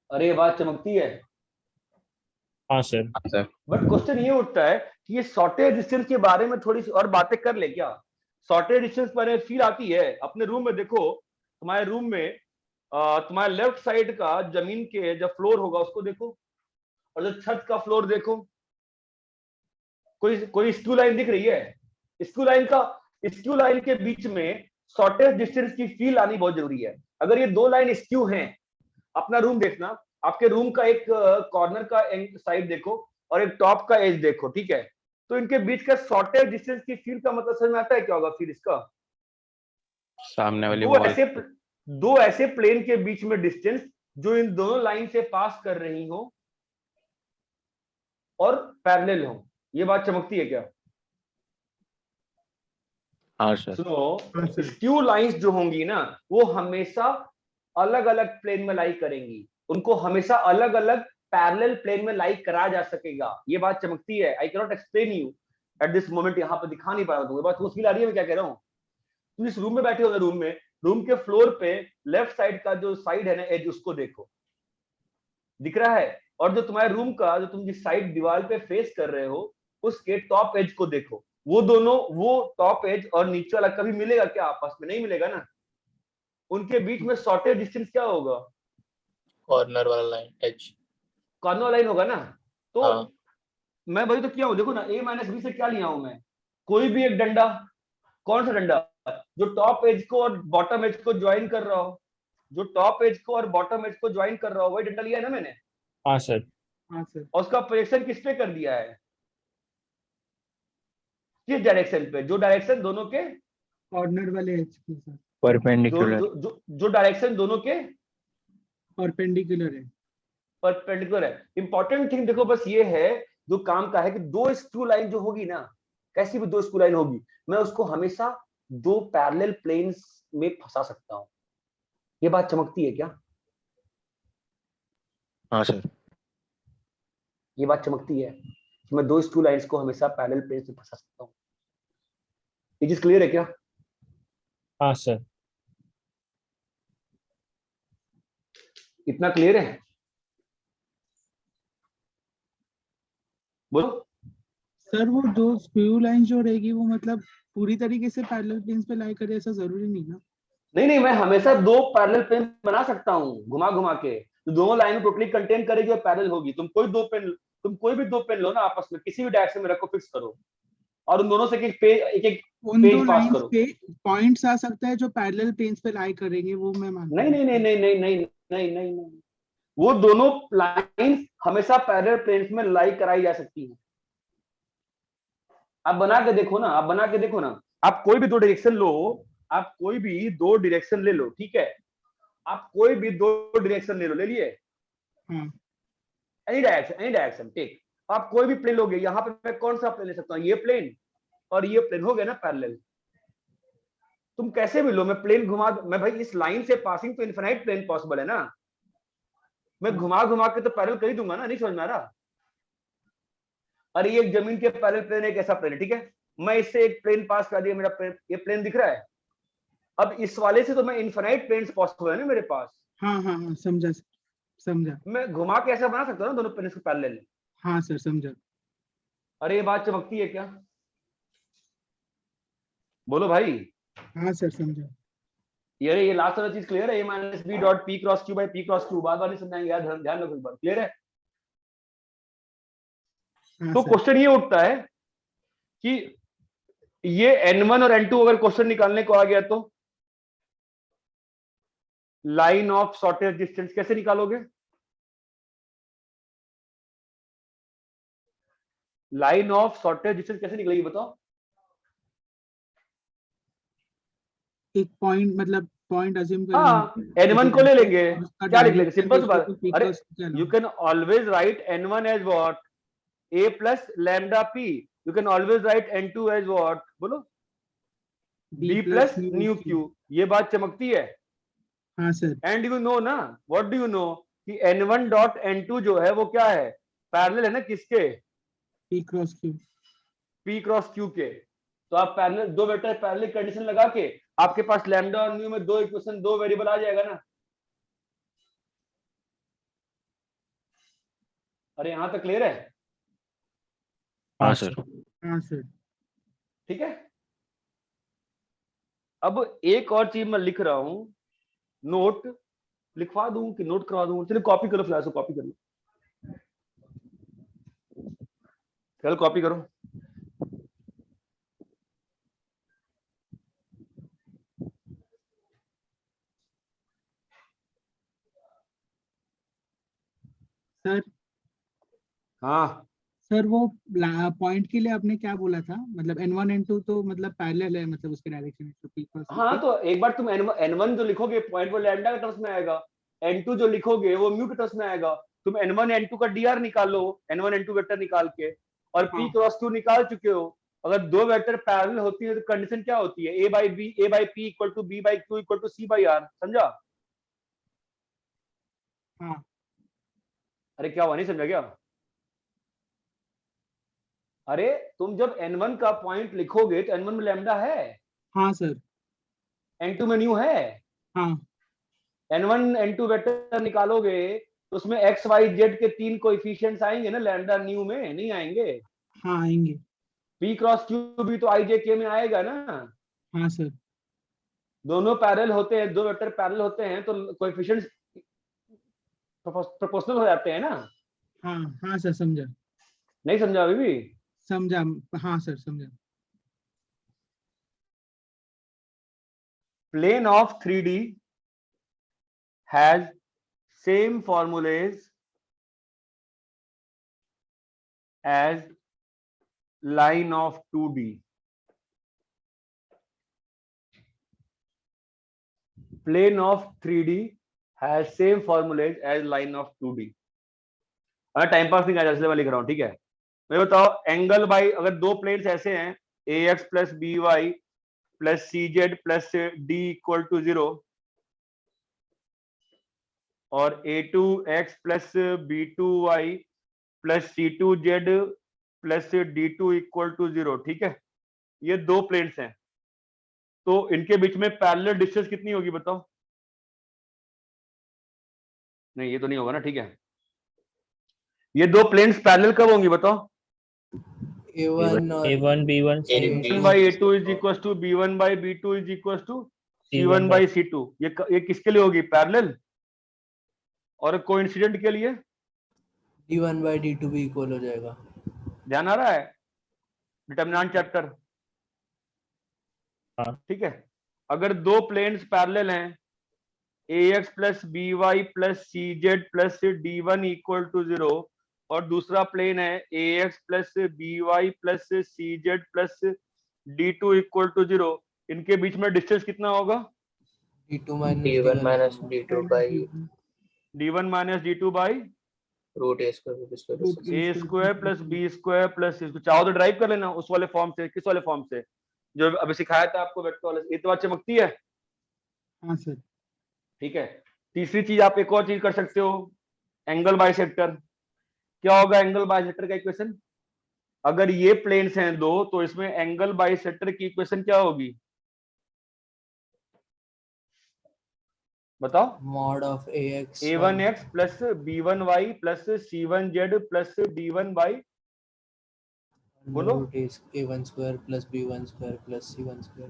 अरे ये बात चमकती है। हाँ सर। बट क्वेश्चन ये उठता है कि ये शॉर्टेज डिस्टेंस के बारे में थोड़ी सी और बातें कर ले क्या? शॉर्टेज डिस्टेंस पर फील आती है अपने रूम में। देखो तुम्हारे रूम में तुम्हारे लेफ्ट साइड का जमीन के जो फ्लोर होगा उसको देखो, और जो छत का फ्लोर देखो। कोई स्क्यू लाइन दिख रही है? स्क्यू लाइन के बीच में शॉर्टेज डिस्टेंस की फील आनी बहुत जरूरी है। अगर ये दो लाइन स्क्यू हैं, अपना रूम देखना, आपके रूम का एक कॉर्नर का साइड देखो और एक टॉप का एज देखो, ठीक है? तो इनके बीच का शॉर्टेज डिस्टेंस की फील का मतलब समझ में आता है क्या होगा फिर इसका? सामने वाली वॉल, दो ऐसे प्लेन के बीच में डिस्टेंस जो इन दोनों लाइन से पास कर रही हो और पैरेलल हो। ये बात चमकती है क्या? हाँ सर। सुनो, स्क्यू लाइंस जो होंगी ना वो हमेशा अलग अलग प्लेन में लाई करेंगी, उनको हमेशा अलग अलग पैरेलल प्लेन में लाई करा जा सकेगा। ये बात चमकती है। I can not explain you at this moment, यहाँ पे दिखा नहीं पा रहा हूँ। बात को फील आ रही है मैं क्या कह रहा हूँ? तुम इस रूम में बैठे हो, रूम के फ्लोर पे लेफ्ट साइड का जो साइड है ना एज, उसको देखो, दिख रहा है? और जो तुम्हारे रूम का जो तुम जिस साइड दीवार पे फेस कर रहे हो उसके टॉप एज को देखो। वो दोनों, वो टॉप एज और नीचे वाला कभी मिलेगा क्या आपस में? नहीं मिलेगा ना। उनके बीच में शॉर्टेज डिस्टेंस क्या होगा? कॉर्नर वाला लाइन एच, कॉर्नर लाइन होगा ना। तो हाँ। मैं वही तो किया हूं, देखो ना, a माइनस बी से क्या लिया हूं मैं? कोई भी एक डंडा। कौन सा डंडा? जो टॉप एज को और बॉटम एज को ज्वाइन कर रहा हो, जो टॉप एज को और बॉटम एज को ज्वाइन कर रहा हो, वही डंडा लिया है ना मैंने। हाँ सर। हाँ सर। और उसका प्रोजेक्शन किस पे कर दिया है? किस डायरेक्शन पे? जो डायरेक्शन दोनों के कॉर्नर वाले एज के साथ परपेंडिकुलर। जो डायरेक्शन दोनों के परपेंडिकुलर है। परपेंडिकुलर है। इंपॉर्टेंट थिंग देखो बस ये है जो काम का है कि दो स्क्रू लाइन जो होगी ना, कैसी भी दो स्क्रू लाइन होगी, मैं उसको हमेशा दो पैरेलल प्लेन्स में फंसा सकता हूं। ये बात चमकती है क्या? हाँ सर। ये बात चमकती है कि मैं दो स्क्रू लाइंस को हमेशा पैरेलल प्लेन्स में फंसा सकता हूं। ये चीज क्लियर है क्या? हाँ सर। इतना क्लियर है? बोलो सर वो जो स्क्रू लाइन जो रहेगी वो मतलब पूरी तरीके से पैरेलल प्लेन्स पे लाई करे, ऐसा जरूरी नहीं ना? नहीं, मैं हमेशा दो पैरेलल प्लेन बना सकता हूँ घुमा घुमा के, तो दोनों लाइन टोटली कंटेन करेगी और पैरेलल होगी। तुम कोई भी दो पेन लो ना, आपस में किसी भी डायरेक्शन में रखो, फिक्स करो और उन दोनों से एक उन दो पेज पास लाइंस करो। पे पॉइंट्स आ सकता है जो पैरेलल प्लेन्स पे लाई करेंगे, वो मैं मानता हूं। नहीं, वो दोनों लाइंस हमेशा पैरेलल प्लेन्स में लाई कराई जा सकती हैं। आप बना के देखो ना, आप कोई भी दो डायरेक्शन लो, आप कोई भी दो डायरेक्शन ले लो, ठीक है? आप कोई भी दो डायरेक्शन ले लिए, एनी डायरेक्शन टेक। आप कोई भी प्लेन लोगे, यहाँ पे मैं कौन सा प्लेन ले सकता हूँ? ये प्लेन और ये प्लेन हो गया ना पैरेलल। तुम कैसे भी लो, मैं प्लेन घुमा, मैं भाई इस लाइन से पासिंग तो इनफिनाइट प्लेन पॉसिबल है ना, मैं घुमा घुमा के तो पैरेलल कर ही दूंगा ना। नहीं समझ में आ रहा? अरे ये एक जमीन के पैरेलल प्लेन, एक ऐसा प्लेन है, ठीक है? मैं इससे एक प्लेन पास कर दिया, मेरा प्लेन, ये प्लेन दिख रहा है। अब इस वाले से तो मैं इनफिनाइट प्लेन्स पॉसिबल है ना मेरे पास। हाँ, समझा। मैं घुमा के ऐसा बना सकता हूँ ना दोनों प्लेन्स को पैरेलल। हाँ सर, समझा। अरे ये बात चमकती है क्या? बोलो भाई। हाँ सर, समझा। ये लास्ट वाला चीज क्लियर है? a minus B dot P cross Q by P cross Q. बार बार नहीं समझाएंगे यार, ध्यान रखो एक बार। क्लियर है? हाँ, तो क्वेश्चन ये उठता है कि ये n1 और n2 अगर क्वेश्चन निकालने को आ गया तो लाइन ऑफ शॉर्टेज डिस्टेंस कैसे निकालोगे? लाइन ऑफ शॉर्टेज डिस्टेंस कैसे निकलेगी बताओ? एक पॉइंट, मतलब पॉइंट अज्यूम कर हाँ, n1 को ले लेंगे, क्या लिख लेंगे? सिंपल सी बात। अरे you can always write n1 as what? a plus lambda p. You can always write n2 as what? बोलो, b plus nu q. ये बात चमकती है? हाँ सर। एंड यू नो ना, व्हाट डू यू नो कि n1 डॉट n2 जो है वो क्या है, पैरेलल है ना किसके, P cross Q। p cross q के। तो आप पैरेलल, दो वेक्टर पैरेलल कंडीशन लगा के आपके पास लैम्डा और म्यू में दो इक्वेशन, दो वेरिएबल आ जाएगा ना। अरे यहां तक क्लियर है? हाँ सर। हाँ सर। ठीक है। अब एक और चीज मैं लिख रहा हूं, नोट लिखवा दूं कि नोट करवा दूं? चलिए कॉपी करो, फिलहाल कॉपी कर लो, चलो कॉपी करो। सर हाँ सर वो पॉइंट के लिए आपने क्या बोला था, मतलब n1 n2 तो मतलब पैरेलल है, मतलब उसके डायरेक्शन तो P क्रॉस Q हाँ, के। तो एक बार तुम n1 जो लिखोगे पॉइंट वो लैम्डा के टर्म्स में आएगा, n2 जो लिखोगे वो म्यू के टर्म्स में आएगा। तुम n1 n2 का dr निकालो, n1 n2 वेक्टर निकाल के, और p हाँ। क्रॉस q निकाल चुके हो। अगर दो वेक्टर पैरेलल होती है तो कंडीशन क्या होती है, a by p equal to b by q equal to c by r। समझा? हाँ। अरे क्या हुआ, नहीं समझा क्या? अरे तुम जब n1 का पॉइंट लिखोगे तो n1 में लैम्डा है, हाँ सर। n2 में न्यू है। हाँ। n1 n2 वेक्टर निकालोगे तो उसमें x y z के तीन कोएफिशिएंट्स आएंगे ना, लैम्डा न्यू में नहीं आएंगे? हाँ आएंगे। p क्रॉस q भी तो i j k में आएगा ना। हाँ सर। दोनों पैरेलल होते हैं, दो वेक्टर पैरेलल होते हैं तो कोएफिशिएंट्स प्रोपोर्शनल हो जाते हैं ना। हाँ हाँ सर समझा। नहीं समझा अभी भी? समझा। हाँ सर समझा। Plane of 3D has same formulas as line of 2D. Plane of 3D has same formulas as line of 2D. अगर टाइम पास नहीं करना इसलिए मैं लिख रहा हूं, ठीक है। मैं बताओ एंगल बाई, अगर दो प्लेन्स ऐसे हैं ax plus B Y plus C z plus d equal to 0 और a2x plus b2y plus c2z plus d2 equal to 0, ठीक है। ये दो प्लेन्स हैं, तो इनके बीच में पैरेलल डिस्टेंस कितनी होगी बताओ? नहीं ये तो नहीं होगा ना, ठीक है। ये दो प्लेन्स पैरेलल कब होंगी बताओ? A1 और A1 B1 a1 by a2 is equals to b1 by b2 is equals to c1 by c2। ये किसके लिए होगी? पैरेलल। और कोइंसिडेंट के लिए D1 by D2 भी इक्वल हो जाएगा। ध्यान आ रहा है? डिटरमिनेंट चैप्टर, हाँ। ठीक है। अगर दो प्लेन्स पैरेलल हैं ax plus B Y plus C z plus d1 equal to 0 और दूसरा प्लेन है ax plus B Y plus C z plus d2 equal to 0, इनके बीच में डिस्टेंस कितना होगा? D2 minus D1 minus होगा। D2 by d1 minus d2 by root a square b square Root plus a square plus B square plus, इसको चाहो तो drive कर लेना उस वाले फॉर्म से। किस वाले फॉर्म से? जो अभी सिखाया था आपको वेक्टर वाले। ये तो बात चमकती है, हाँ सर। ठीक है। तीसरी चीज आप एक और चीज कर सकते हो, एंगल बाइसेक्टर। क्या होगा एंगल बाइसेक्टर का इक्वेशन? अगर ये प्लेन्स हैं दो तो इसमें एंगल बाइसेक्टर की इक्वेशन क्या होगी बताओ? mod of ax a1x plus b1y plus c1z plus d1 by, बोलो। a1 square plus b1 square plus c1 square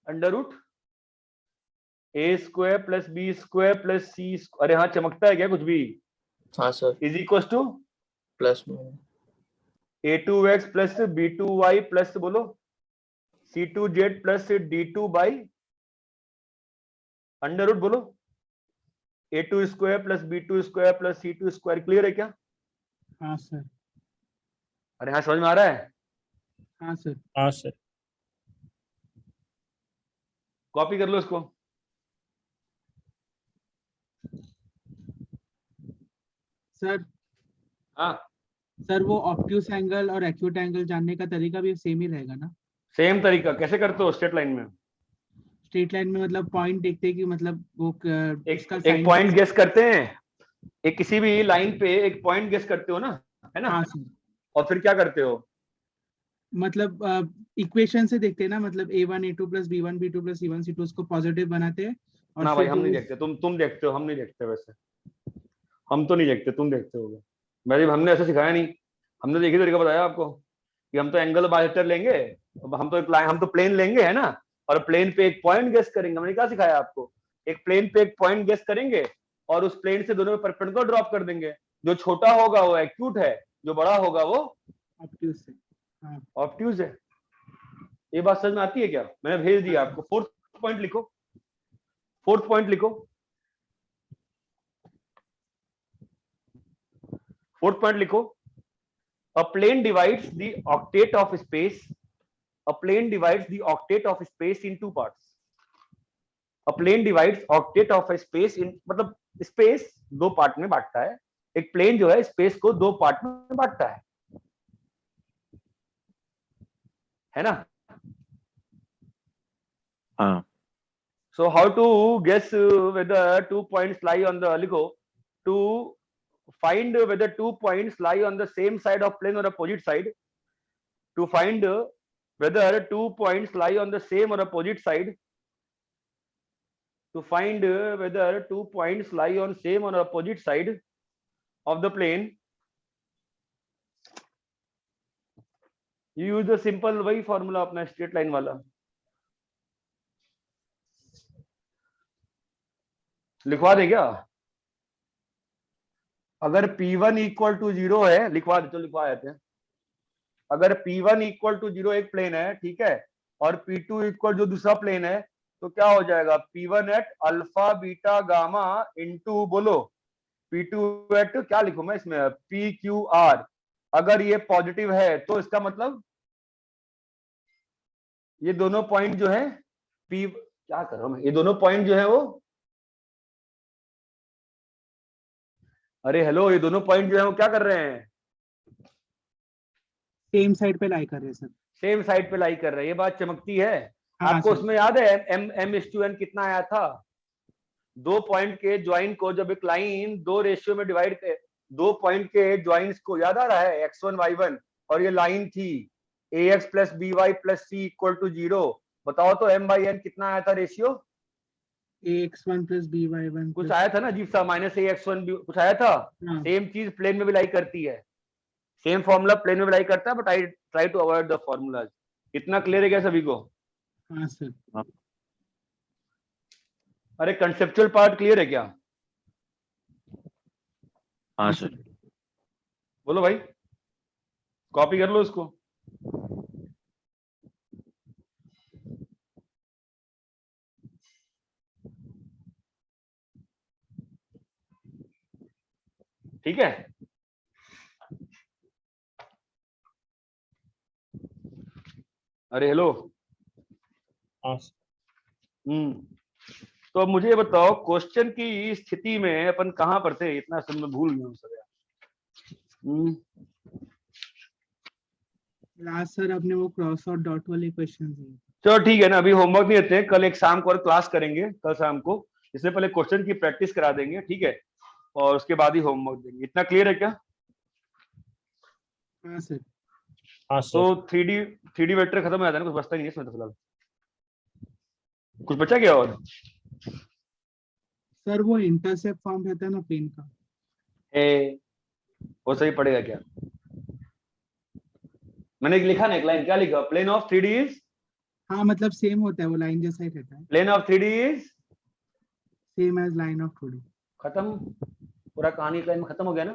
under root A square plus B square plus C, अरे हाँ चमकता है क्या कुछ भी? हाँ sir is equal to plus a2x plus b2y plus बोलो c2z plus d2 by under root बोलो a2 square plus b2 square plus c2 square. Clear है क्या? हाँ सर। अरे हाँ समझ में आ रहा है? हाँ सर। हाँ सर। कॉपी कर लो इसको। सर हाँ सर वो ऑब्ट्यूस एंगल और एक्यूट एंगल जानने का तरीका भी सेम ही रहेगा ना? सेम तरीका। कैसे करते हो स्ट्रेट लाइन में? स्ट्रेट लाइन में मतलब पॉइंट देखते हैं कि मतलब वो एक पॉइंट गेस करते हैं, एक किसी भी लाइन पे एक पॉइंट गेस करते हो ना, है ना? हाँ सर, और फिर क्या करते हो? मतलब इक्वेशन से देखते हैं ना, मतलब a1 a2 plus b1 b2 plus c1 c2 उसको पॉजिटिव बनाते हैं और ना फिर भाई हम नहीं देखते, तुम देखते हो, हम नहीं देखते। वैसे हम तो नहीं देखते, तुम देखते होगे। वैसे हमने ऐसे सिखाया नहीं, हमने तो एक ही तरीका बताया आपको कि हम तो एंगल बाइसेक्टर लेंगे, हम तो एक लाइन, हम तो प्लेन लेंगे, है ना, और प्लेन पे एक पॉइंट गेस करेंगे। हमने क्या सिखाया आपको? एक प्लेन पे एक पॉइंट गेस करेंगे और उस प्लेन से दोनों में परपेंडिकुलर ड्रॉप कर देंगे। जो छोटा होगा वो एक्यूट है, जो बड़ा होगा वो ऑब्ट्यूज है। हाँ ऑब्ट्यूज है। ये बात समझ में आती है क्या? मैंने भेज दिया आपको। फोर्थ पॉइंट लिखो, फोर्थ पॉइंट लिखो, फोर्थ पॉइंट लिखो। A plane divides the octet of space. A plane divides the octet of space in two parts. A plane divides octet of a space in, मतलब space दो part में बांटता है। एक plane जो है space को दो पार्ट में बांटता है ना? हाँ So how to guess whether 2 points lie on the, लिखो, to find whether 2 points lie on the same side of plane or opposite side. To find whether 2 points lie on the same or opposite side. To find whether 2 points lie on same or opposite side of the plane, you use the simple वही formula अपना straight line वाला। लिखवा दे क्या? अगर P1 equal to 0 है, लिखवा दे, तो लिखवा देते हैं। अगर P1 इक्वल टू 0 एक प्लेन है, ठीक है, और P2 इक्वल जो दूसरा प्लेन है, तो क्या हो जाएगा? P1 at alpha beta gamma into, बोलो, P2 एट क्या लिखूं मैं इसमें? PQR। अगर ये पॉजिटिव है तो इसका मतलब ये दोनों पॉइंट जो है क्या कर रहा हूं मैं, ये दोनों पॉइंट जो है वो, अरे हेलो, ये दोनों पॉइंट जो है वो क्या कर रहे हैं? सेम साइड पे लाई कर रहे हैं सर। सेम साइड पे लाई कर रहे हैं। ये बात चमकती है। हाँ आपको सर। उसमें याद है m/n कितना आया था? दो पॉइंट के ज्वाइन को जब एक लाइन दो रेशियो में डिवाइड कर, दो पॉइंट के ज्वाइंस को याद आ रहा है, x1 y1, और ये लाइन थी ax plus by plus c equal to 0। बताओ तो m/n कितना आया था रेशियो? ax1 प्लस by1 कुछ आया था ना अजीब सा, -ax1 कुछ आया था। हाँ। सेम चीज प्लेन में भी लाई करती है, सेम फॉर्मूला प्लेन में भी लाई करता है, but I try to avoid the formulas. इतना क्लियर है क्या सभी को? हाँ सर। अरे कंसेप्चुअल पार्ट क्लियर है क्या? हाँ सर। बोलो भाई, कॉपी कर लो इसको। ठीक है, अरे हेलो। तो अब मुझे बताओ, क्वेश्चन की स्थिति में अपन कहां पर थे? इतना सब मैं भूल गया हूं सर यार। लास्ट सर आपने वो क्रॉस और डॉट वाले क्वेश्चन दिए। चलो ठीक है ना, अभी होमवर्क नहीं देते हैं, कल एक शाम को और क्लास करेंगे, कल शाम को। इससे पहले क्वेश्चन की प्रैक्टिस करा देंगे, ठीक है, और उसके बाद ही होमवर्क देंगे। इतना क्लियर है क्या? हाँ सर। हाँ तो सर। 3D वेक्टर खत्म हो जाता है ना, कुछ बचता नहीं है इसमें तो फिलहाल। कुछ बचा क्या और? सर वो इंटरसेप्ट फॉर्म रहता है ना प्लेन का, वो सही पड़ेगा क्या? मैंने लिखा ना एक लाइन, क्या लिखा? प्लेन ऑफ 3D इज, हाँ मतलब सेम होता है, वो लाइन जैसा ही रहता है। Plane of 3D is same as line of 2D। खत्म, पूरा कहानी लाइन में खत्म हो गया ना?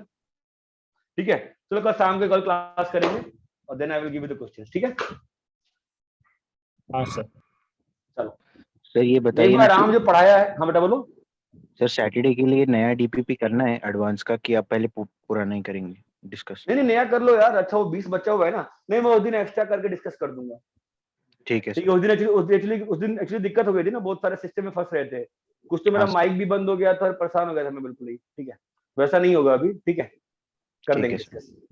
ठीक है, चलो कल शाम के कल क्लास करेंगे और then I will give you the questions, ठीक है? हाँ सर। चलो सर ये एक बताइए बार ना राम जो पढ़ाया है, हाँ बेटा बोलो। सर, सैटरडे के लिए नया डीपीपी करना है एडवांस का, कि आप पहले पूरा नहीं करेंगे डिस्कस? नहीं नया कर लो यार, अच्छा वो 20 बच्चा हुआ है ना। नहीं, मैं उस दिन एक्स्ट्रा करके डिस्कस कर दूंगा। ठीक है ठीक है, उस दिन एक्चुअली दिक्कत हो गई थी ना, बहुत सारे सिस्टम में फंस रहे थे कुछ, तो मेरा हाँ, माइक भी बंद हो गया था और परेशान हो गया था मैं बिल्कुल ही। ठीक है, वैसा नहीं होगा अभी, ठीक है, कर ठीक देंगे है सर। डिस्कस।